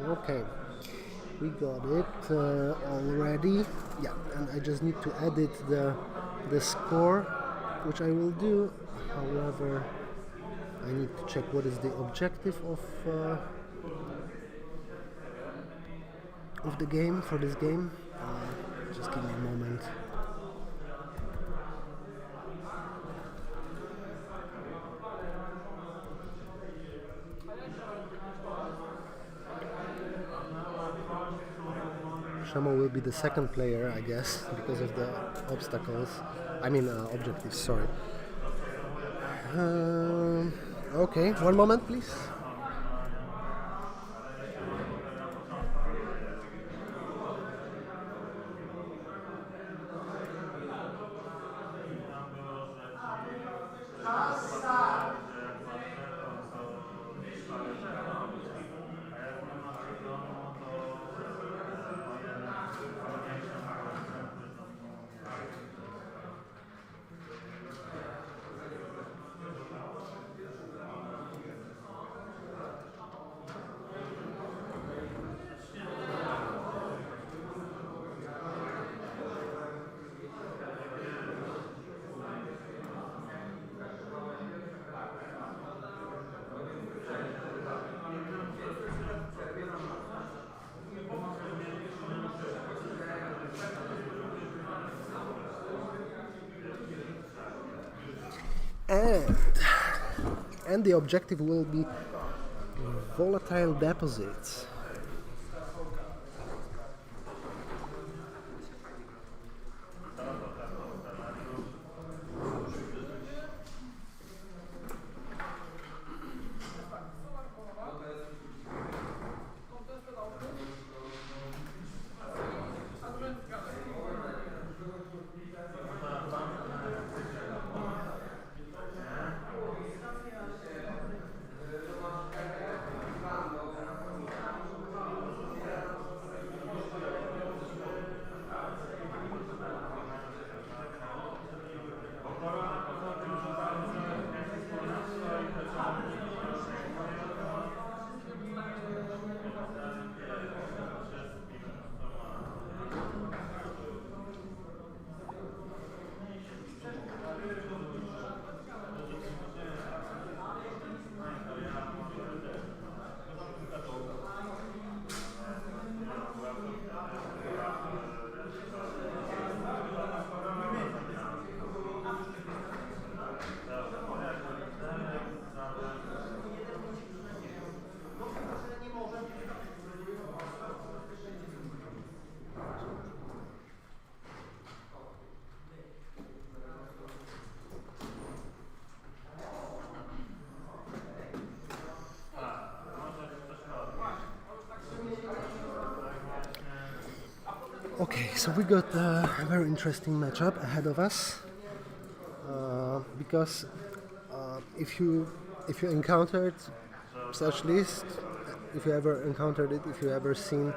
Okay, we got it already. Yeah, and I just need to edit the score, which I will do. However, I need to check what is the objective of the game for this game. Just give me a moment. Przemo will be the second player, I guess, because of the obstacles. I mean, objectives, sorry. Okay, one moment, please. And the objective will be volatile deposits. Okay, so we got a very interesting matchup ahead of us because if you encountered such list, if you ever encountered it, if you ever seen,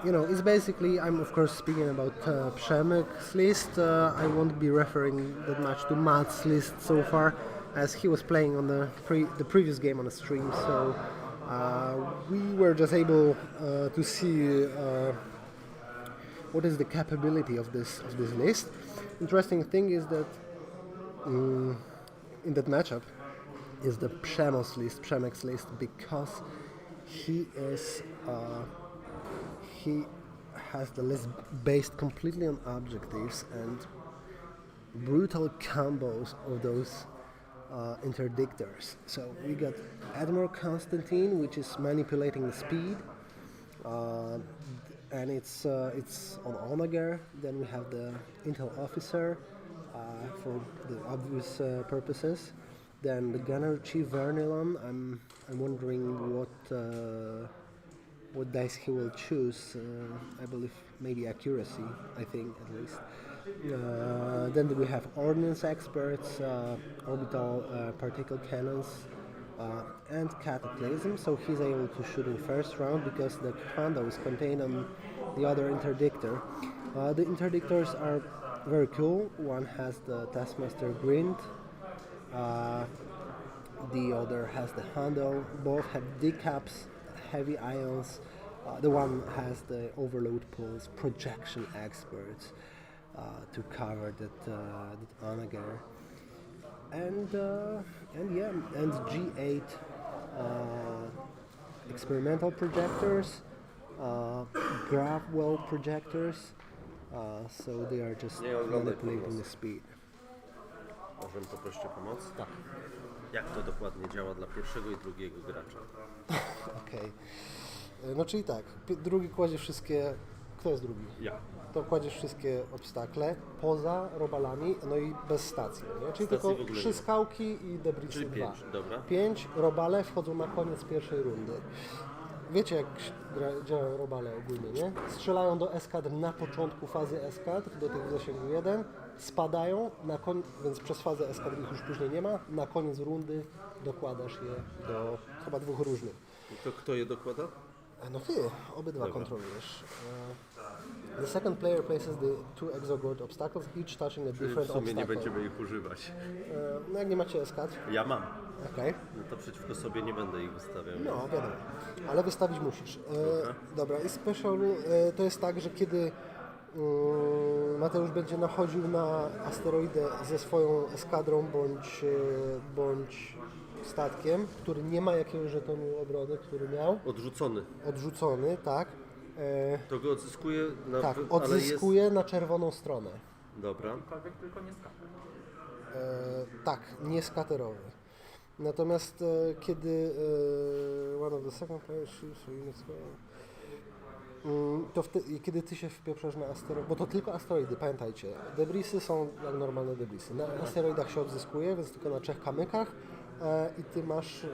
it's basically, I'm of course speaking about Przemyk's list. I won't be referring that much to Matt's list so far, as he was playing on the previous game on the stream, so we were just able to see what is the capability of this list. Interesting thing is that in that matchup is the Przemysław list, because he has the list based completely on objectives and brutal combos of those interdictors. So we got Admiral Constantine, which is manipulating the speed, and it's on Omegar. Then we have the Intel Officer for the obvious purposes. Then the Gunner Chief Vernilon. I'm wondering what dice he will choose. I believe maybe accuracy. I think at least. Then we have ordnance experts, orbital particle cannons, and cataclysm. So he's able to shoot in first round because the commando is contained on the other interdictor. The interdictors are very cool. One has the Taskmaster Grind. The other has the Hondo. Both have decaps, heavy ions. The one has the Overload Pulse, projection experts to cover that Onager. And G8 experimental projectors, Gravwell projectors. So they are just manipulating the speed. Możemy poprosić o pomoc? Tak. Jak to dokładnie działa dla pierwszego i drugiego gracza? Okej. No czyli tak, drugi kładzie wszystkie... Kto jest drugi? Ja. To kładziesz wszystkie obstakle poza robalami, no i bez stacji, nie? Czyli Stacji tylko 3 skałki i debrisy Czyli 2. 5, dobra. 5 robale wchodzą na koniec pierwszej rundy. Wiecie, jak działają robale ogólnie, nie? Strzelają do eskadr na początku fazy eskadr, do tych w zasięgu 1, spadają, więc przez fazę eskadr ich już później nie ma, na koniec rundy dokładasz je do chyba 2 różnych. I to kto je dokłada? No ty, obydwa kontrolujesz. The second player places the 2 exogord obstacles, each touching a Czyli different w sumie obstacle. nie będziemy ich używać. No jak nie macie eskadr? Ja mam. Okej. No to przeciwko sobie nie będę ich wystawiał. No wiadomo, ale wystawić musisz. Dobra, i special to jest tak, że kiedy Mateusz będzie nachodził na asteroidę ze swoją eskadrą bądź statkiem, który nie ma jakiegoś żetonu obrony, który miał. Odrzucony, tak. To go odzyskuje na... Tak, odzyskuje na czerwoną stronę. Dobra. Tylko nie skater. Tak, nie skaterowy. Natomiast kiedy one of the second players to kiedy ty się wpieprzasz na asteroid, bo to tylko asteroidy, pamiętajcie, debrisy są jak normalne debrisy. Na asteroidach się odzyskuje, więc tylko na 3 kamykach i ty masz,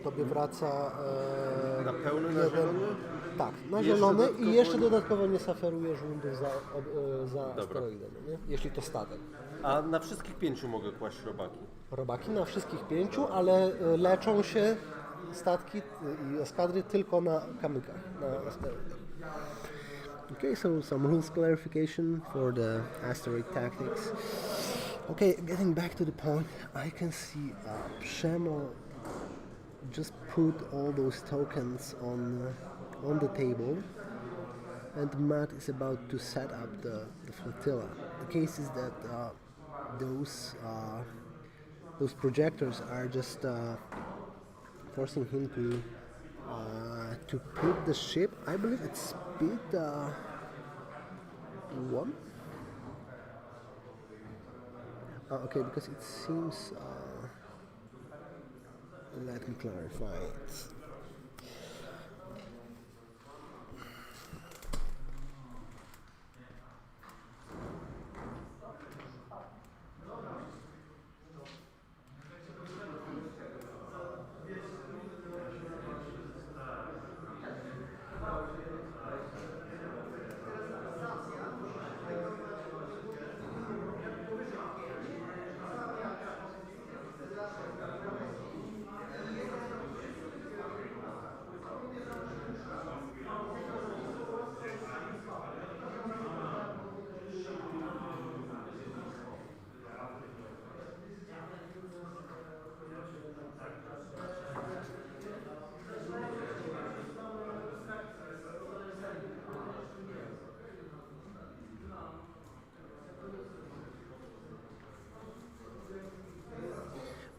tobie wraca na pełny, na zielony? Tak, na zielony i jeszcze dodatkowo nie saferujesz rundów za asteroidem, nie? Jeśli to statek. A na wszystkich 5 mogę kłaść robaki? Robaki na wszystkich 5, ale leczą się statki i eskadry tylko na kamykach, na asteroidach. Okay, so some rules clarification for the asteroid tactics. Okay, getting back to the point, I can see Przemo just put all those tokens on the table, and Matt is about to set up the flotilla. The case is that those projectors are just forcing him to put the ship. I believe it's speed 1. Okay, because it seems. Let me clarify it.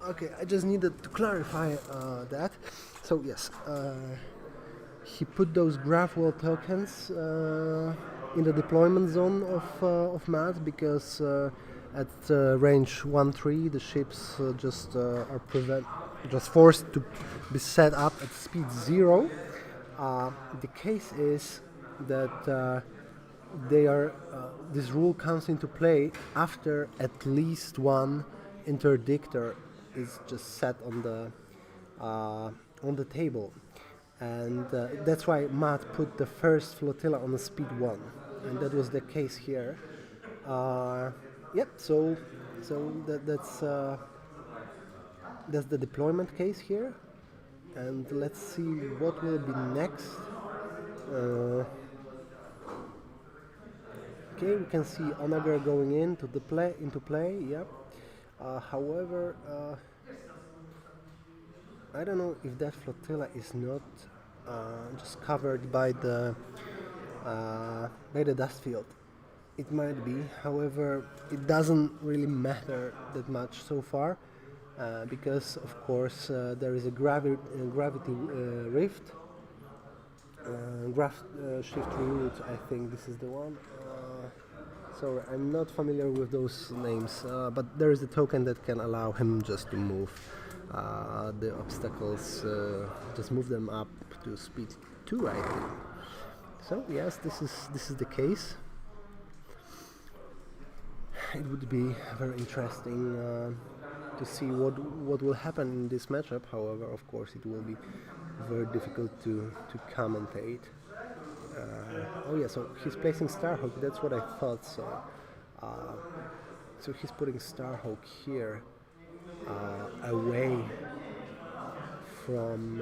Okay, I just needed to clarify that. So yes, he put those graph wall tokens in the deployment zone of Matt because at range 1-3 the ships just are just forced to be set up at speed 0. The case is that this rule comes into play after at least one interdictor is just set on the table, and that's why Matt put the first flotilla on the speed 1, and that was the case here. Yep. So that's the deployment case here, and let's see what will be next. Okay, we can see Onager going into play. Yep. However, I don't know if that flotilla is not just covered by the dust field. It might be. However, it doesn't really matter that much so far because, of course, there is a gravity rift. Shift route, I think this is the one. Sorry, I'm not familiar with those names, but there is a token that can allow him just to move the obstacles, just move them up to speed 2, I think. So yes, this is the case. It would be very interesting to see what will happen in this matchup. However, of course, it will be very difficult to commentate. Oh yeah, so he's placing Starhawk, that's what I thought. So he's putting Starhawk here, away from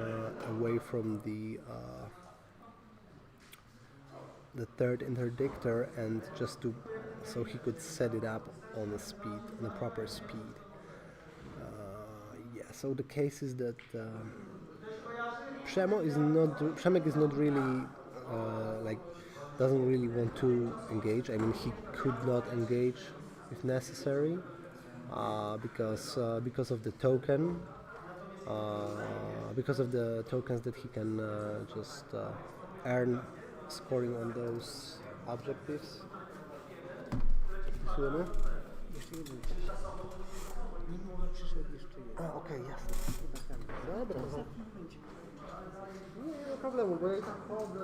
the third interdictor, and just so he could set it up on a proper speed. Yeah. So the case is that Przemek is not really doesn't really want to engage. I mean, he could not engage if necessary because of the token, because of the tokens that he can just earn scoring on those objectives. Słyszymy? Okej, jasne. Dobra. Nie ma problemu, bo ja i tak chodzę,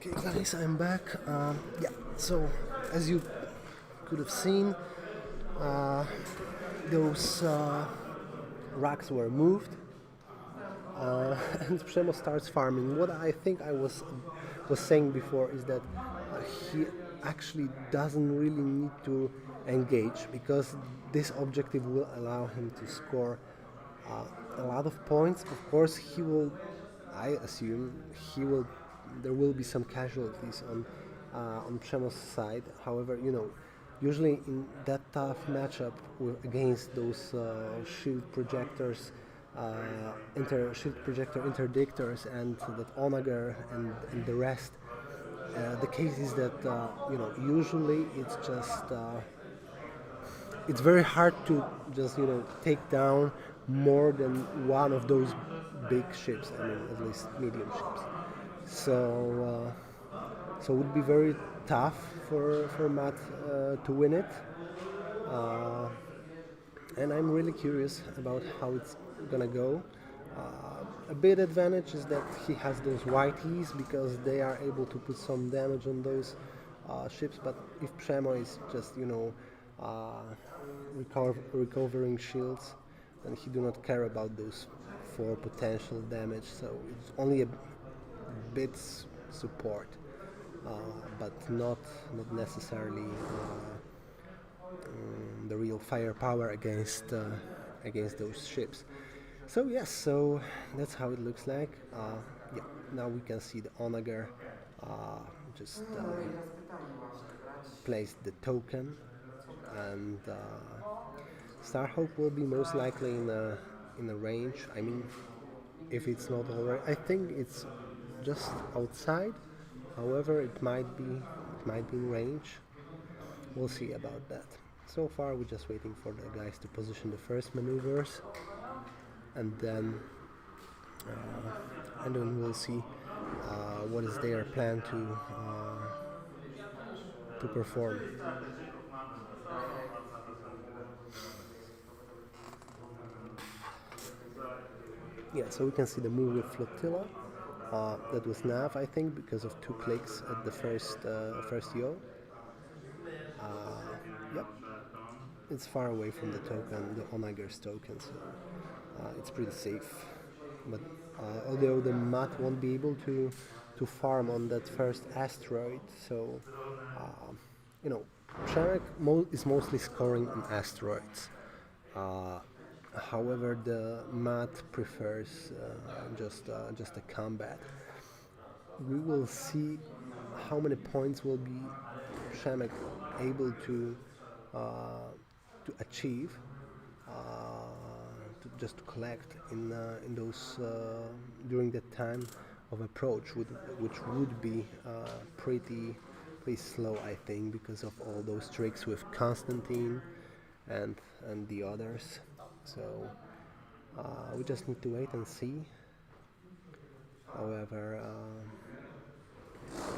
Okay guys, I'm back. Yeah, so as you could have seen, those racks were moved, and Przemo starts farming. What I think I was saying before is that he actually doesn't really need to engage, because this objective will allow him to score a lot of points. Of course, he will. I assume he will. There will be some casualties on Przemo's side. However, usually in that tough matchup against those shield projectors, shield projector interdictors, and that Onager and the rest, the case is that usually it's just it's very hard to just take down more than one of those big ships. I mean, at least medium ships. So it would be very tough for Matt to win it, and I'm really curious about how it's gonna go. A big advantage is that he has those YTs, because they are able to put some damage on those ships. But if Przemo is just recovering shields, then he do not care about those 4 potential damage. So it's only a bit support, but not necessarily the real firepower against those ships. So yes, so that's how it looks like. Yeah, now we can see the Onager just place the token, and Starhawk will be most likely in a range. I mean, if it's not already, I think it's just outside. However, it might be in range. We'll see about that. So far, we're just waiting for the guys to position the first maneuvers, and then we'll see what is their plan to perform. Yeah, so we can see the move with Flotilla. That was Nav, I think, because of 2 clicks at the first yo. Yep, it's far away from the token, the Onager's token, so it's pretty safe. But although the Mat won't be able to farm on that first asteroid, so Przemek is mostly scoring on asteroids. However, the Mat prefers just a combat. We will see how many points will be Przemek able to achieve, to collect in those during that time of approach, which would be pretty slow, I think, because of all those tricks with Constantine and the others. So we just need to wait and see. However,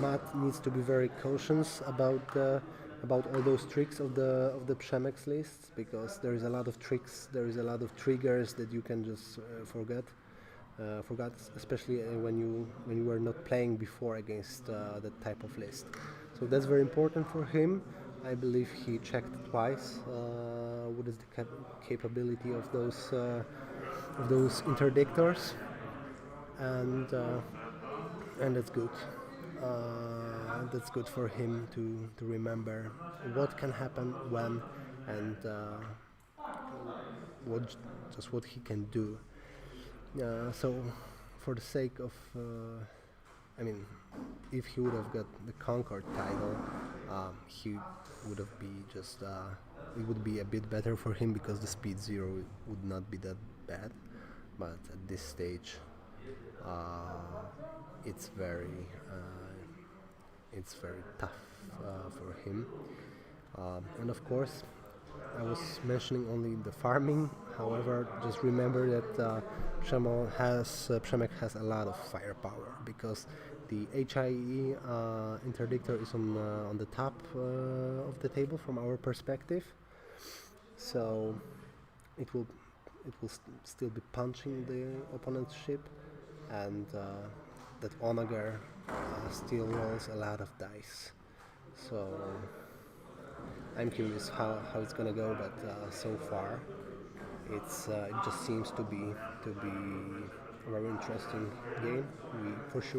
Matt needs to be very cautious about all those tricks of the Przemek's lists, because there is a lot of tricks, there is a lot of triggers that you can just forget, especially when you were not playing before against that type of list. So that's very important for him. I believe he checked twice what is the capability of those interdictors, and that's good. That's good for him to remember what can happen when, and what he can do. So for the sake of I mean, if he would have got the Concord title, he would have it would be a bit better for him, because the speed 0 would not be that bad. But at this stage, it's very tough for him. And of course, I was mentioning only the farming. However, just remember that Przemek has a lot of firepower, because the HIE interdiction is on the top of the table from our perspective. So it will still be punching the opponent's ship, and that Onagar still rolls a lot of dice. So I'm curious how it's gonna go, but so far it just seems to be a very interesting game.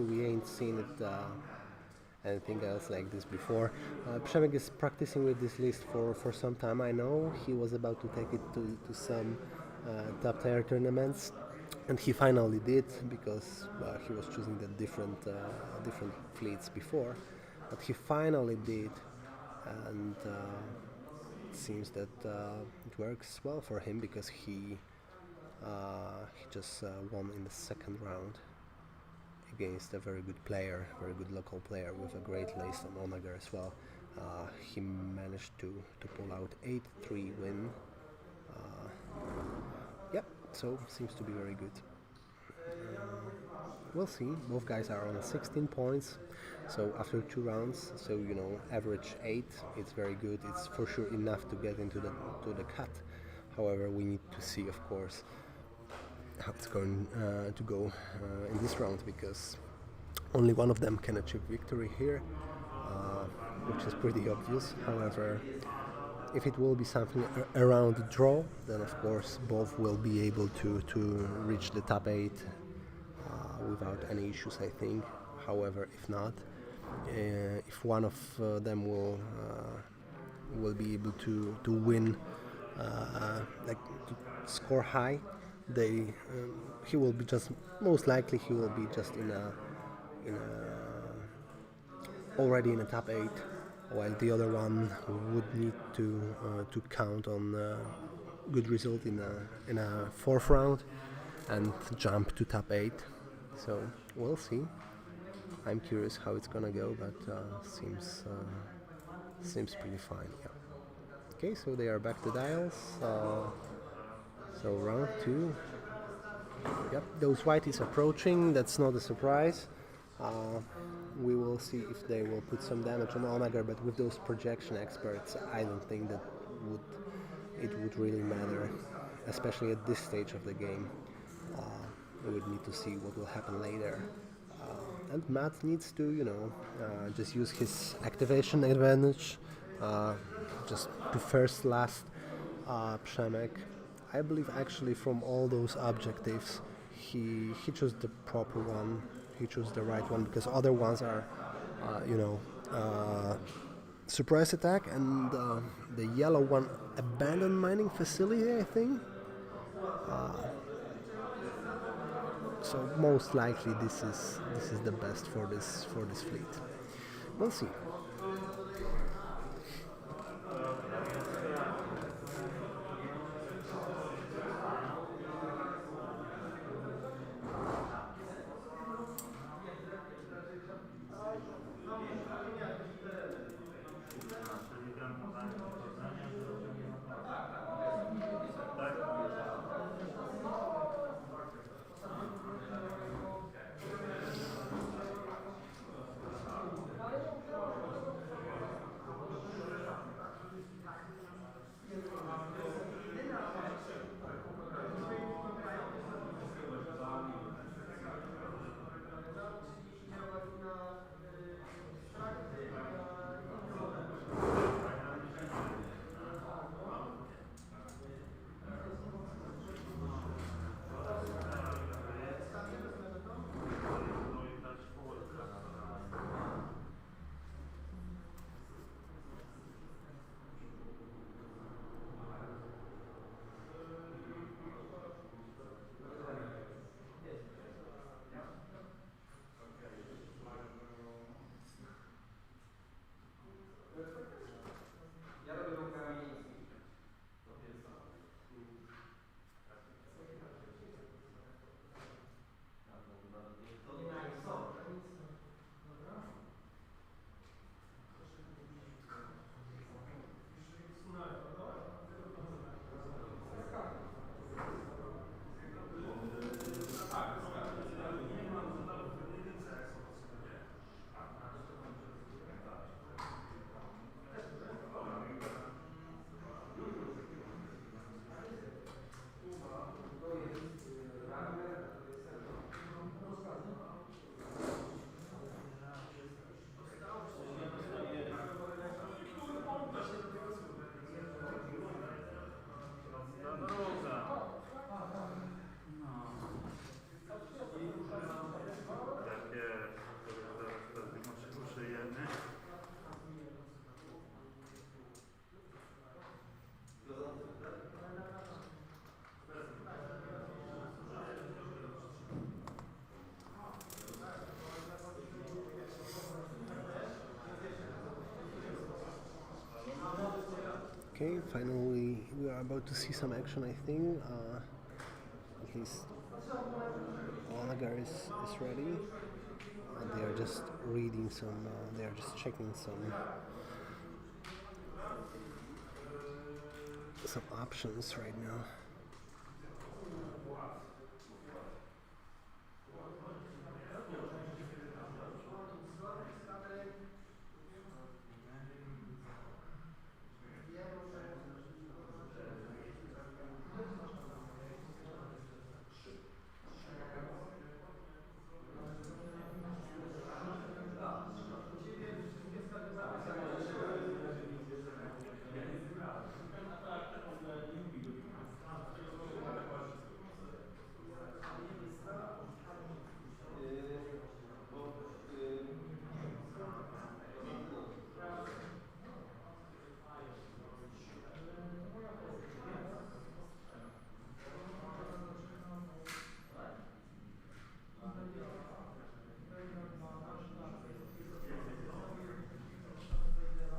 We ain't seen it anything else like this before. Przemek is practicing with this list for some time. I know he was about to take it to some top tier tournaments, and he finally did, because he was choosing the different fleets before, but he finally did, and it seems that it works well for him, because he just won in the second round against a very good player, very good local player with a great list on Onagar as well. He managed to pull out 8-3 win. Yep, so seems to be very good. We'll see. Both guys are on 16 points, so after 2 rounds, so you know, average 8, it's very good. It's for sure enough to get into the cut. However, we need to see, of course, how it's going to go in this round, because only one of them can achieve victory here, which is pretty obvious. However, if it will be something around the draw, then of course both will be able to reach the top 8 without any issues, I think. However, if not, if one of them will be able to win, like to score high, he will be just, most likely he will be just already in a top 8, while the other one would need to count on a good result in a 4th round and jump to top 8. So we'll see. I'm curious how it's gonna go, but seems pretty fine. Yeah. Okay, so they are back to dials. So round 2. Yep, those white is approaching. That's not a surprise. We will see if they will put some damage on Onagar, but with those projection experts, I don't think that it would really matter, especially at this stage of the game. We would need to see what will happen later. And Matt needs to, you know, just use his activation advantage, just to first last Przemek. I believe actually from all those objectives, he chose the proper one. He chose the right one, because other ones are, surprise attack, and the yellow one, abandoned mining facility, I think. So most likely this is the best for this fleet. We'll see. Okay, finally we are about to see some action, I think. At least Olagar is ready. They are just reading some, they are just checking some options right now.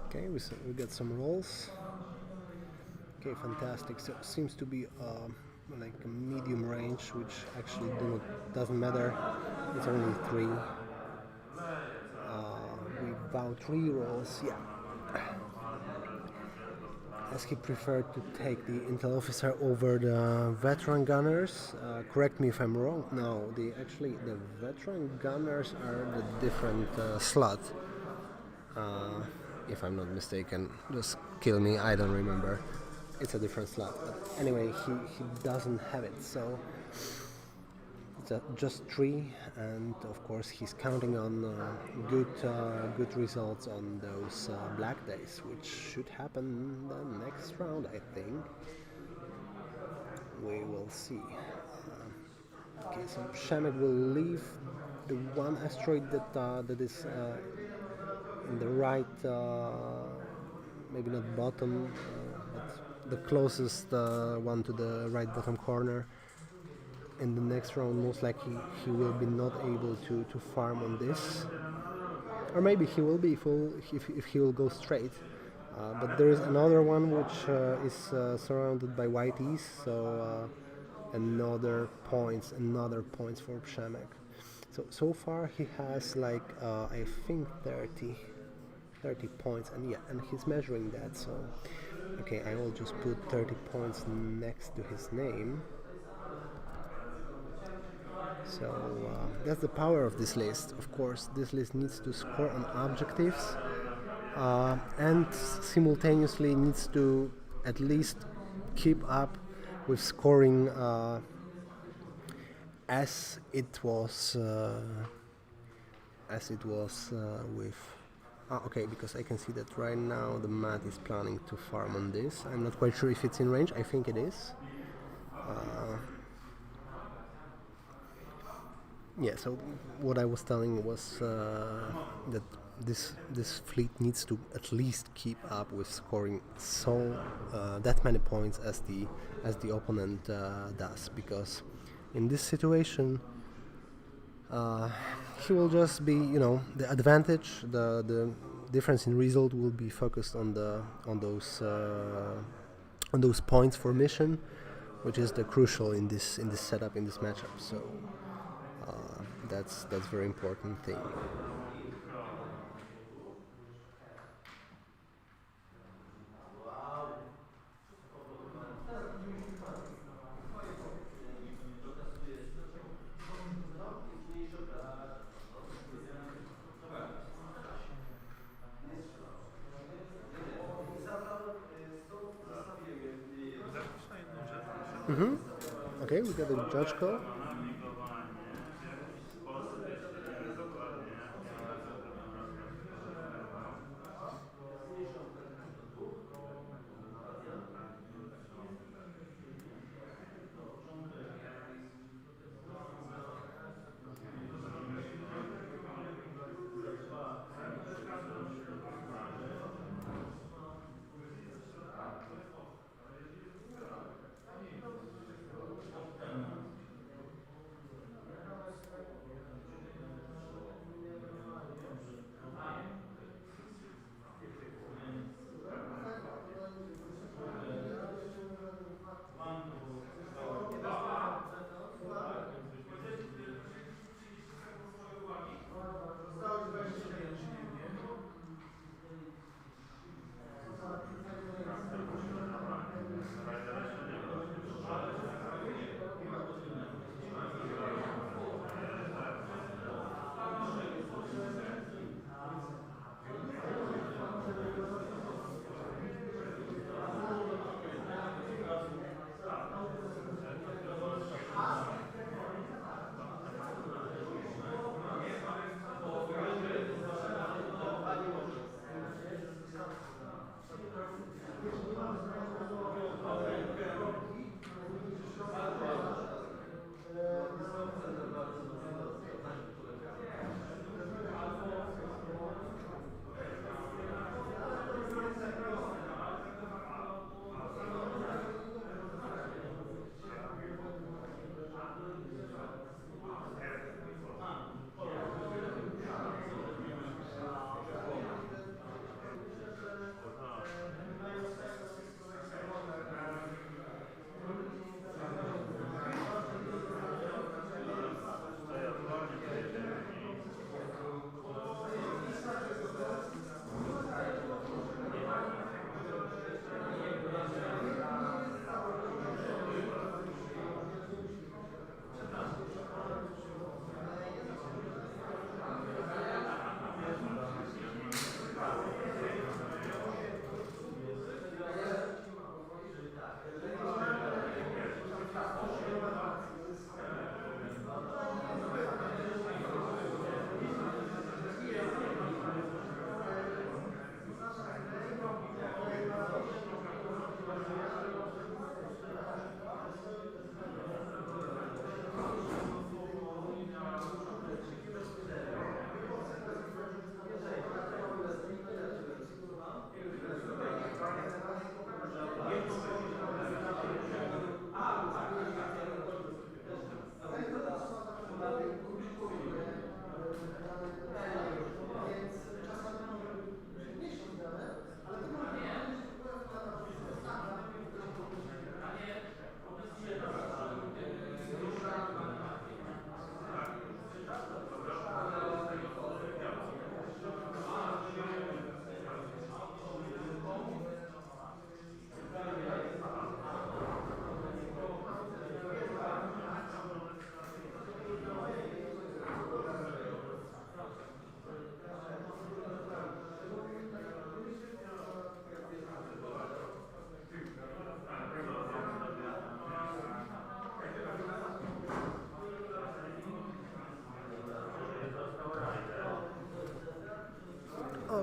Okay, we got some rolls. Okay, fantastic. So it seems to be like a medium range, which actually doesn't matter. It's only 3. We vow 3 rolls, yeah. As he preferred to take the intel officer over the veteran gunners. Correct me if I'm wrong. No, the veteran gunners are the different slot. If I'm not mistaken, just kill me, I don't remember. It's a different slot. But anyway, he doesn't have it, so it's just 3, and of course he's counting on good results on those black days, which should happen the next round, I think. We will see. Okay, so Przemek will leave the one asteroid that is in the right, maybe not bottom, but the closest one to the right bottom corner. In the next round, most likely he will be not able to farm on this, or maybe he will be if he will go straight. But there is another one which is surrounded by whiteys, so another points for Przemek. So far he has like I think 30 points, and he's measuring that. So okay, I will just put 30 points next to his name. So that's the power of this list. Of course, this list needs to score on objectives and simultaneously needs to at least keep up with scoring as it was with. Okay, because I can see that right now the Matt is planning to farm on this. I'm not quite sure if it's in range. I think it is. Yeah, so what I was telling was that this fleet needs to at least keep up with scoring that many points as the opponent does, because in this situation he will just be, the advantage, the difference in result will be focused on those points for mission, which is the crucial in this setup, in this matchup. So that's very important thing. Okay, we got a judge call.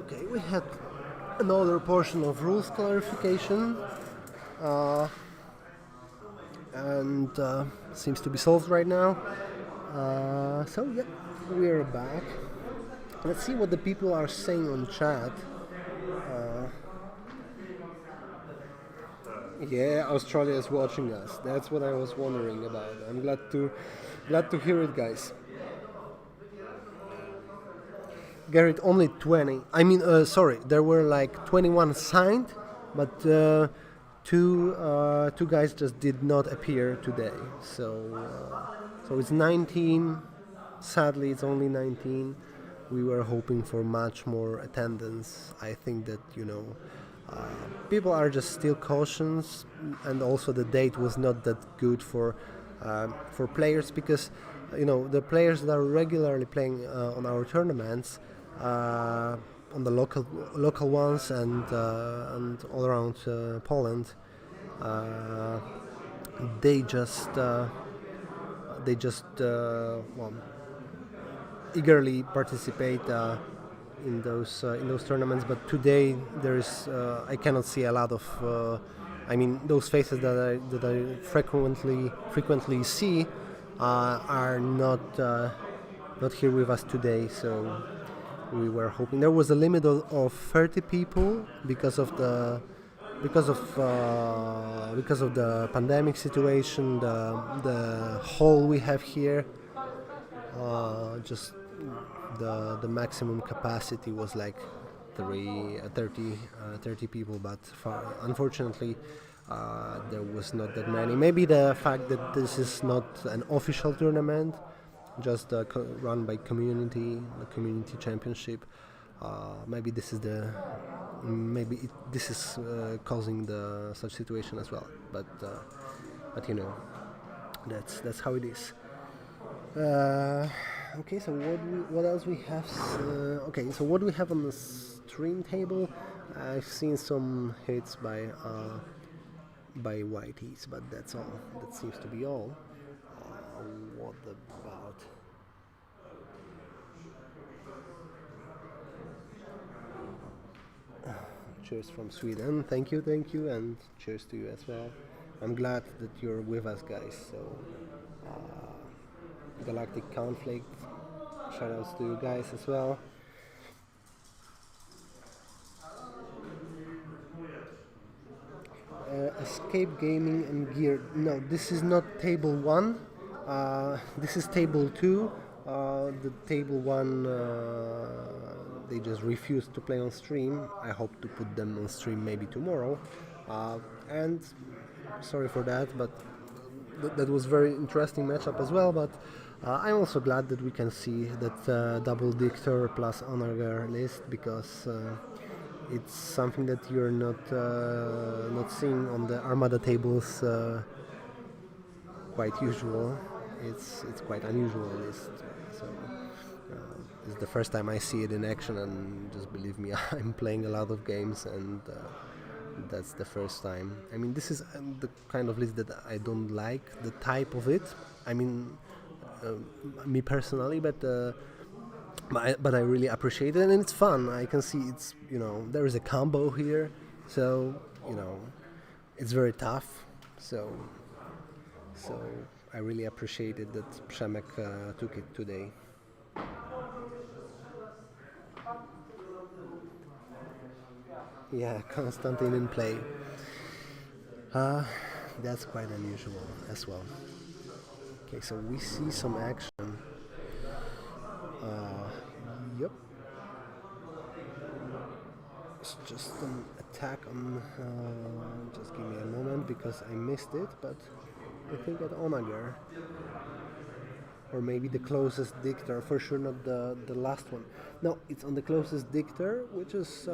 Okay, we had another portion of rules clarification, and seems to be solved right now. So yeah, we're back. Let's see what the people are saying on chat. Yeah, Australia is watching us. That's what I was wondering about. I'm glad to hear it, guys. Garrett, only 20. I mean, sorry, there were like 21 signed, but two guys just did not appear today. So it's 19. Sadly, it's only 19. We were hoping for much more attendance. I think that, people are just still cautious, and also the date was not that good for players, because the players that are regularly playing on our tournaments, on the local ones and all around Poland, they just eagerly participate in those tournaments. But today there is I cannot see a lot of those faces that I frequently see are not here with us today. So we were hoping there was a limit of 30 people because of the pandemic situation. The hall we have here, just the maximum capacity was like 30 people, but unfortunately there was not that many. Maybe the fact that this is not an official tournament, just run by community, the community championship. Maybe this is causing such situation as well. But that's how it is. Okay, so what else we have? Okay, so what do we have on the stream table? I've seen some hits by whiteys, but that's all. That seems to be all. What about? Cheers from Sweden. Thank you, and cheers to you as well. I'm glad that you're with us, guys. So, Galactic Conflict, shoutouts to you guys as well. Escape Gaming and Gear. No, this is not table 1. This is table 2. The table 1, they just refused to play on stream. I hope to put them on stream maybe tomorrow. And sorry for that, but that was very interesting matchup as well. But I'm also glad that we can see that double Dictor plus Onager list, because it's something that you're not seeing on the Armada tables quite usual. It's quite unusual list. So it's the first time I see it in action, and just believe me, I'm playing a lot of games, and that's the first time. I mean, this is the kind of list that I don't like the type of it. I mean, me personally, but I really appreciate it, and it's fun. I can see it's there is a combo here, so it's very tough. So I really appreciated that Przemek took it today. Yeah, Konstantin in play. That's quite unusual as well. Okay, so we see some action. Yep. It's just an attack on... just give me a moment, because I missed it, but I think at Onager. Or maybe the closest Dictor, for sure not the last one. No, it's on the closest Dictor, which is...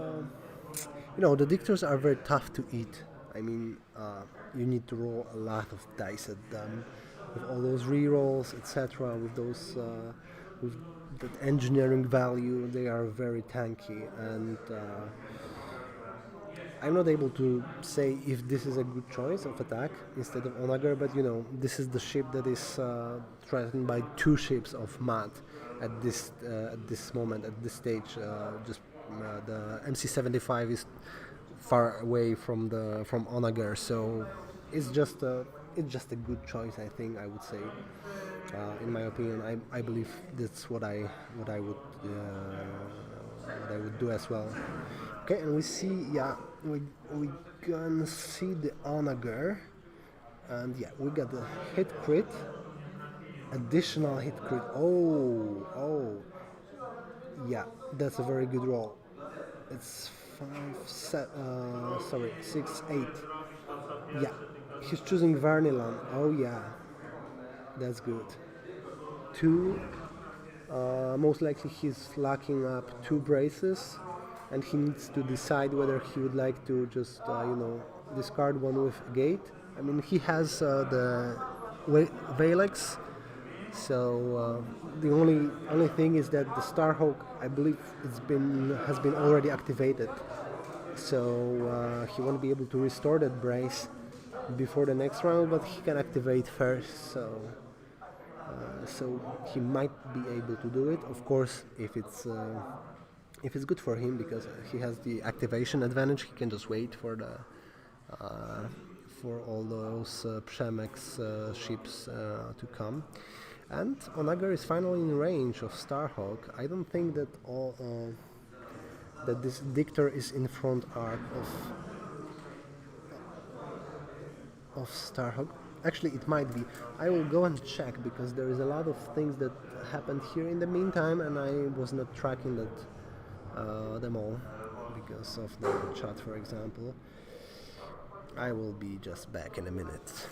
the Dictors are very tough to eat. I mean, you need to roll a lot of dice at them, with all those rerolls, etc. With those, with that engineering value, they are very tanky, and I'm not able to say if this is a good choice of attack instead of Onager, but this is the ship that is threatened by 2 ships of Mat at this moment, at this stage, just The MC75 is far away from Onager, so it's just a good choice. I think I would say, in my opinion, I believe that's what I would do as well. Okay, and we see, we gonna see the Onager, and we got the hit crit, additional hit crit. Oh, yeah, that's a very good roll. It's 6, 8. Yeah, he's choosing Vernilan. Oh yeah, that's good. 2. Most likely he's locking up 2 braces, and he needs to decide whether he would like to just discard one with a gate. I mean, he has the Valex, so the only thing is that the Starhawk, I believe, has been already activated, so he won't be able to restore that brace before the next round, but he can activate first, so he might be able to do it. Of course, if it's good for him, because he has the activation advantage, he can just wait for all those Przemex ships to come. And Onager is finally in range of Starhawk. I don't think that that this Dictor is in front arc of Starhawk. Actually, it might be. I will go and check, because there is a lot of things that happened here in the meantime, and I was not tracking them all because of the chat, for example. I will be just back in a minute.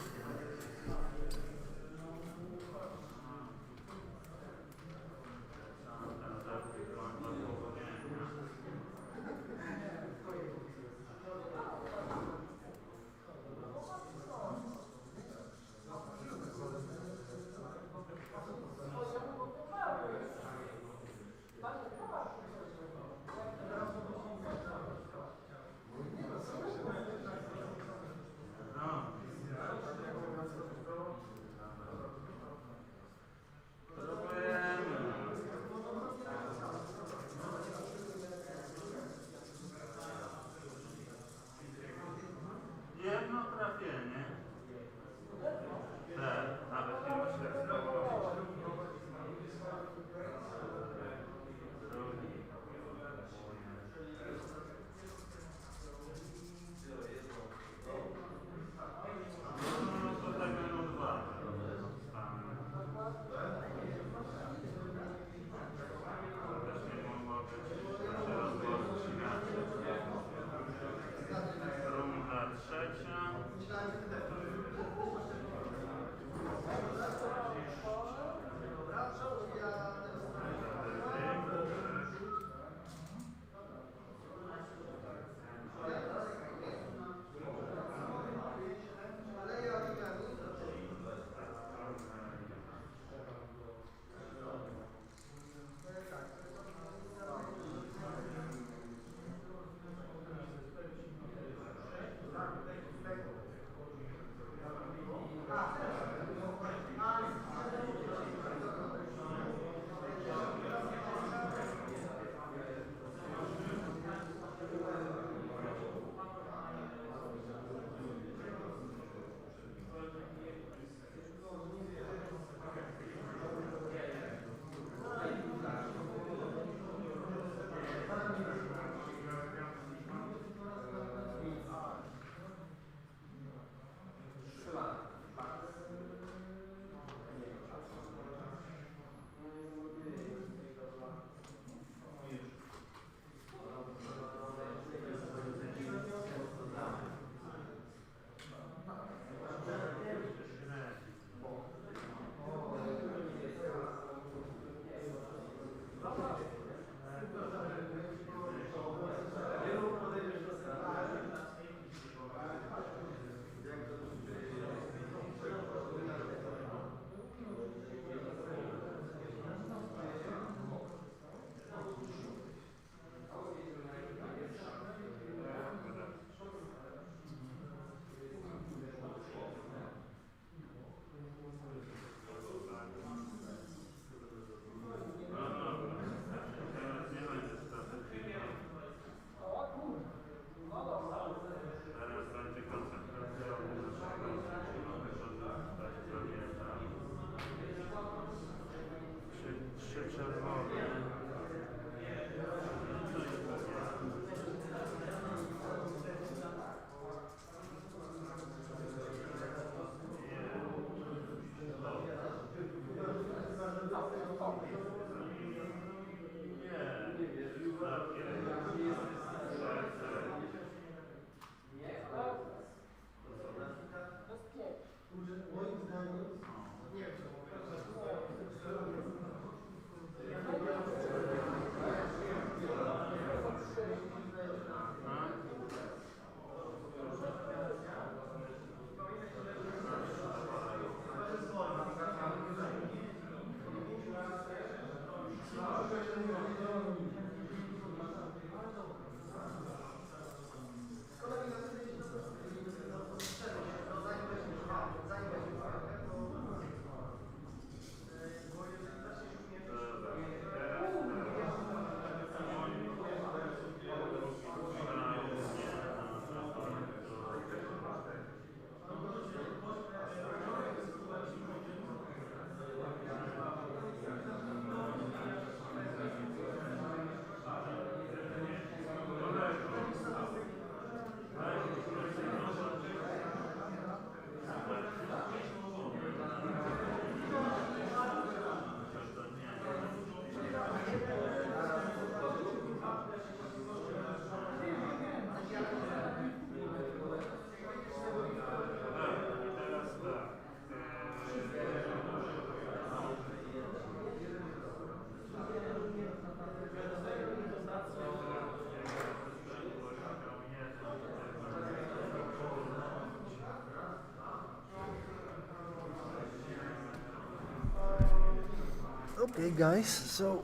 Okay guys, so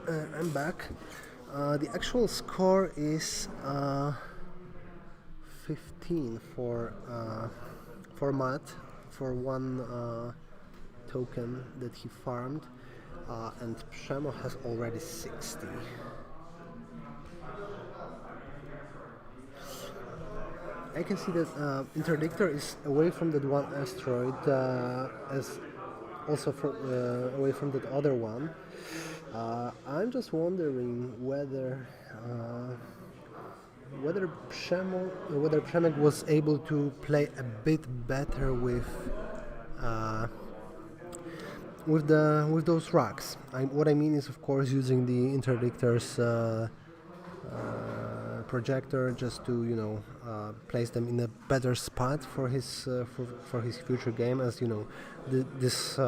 I'm back. The actual score is 15 for Matt for one token that he farmed, and Przemo has already 60. I can see that Interdictor is away from that one asteroid, as also away from that other one. I'm just wondering whether Przemek was able to play a bit better with those rocks. What I mean is, of course, using the Interdictor's projector just to place them in a better spot for his future game. As you know, this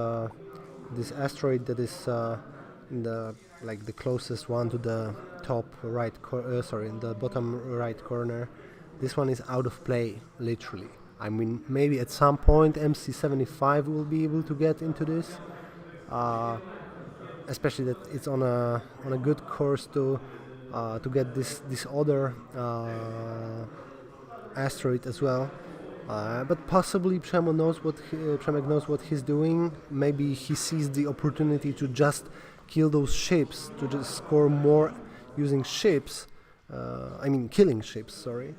asteroid that is in the closest one to the top right the bottom right corner, this one is out of play, literally. I mean, maybe at some point MC75 will be able to get into this, especially that it's on a good course to get this other asteroid as well. But possibly Przemek knows what he's doing. Maybe he sees the opportunity to just kill those ships, to just score more using ships. Killing ships. Sorry,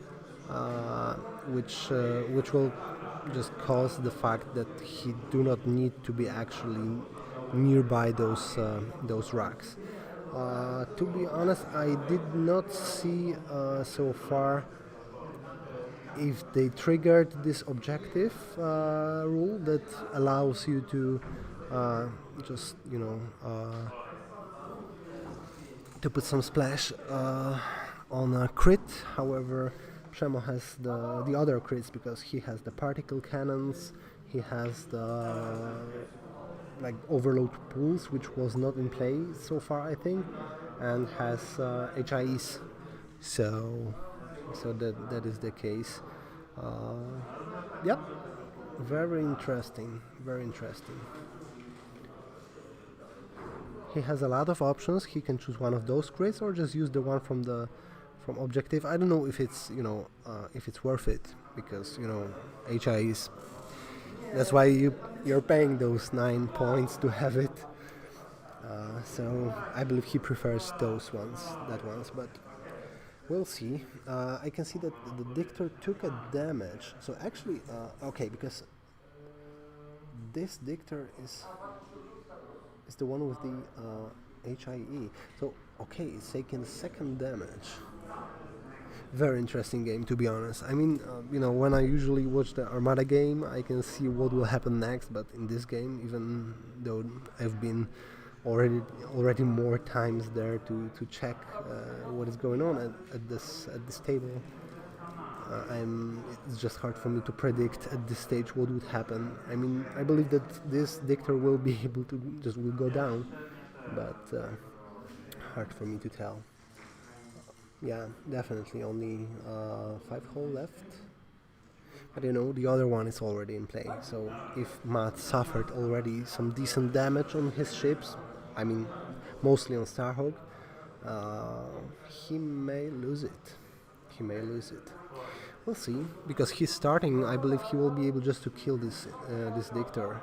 which will just cause the fact that he do not need to be actually nearby those rocks. To be honest, I did not see so far if they triggered this objective rule that allows you to just to put some splash on a crit. However, Przemo has the other crits because he has the particle cannons, he has the overload pools, which was not in play so far, I think, and has HIEs. So that is the case. Yep, very interesting. He has a lot of options. He can choose one of those crits or just use the one from objective. I don't know if it's if it's worth it, because HIEs. That's why you're paying those 9 points to have it. So I believe he prefers that ones, but we'll see. I can see that the Dictor took a damage. So actually, okay, because this Dictor is the one with the HIE. So okay, it's taking second damage. Very interesting game, to be honest. I mean, when I usually watch the Armada game, I can see what will happen next. But in this game, even though I've been already more times there to check what is going on at this table, it's just hard for me to predict at this stage what would happen. I mean, I believe that this Dictor will be able to will go down, but hard for me to tell. Yeah, definitely only 5 hole left. But the other one is already in play. So if Matt suffered already some decent damage on his ships, I mean mostly on Starhawk, he may lose it. We'll see, because he's starting. I believe he will be able just to kill this Dictor.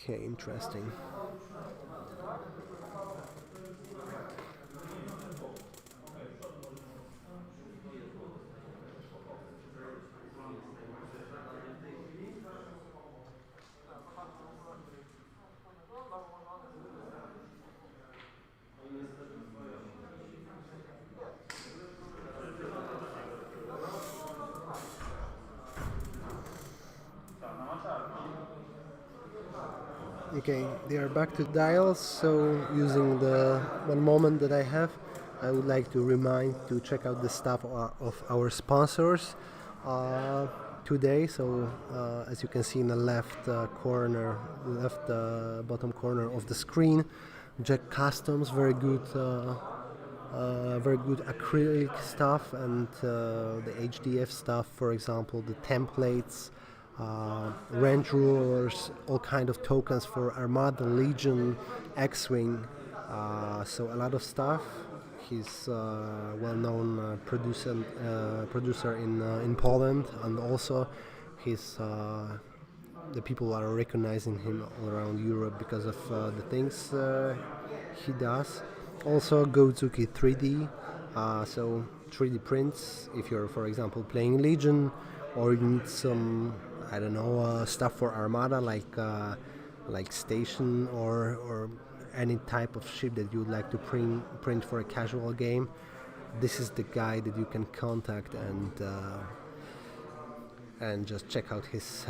Okay, interesting. Okay, they are back to dials, so using the one moment that I have, I would like to remind to check out the stuff of our sponsors today. So as you can see in the left bottom corner of the screen, Jack Customs, very good very good acrylic stuff and the HDF stuff, for example, the templates, range rulers, all kind of tokens for Armada, Legion, X-Wing, so a lot of stuff. He's a well-known producer in Poland, and also he's the people are recognizing him all around Europe because of the things he does. Also Gozuki 3D, so 3D prints if you're, for example, playing Legion, or you need some, I don't know, stuff for Armada, like station or any type of ship that you would like to print for a casual game. This is the guy that you can contact and just check out his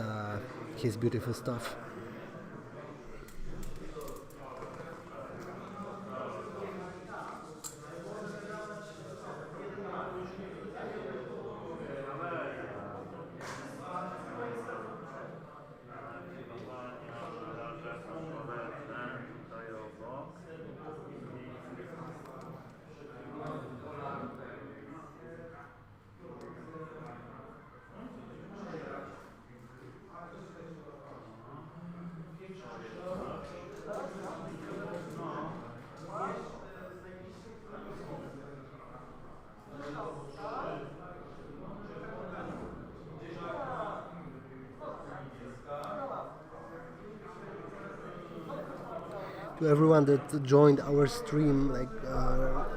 beautiful stuff. To everyone that joined our stream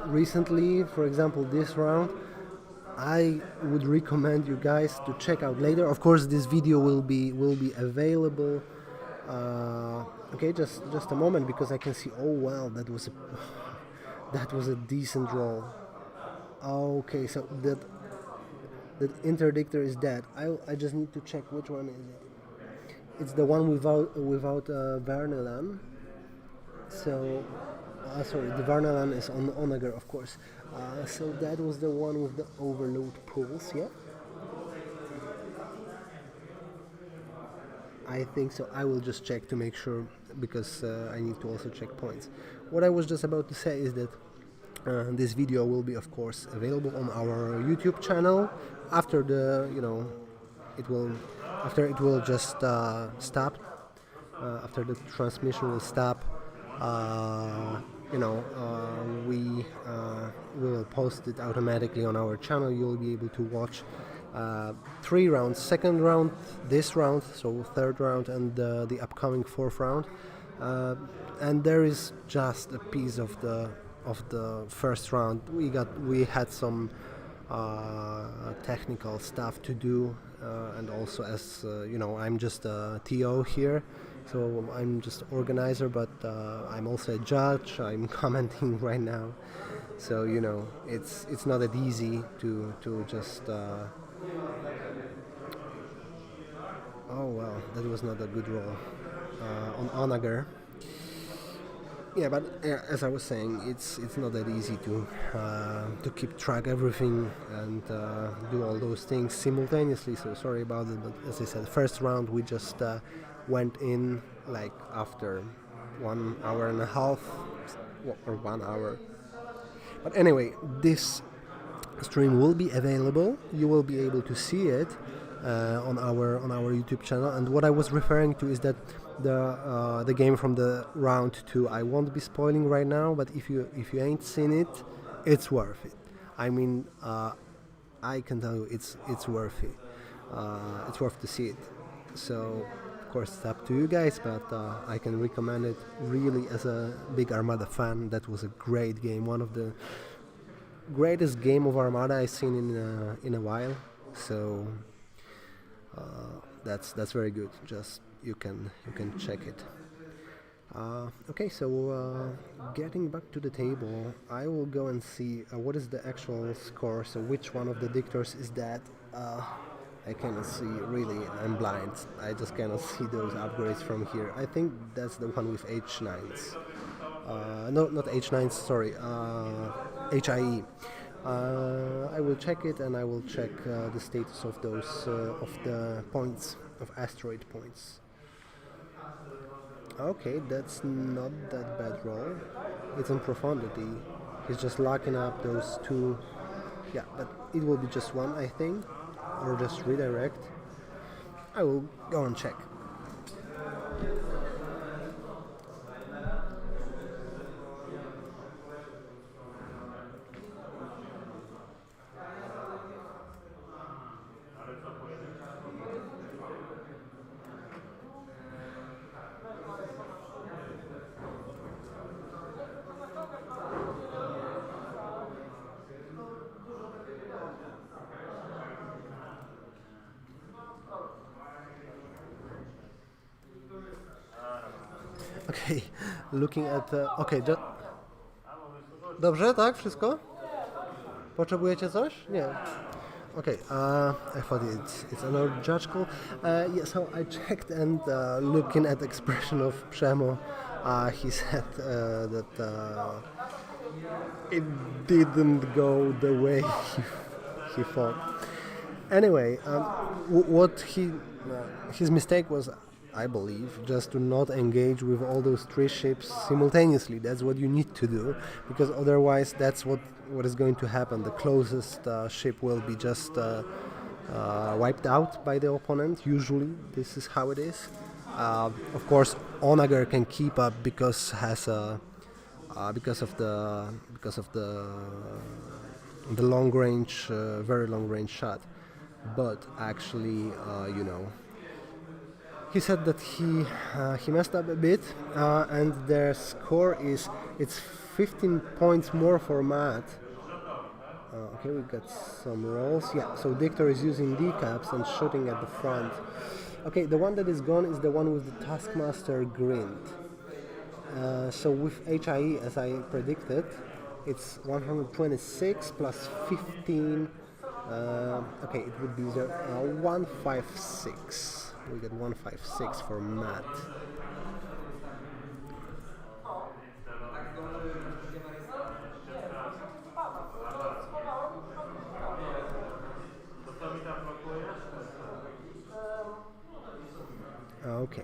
recently, for example this round, I would recommend you guys to check out later. Of course this video will be available. Okay, just a moment, because I can see, oh wow, that was a decent roll. Okay, so that interdictor is dead. I just need to check which one is it. It's the one without Vernelan. So, sorry, the Varnalan is on Onager, of course. So that was the one with the overload pulse, yeah? I think so. I will just check to make sure, because I need to also check points. What I was just about to say is that this video will be, of course, available on our YouTube channel after it will just stop. After the transmission will stop. We will post it automatically on our channel. You'll be able to watch 3 rounds: second round, this round, so third round, and the upcoming fourth round. And there is just a piece of the first round. We had some technical stuff to do, and also, as I'm just a TO here. So I'm just organizer, but I'm also a judge. I'm commenting right now, so it's not that easy to just. Oh well, that was not a good roll on Onager. Yeah, but as I was saying, it's not that easy to keep track everything and do all those things simultaneously. So sorry about it, but as I said, first round we just. Went in after 1 hour and a half or 1 hour. But anyway, this stream will be available. You will be able to see it on our YouTube channel. And what I was referring to is that the game from the round 2, I won't be spoiling right now, but if you ain't seen it, it's worth it. I mean, I can tell you it's worth it. It's worth to see it. So of course it's up to you guys, but I can recommend it really as a big Armada fan. That was a great game, one of the greatest game of Armada I've seen in a while. So that's very good. Just you can check it. Okay, so getting back to the table, I will go and see what is the actual score. So which one of the dictors is that? I cannot see, really, I'm blind. I just cannot see those upgrades from here. I think that's the one with H9s. No, not H9s, sorry, HIE. I will check it, and I will check the status of those, of the points, of asteroid points. Okay, that's not that bad roll. It's on profundity. He's just locking up those two. Yeah, but it will be just one, I think, or just redirect. I will go and check. Okay, looking at okay, dobrze, tak? Wszystko? Potrzebujecie coś? Nie. Okay, I thought it's another judge call. Yeah, so I checked and looking at the expression of Przemo, he said that it didn't go the way he thought. Anyway, what his mistake was, I believe, just to not engage with all those three ships simultaneously. That's what you need to do, because otherwise that's what is going to happen. The closest ship will be just wiped out by the opponent. Usually this is how it is. Of course, Onager can keep up because has because of the long range, very long range shot. But actually, you know, he said that he messed up a bit, and their score it's 15 points more for Matt. Okay, we got some rolls. Yeah, so Dictor is using decaps and shooting at the front. Okay, the one that is gone is the one with the Taskmaster grinned. So with HIE, as I predicted, it's 126 plus 15. Okay, it would be 156. We get 156 for Matt. Okay.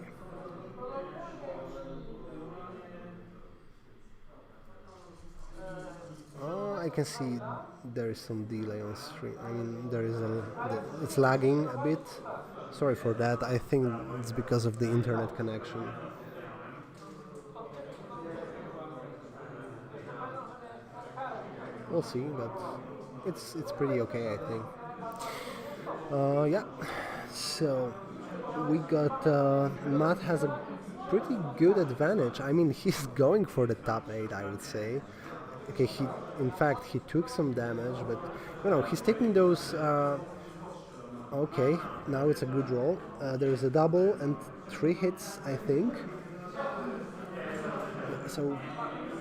I can see there is some delay on stream. I mean, it's lagging a bit. Sorry for that. I think it's because of the internet connection. We'll see, but it's pretty okay, I think. Yeah. So we got Matt has a pretty good advantage. I mean, he's going for the top 8, I would say. Okay, in fact he took some damage, but you know, he's taking those. Okay, now it's a good roll. There is a double and 3 hits, I think. So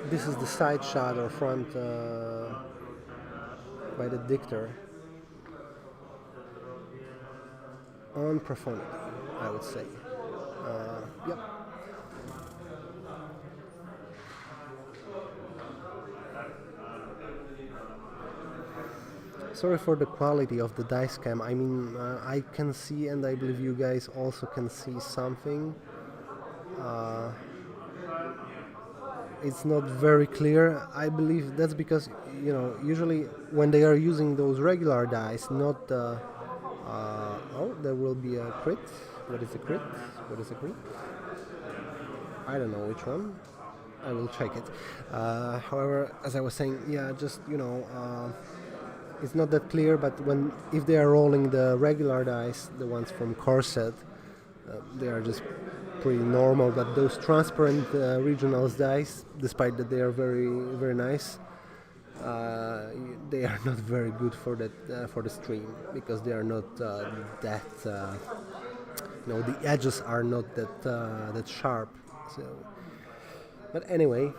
this is the side shot or front by the Dictor on Profundity, I would say. Yep. Sorry for the quality of the dice cam. I mean, I can see, and I believe you guys also can see something. It's not very clear. I believe that's because, you know, usually when they are using those regular dice, not the... oh, there will be a crit. What is a crit? What is a crit? I don't know which one. I will check it. However, as I was saying, yeah, just, you know... it's not that clear, but if they are rolling the regular dice, the ones from Corset, they are just pretty normal. But those transparent regionals dice, despite that they are very, very nice, they are not very good for the stream, because they are not that. You know, the edges are not that sharp. So, but anyway.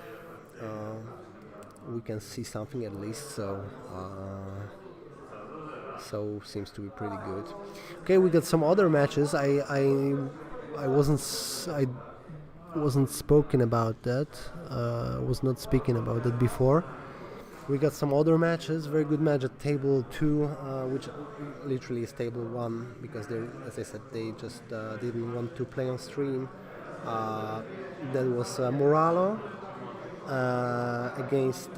We can see something at least, so seems to be pretty good. Okay, we got some other matches. I wasn't spoken about that. Was not speaking about that before. We got some other matches. Very good match at table 2, which literally is table 1, because they, as I said, they just didn't want to play on stream. That was Moralo against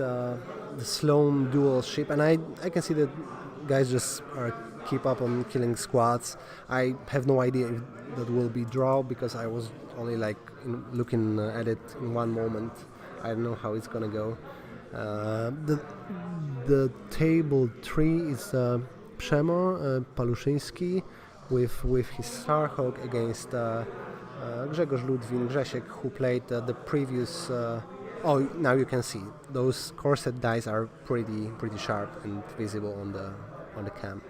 the Sloan dual ship, and I can see that guys just keep up on killing squads. I have no idea if that will be draw because I was only like looking at it in one moment. I don't know how it's gonna go. The table 3 is Przemo Paluszyński with his Starhawk against Grzegorz, Ludwin, Grzesiek, who played the previous. Now you can see those corset dice are pretty sharp and visible on the cam.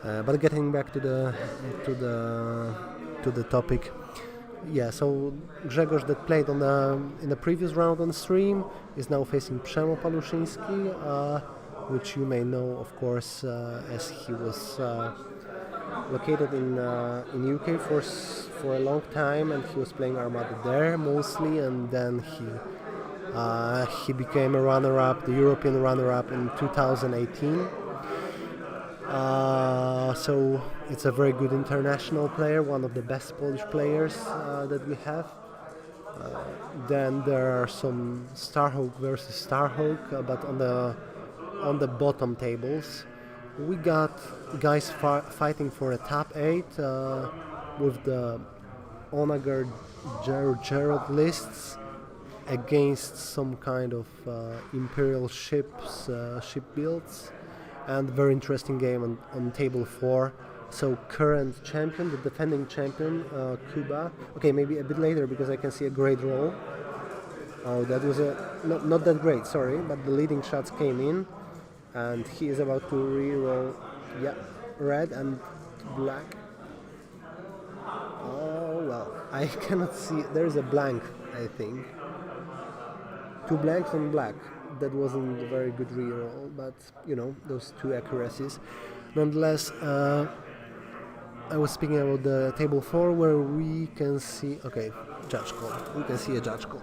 But getting back to the topic, yeah. So Grzegorz that played in the previous round on the stream is now facing Przemo Paluszyński, which you may know, of course, as he was located in UK for a long time, and he was playing Armada there mostly, and then he became a runner-up, the European runner-up in 2018. So it's a very good international player, one of the best Polish players that we have. Then there are some Starhawk versus Starhawk, but on the bottom tables. We got guys fighting for a top 8 with the Onager Gerald lists against some kind of imperial ship builds, and very interesting game on table 4. So current champion, the defending champion, Kuba. Okay, maybe a bit later because I can see a great roll. Oh, that was not that great, sorry, but the leading shots came in. And he is about to re-roll, yeah, red and black. Oh well, I cannot see. There is a blank, I think. 2 blanks on black. That wasn't a very good re-roll, but you know, those 2 accuracies. Nonetheless, I was speaking about the table 4 where we can see. Okay, judge call. We can see a judge call.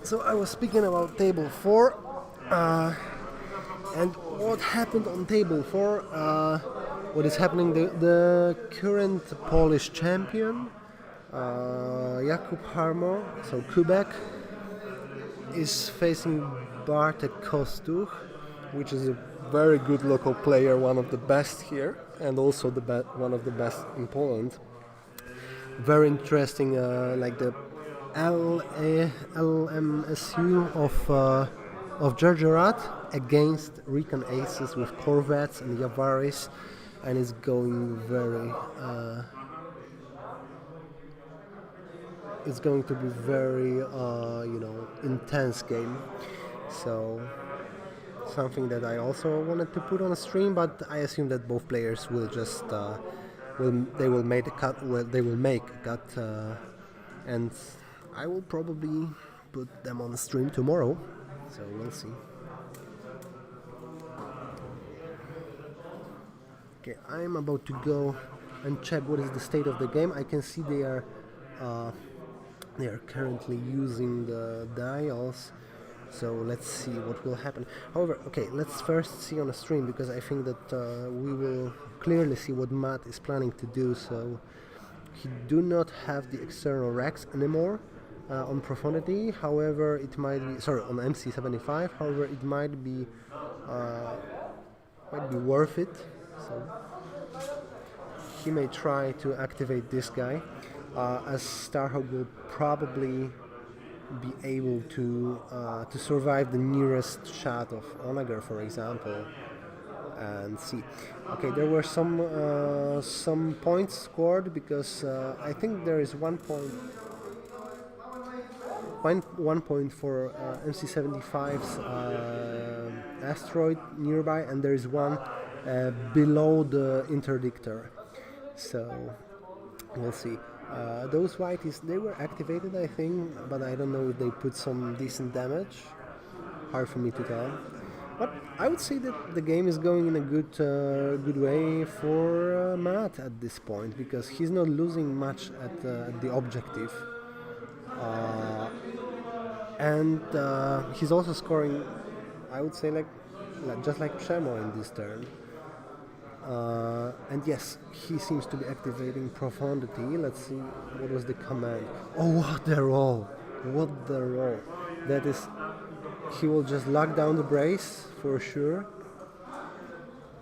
So I was speaking about table 4, and what happened on table 4, what is happening, the current Polish champion, Jakub Harmo, so Kubek, is facing Bartek Kostuch, which is a very good local player, one of the best here, and also one of the best in Poland. Very interesting, like the LMSU of Gergerat against Recon Aces with Corvettes and Yavaris, and it's going it's going to be very intense game. So something that I also wanted to put on a stream, but I assume that both players will just they will make a cut. Well, they will make a cut, and I will probably put them on the stream tomorrow, so we'll see. Okay, I'm about to go and check what is the state of the game. I can see they are currently using the dials, so let's see what will happen. However, okay, let's first see on the stream, because I think that we will clearly see what Matt is planning to do. So he do not have the external racks anymore on Profundity. However, it might be on MC75. However, it might be worth it. So he may try to activate this guy, as Starhawk will probably be able to survive the nearest shot of Onager, for example, and see. Okay, there were some points scored because I think there is 1 point for MC75's asteroid nearby, and there is one below the interdictor. So we'll see. Those whiteys, they were activated, I think, but I don't know if they put some decent damage. Hard for me to tell. But I would say that the game is going in a good way for Matt at this point, because he's not losing much at the objective. And he's also scoring, I would say, like just like Przemo in this turn. And yes, he seems to be activating Profundity. Let's see, what was the command? Oh, what the roll! What the roll! That is, he will just lock down the brace for sure.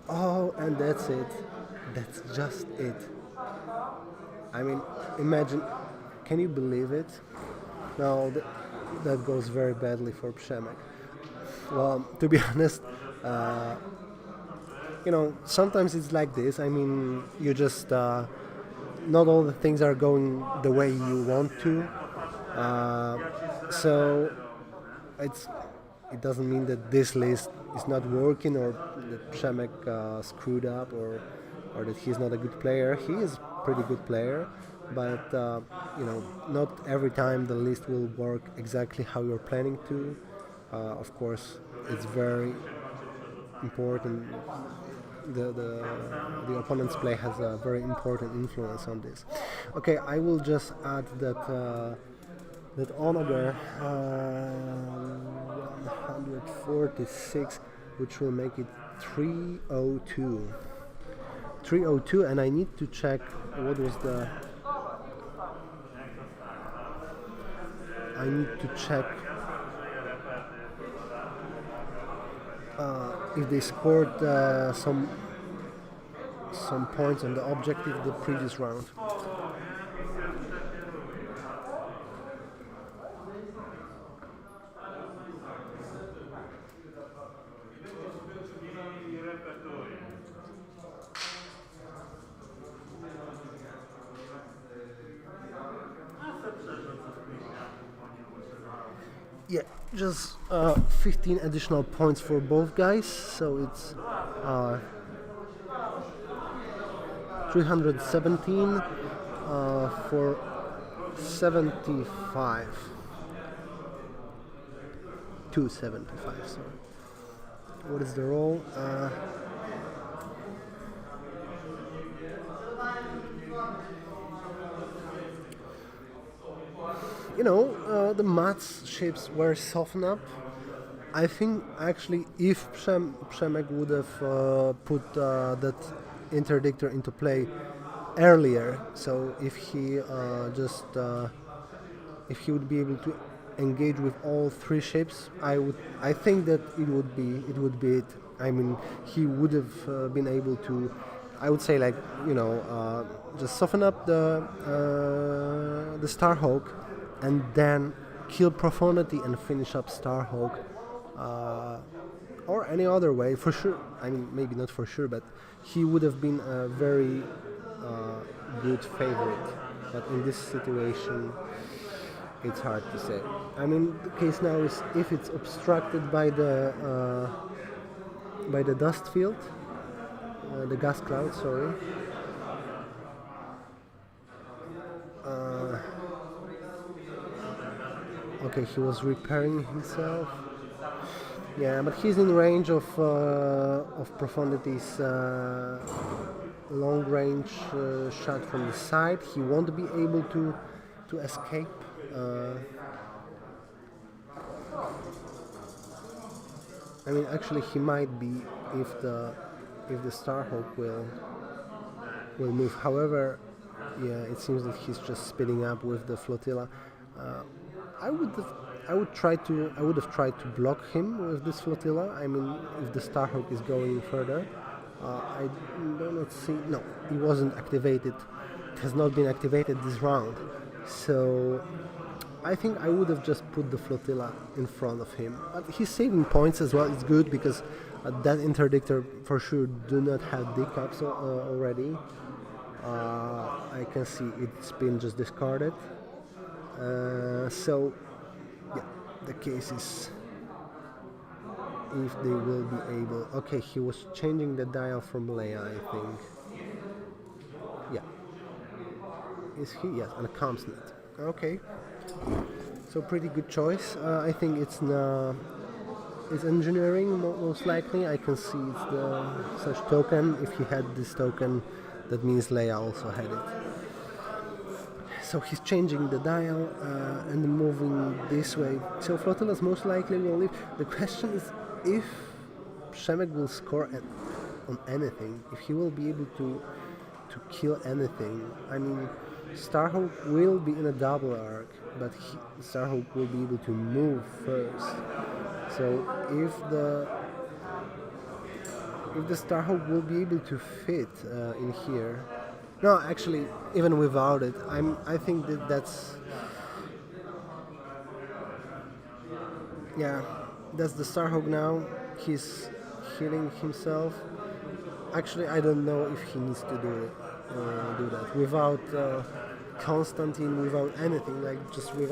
Oh, and that's it. That's just it. I mean, imagine, can you believe it? No, that goes very badly for Przemek. Well, to be honest, sometimes it's like this. I mean, you just not all the things are going the way you want to. So it doesn't mean that this list is not working, or that Przemek screwed up, or that he's not a good player. He is a pretty good player, but not every time the list will work exactly how you're planning to. Of course, it's very important. The opponent's play has a very important influence on this. Okay, I will just add that Onager 146, which will make it 302. 302, and I need to check what was the. I need to check if they scored some points on the objective the previous round. Yeah, just 15 additional points for both guys, so it's 317 for 75. 275, sorry. What is the roll? The Mat's ships were softened up. I think actually if Przemek would have put that interdictor into play earlier, so if he if he would be able to engage with all three ships, I think that it would be it. I mean, he would have been able to, I would say, like, just soften up the Starhawk and then kill Profundity and finish up Starhawk, or any other way, for sure. I mean, maybe not for sure, but he would have been a very good favorite. But in this situation, it's hard to say. I mean, the case now is if it's obstructed by the dust field, the gas cloud, sorry. Okay, he was repairing himself. Yeah, but he's in range of Profundity's long-range shot from the side. He won't be able to escape. I mean, actually, he might be if the Starhawk will move. However, yeah, it seems that he's just speeding up with the flotilla. I would have tried to block him with this flotilla. I mean, if the Starhawk is going further, I do not see. No, he wasn't activated. It has not been activated this round. So I think I would have just put the flotilla in front of him. But he's saving points as well. It's good because that interdictor for sure do not have decaps already. I can see it's been just discarded. So, yeah, the case is if they will be able. Okay, he was changing the dial from Leia, I think. Yeah. Is he? Yes, and a ComsNet. Okay. So pretty good choice. I think it's engineering most likely. I can see it's the such token. If he had this token, that means Leia also had it. So he's changing the dial and moving this way. So flotillas most likely will leave. The question is if Przemek will score on anything, if he will be able to kill anything. I mean, Starhawk will be in a double arc, but Starhawk will be able to move first. So if the Starhawk will be able to fit in here. No, actually, even without it, I think that's the Starhawk now. He's healing himself. Actually, I don't know if he needs to do that without Constantine, without anything, like just with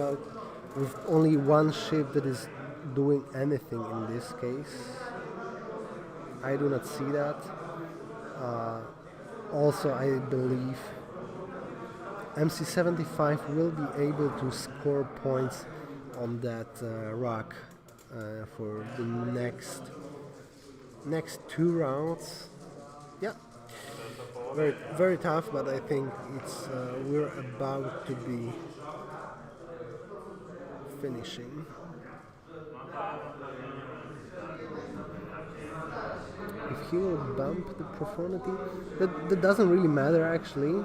only one ship that is doing anything in this case. I do not see that. Also, I believe MC75 will be able to score points on that rock for the next 2 rounds. Yeah, very very tough, but I think it's we're about to be finishing. If he will bump the profundity, that doesn't really matter actually.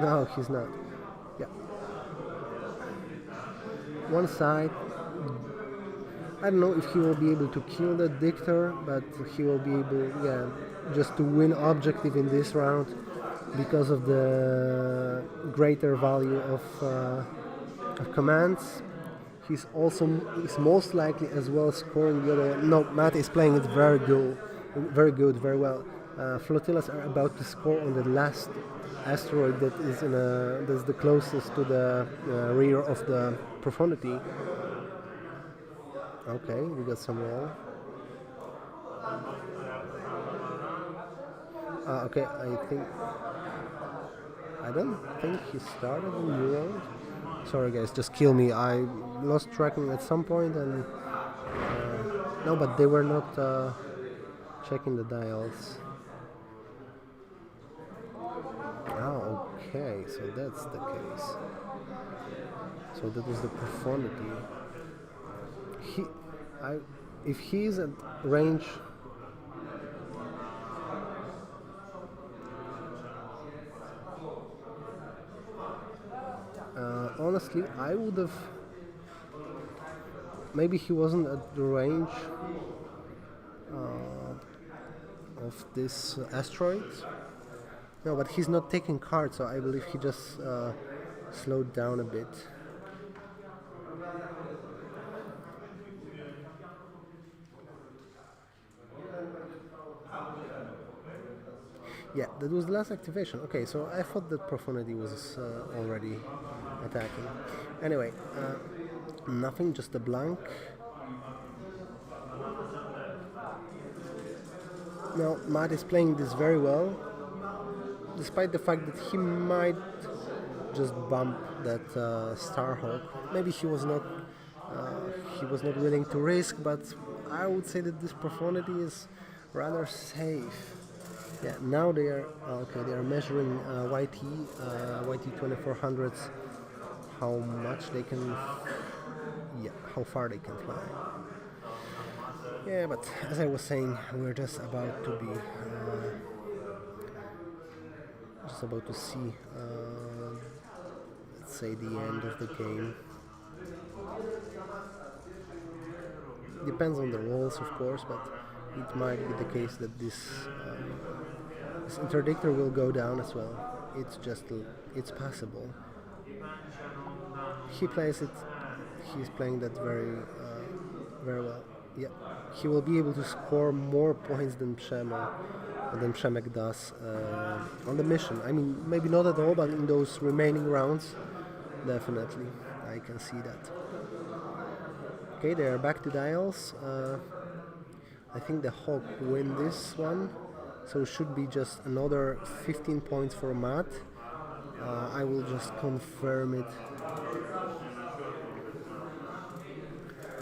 No, he's not. Yeah. One side. I don't know if he will be able to kill the dictator, but he will be able, just to win objective in this round because of the greater value of commands. He's most likely as well scoring the other one. No, Matt is playing it very good, very well. Flotillas are about to score on the last asteroid that is that's the closest to the rear of the profundity. Okay, we got some roll. Okay, I don't think he started a new round. Sorry guys, just kill me. I lost tracking at some point and no, but they were not checking the dials. Oh, okay, so that's the case. So that was the profundity. If he's at range, honestly, I would have. Maybe he wasn't at the range of this asteroid. No, but he's not taking cards, so I believe he just slowed down a bit. Yeah, that was the last activation. Okay, so I thought that profundity was already attacking. Anyway, nothing, just a blank. Now, Matt is playing this very well, despite the fact that he might just bump that Starhawk. Maybe he was not willing to risk, but I would say that this profundity is rather safe. Yeah, now they are They are measuring YT 2400s, how much they can, how far they can fly. Yeah, but as I was saying, we're just about to be, see, let's say, the end of the game. Depends on the rolls, of course, but it might be the case that this interdictor will go down as well. It's possible. He plays it he's playing that very well. Yeah, he will be able to score more points than Przemek does on the mission. I mean, maybe not at all, but in those remaining rounds, definitely, I can see that. Okay, they are back to dials. I think the Hawk win this one, so it should be just another 15 points for Matt. I will just confirm it.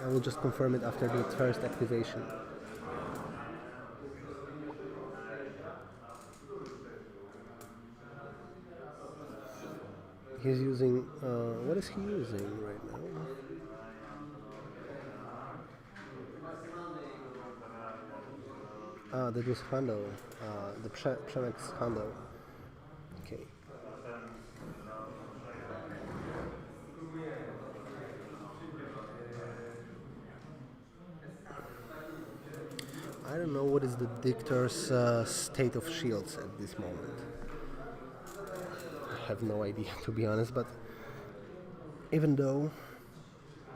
I will just confirm it after the first activation. He's using, what is he using right now? That was handle, the Przemek's handle. Okay. I don't know what is the Dictor's state of shields at this moment. I have no idea, to be honest, but even though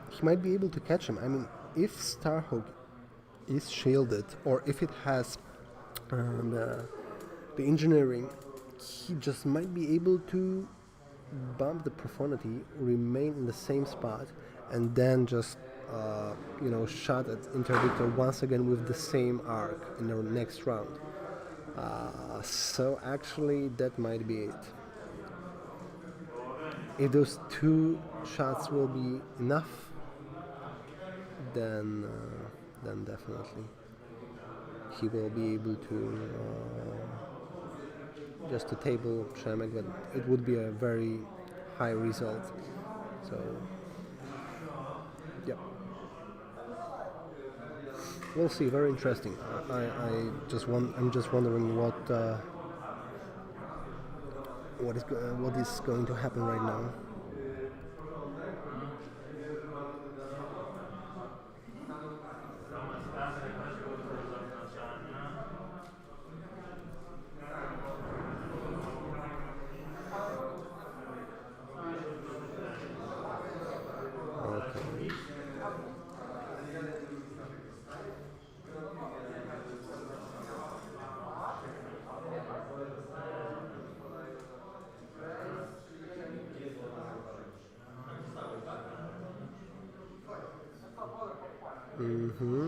he might be able to catch him, I mean, if Starhawk is shielded, or if it has the engineering, he just might be able to bump the profundity, remain in the same spot, and then just shot at Interdictor once again with the same arc in the next round. So actually that might be it. If those two shots will be enough, then definitely he will be able to just to table Przemek, but it would be a very high result. So yeah, we'll see. Very interesting. I'm just wondering what is going to happen right now.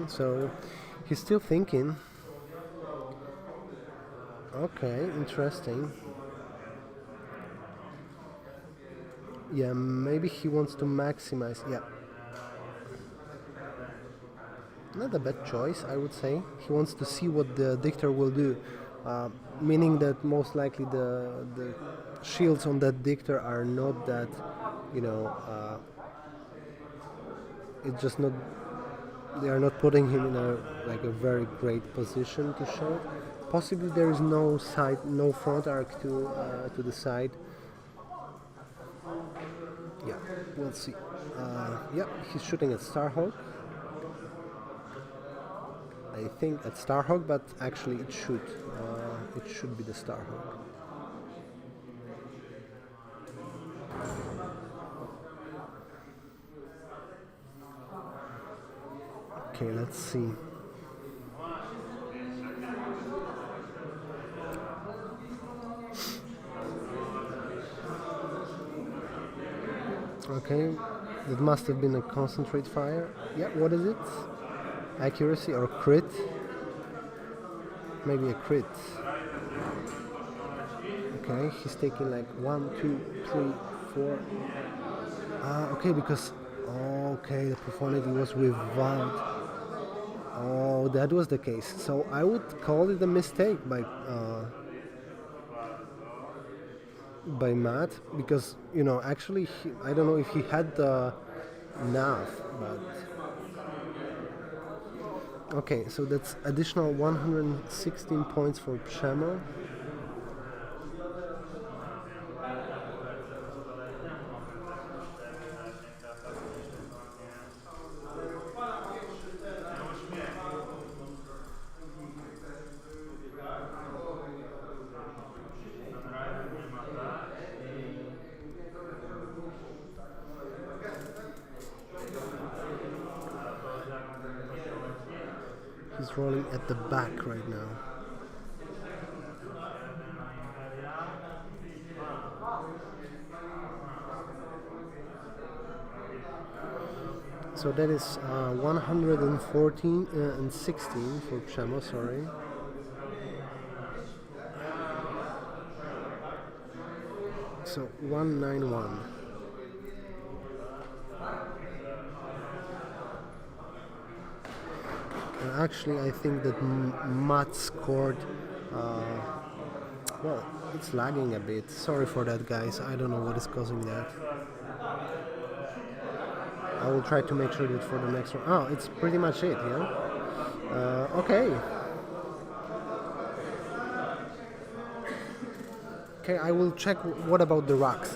So he's still thinking. Okay, interesting. Yeah, maybe he wants to maximize. Yeah, not a bad choice, I would say. He wants to see what the Dictor will do, meaning that most likely the shields on that Dictor are not that, it's just not. They are not putting him in a very great position to show. Possibly there is no front arc to the side. Yeah, we'll see. Yeah, he's shooting at Starhawk. I think at Starhawk, but actually it should be the Starhawk. Okay, let's see. Okay, that must have been a concentrate fire. Yeah, what is it? Accuracy or crit? Maybe a crit. Okay, he's taking like 1, 2, 3, 4. Okay, because the profundity was without. Oh, that was the case. So I would call it a mistake by Matt, because actually I don't know if he had the nav, but okay. So that's additional 116 points for Przemo. He's rolling at the back right now. So that is 114 and 16 for Przemo, sorry. So 191. Actually, I think that Matt scored. Well, it's lagging a bit. Sorry for that, guys. I don't know what is causing that. I will try to make sure that for the next one. Oh, it's pretty much it, yeah? Okay. Okay, I will check what about the rocks.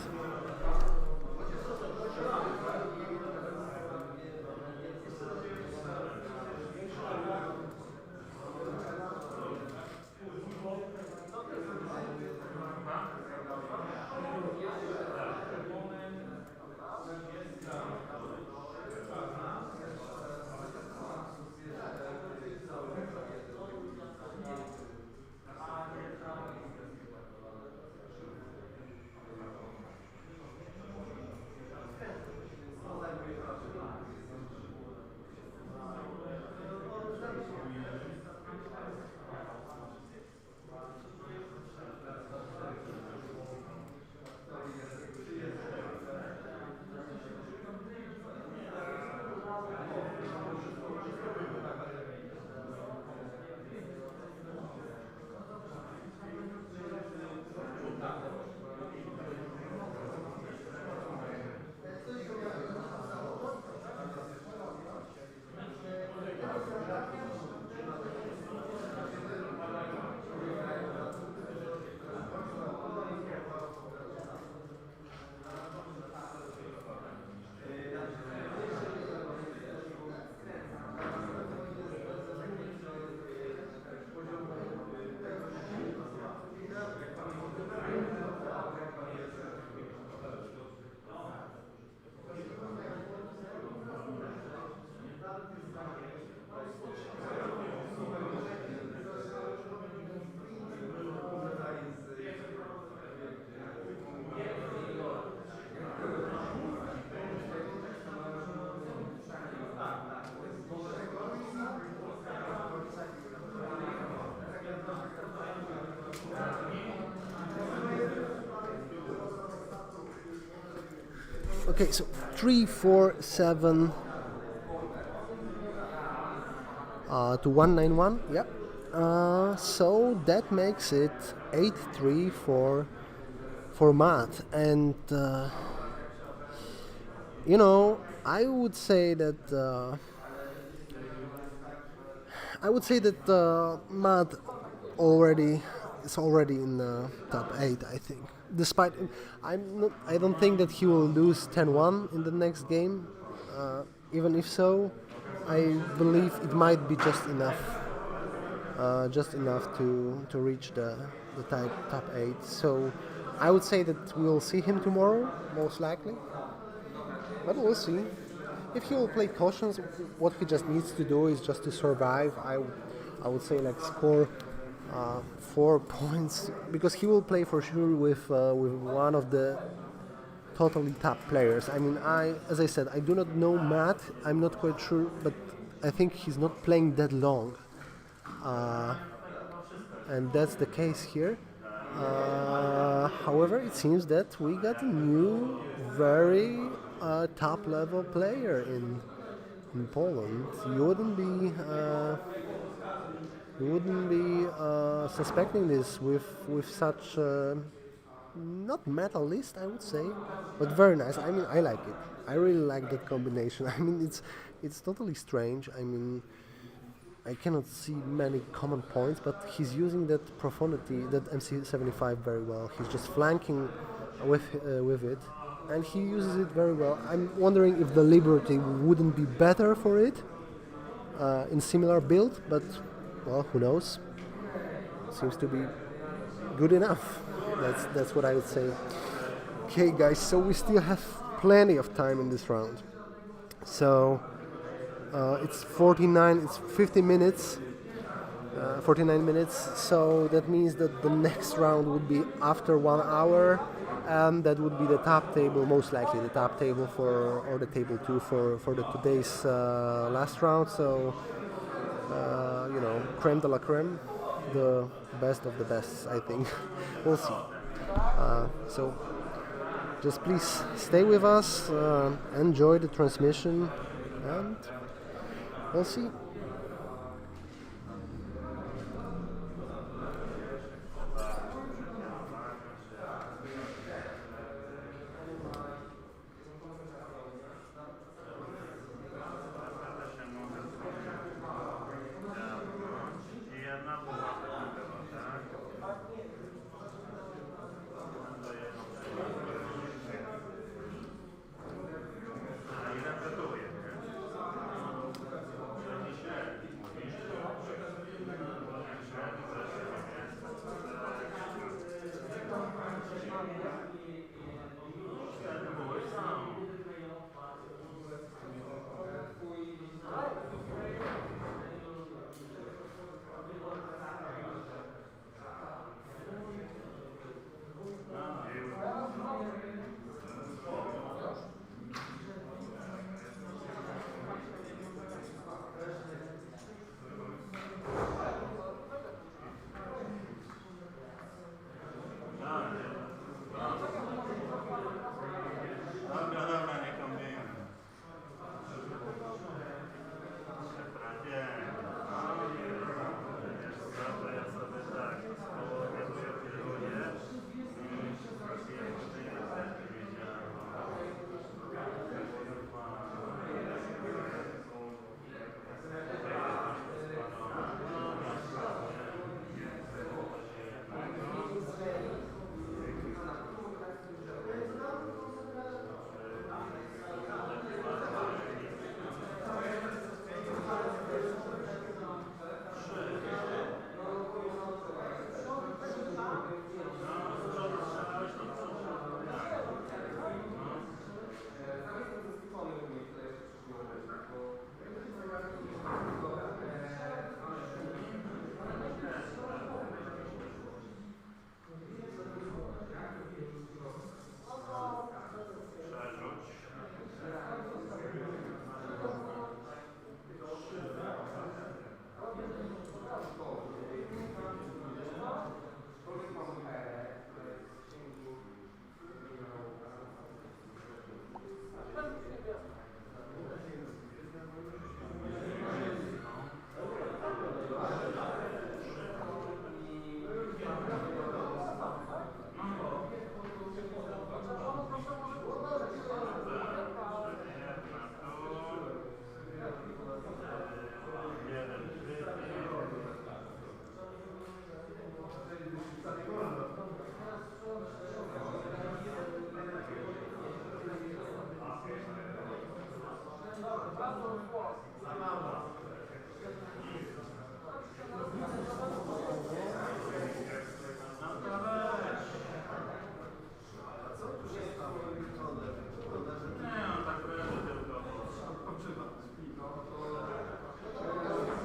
Okay, so 347 to 191. Yep. So that makes it 8-3 for Matt, and you know, I would say that Matt is already in the top 8. I think. Despite, I don't think that he will lose 10-1 in the next game. Even if so, I believe it might be just enough to reach the top 8. So I would say that we'll see him tomorrow, most likely. But we'll see. If he will play cautions, what he just needs to do is just to survive. I would say like score 4 points, because he will play for sure with one of the totally top players. I mean, as I said, I do not know Matt. I'm not quite sure, but I think he's not playing that long, and that's the case here. However, it seems that we got a new, very top-level player in Poland. You wouldn't be suspecting this with such not metalist, I would say, but very nice. I mean, I like it. I really like that combination. I mean, it's totally strange. I mean, I cannot see many common points, but he's using that profundity, that MC75 very well. He's just flanking with it, and he uses it very well. I'm wondering if the Liberty wouldn't be better for it in similar build, but well, who knows? Seems to be good enough. That's what I would say. Okay, guys, so we still have plenty of time in this round. So it's 49, it's 50 minutes 49 minutes, so that means that the next round would be after 1 hour, and that would be the top table, most likely the top table or the table 2 for the today's last round. So you know, creme de la creme, the best of the best, I think. We'll see. So just please stay with us, enjoy the transmission, and we'll see.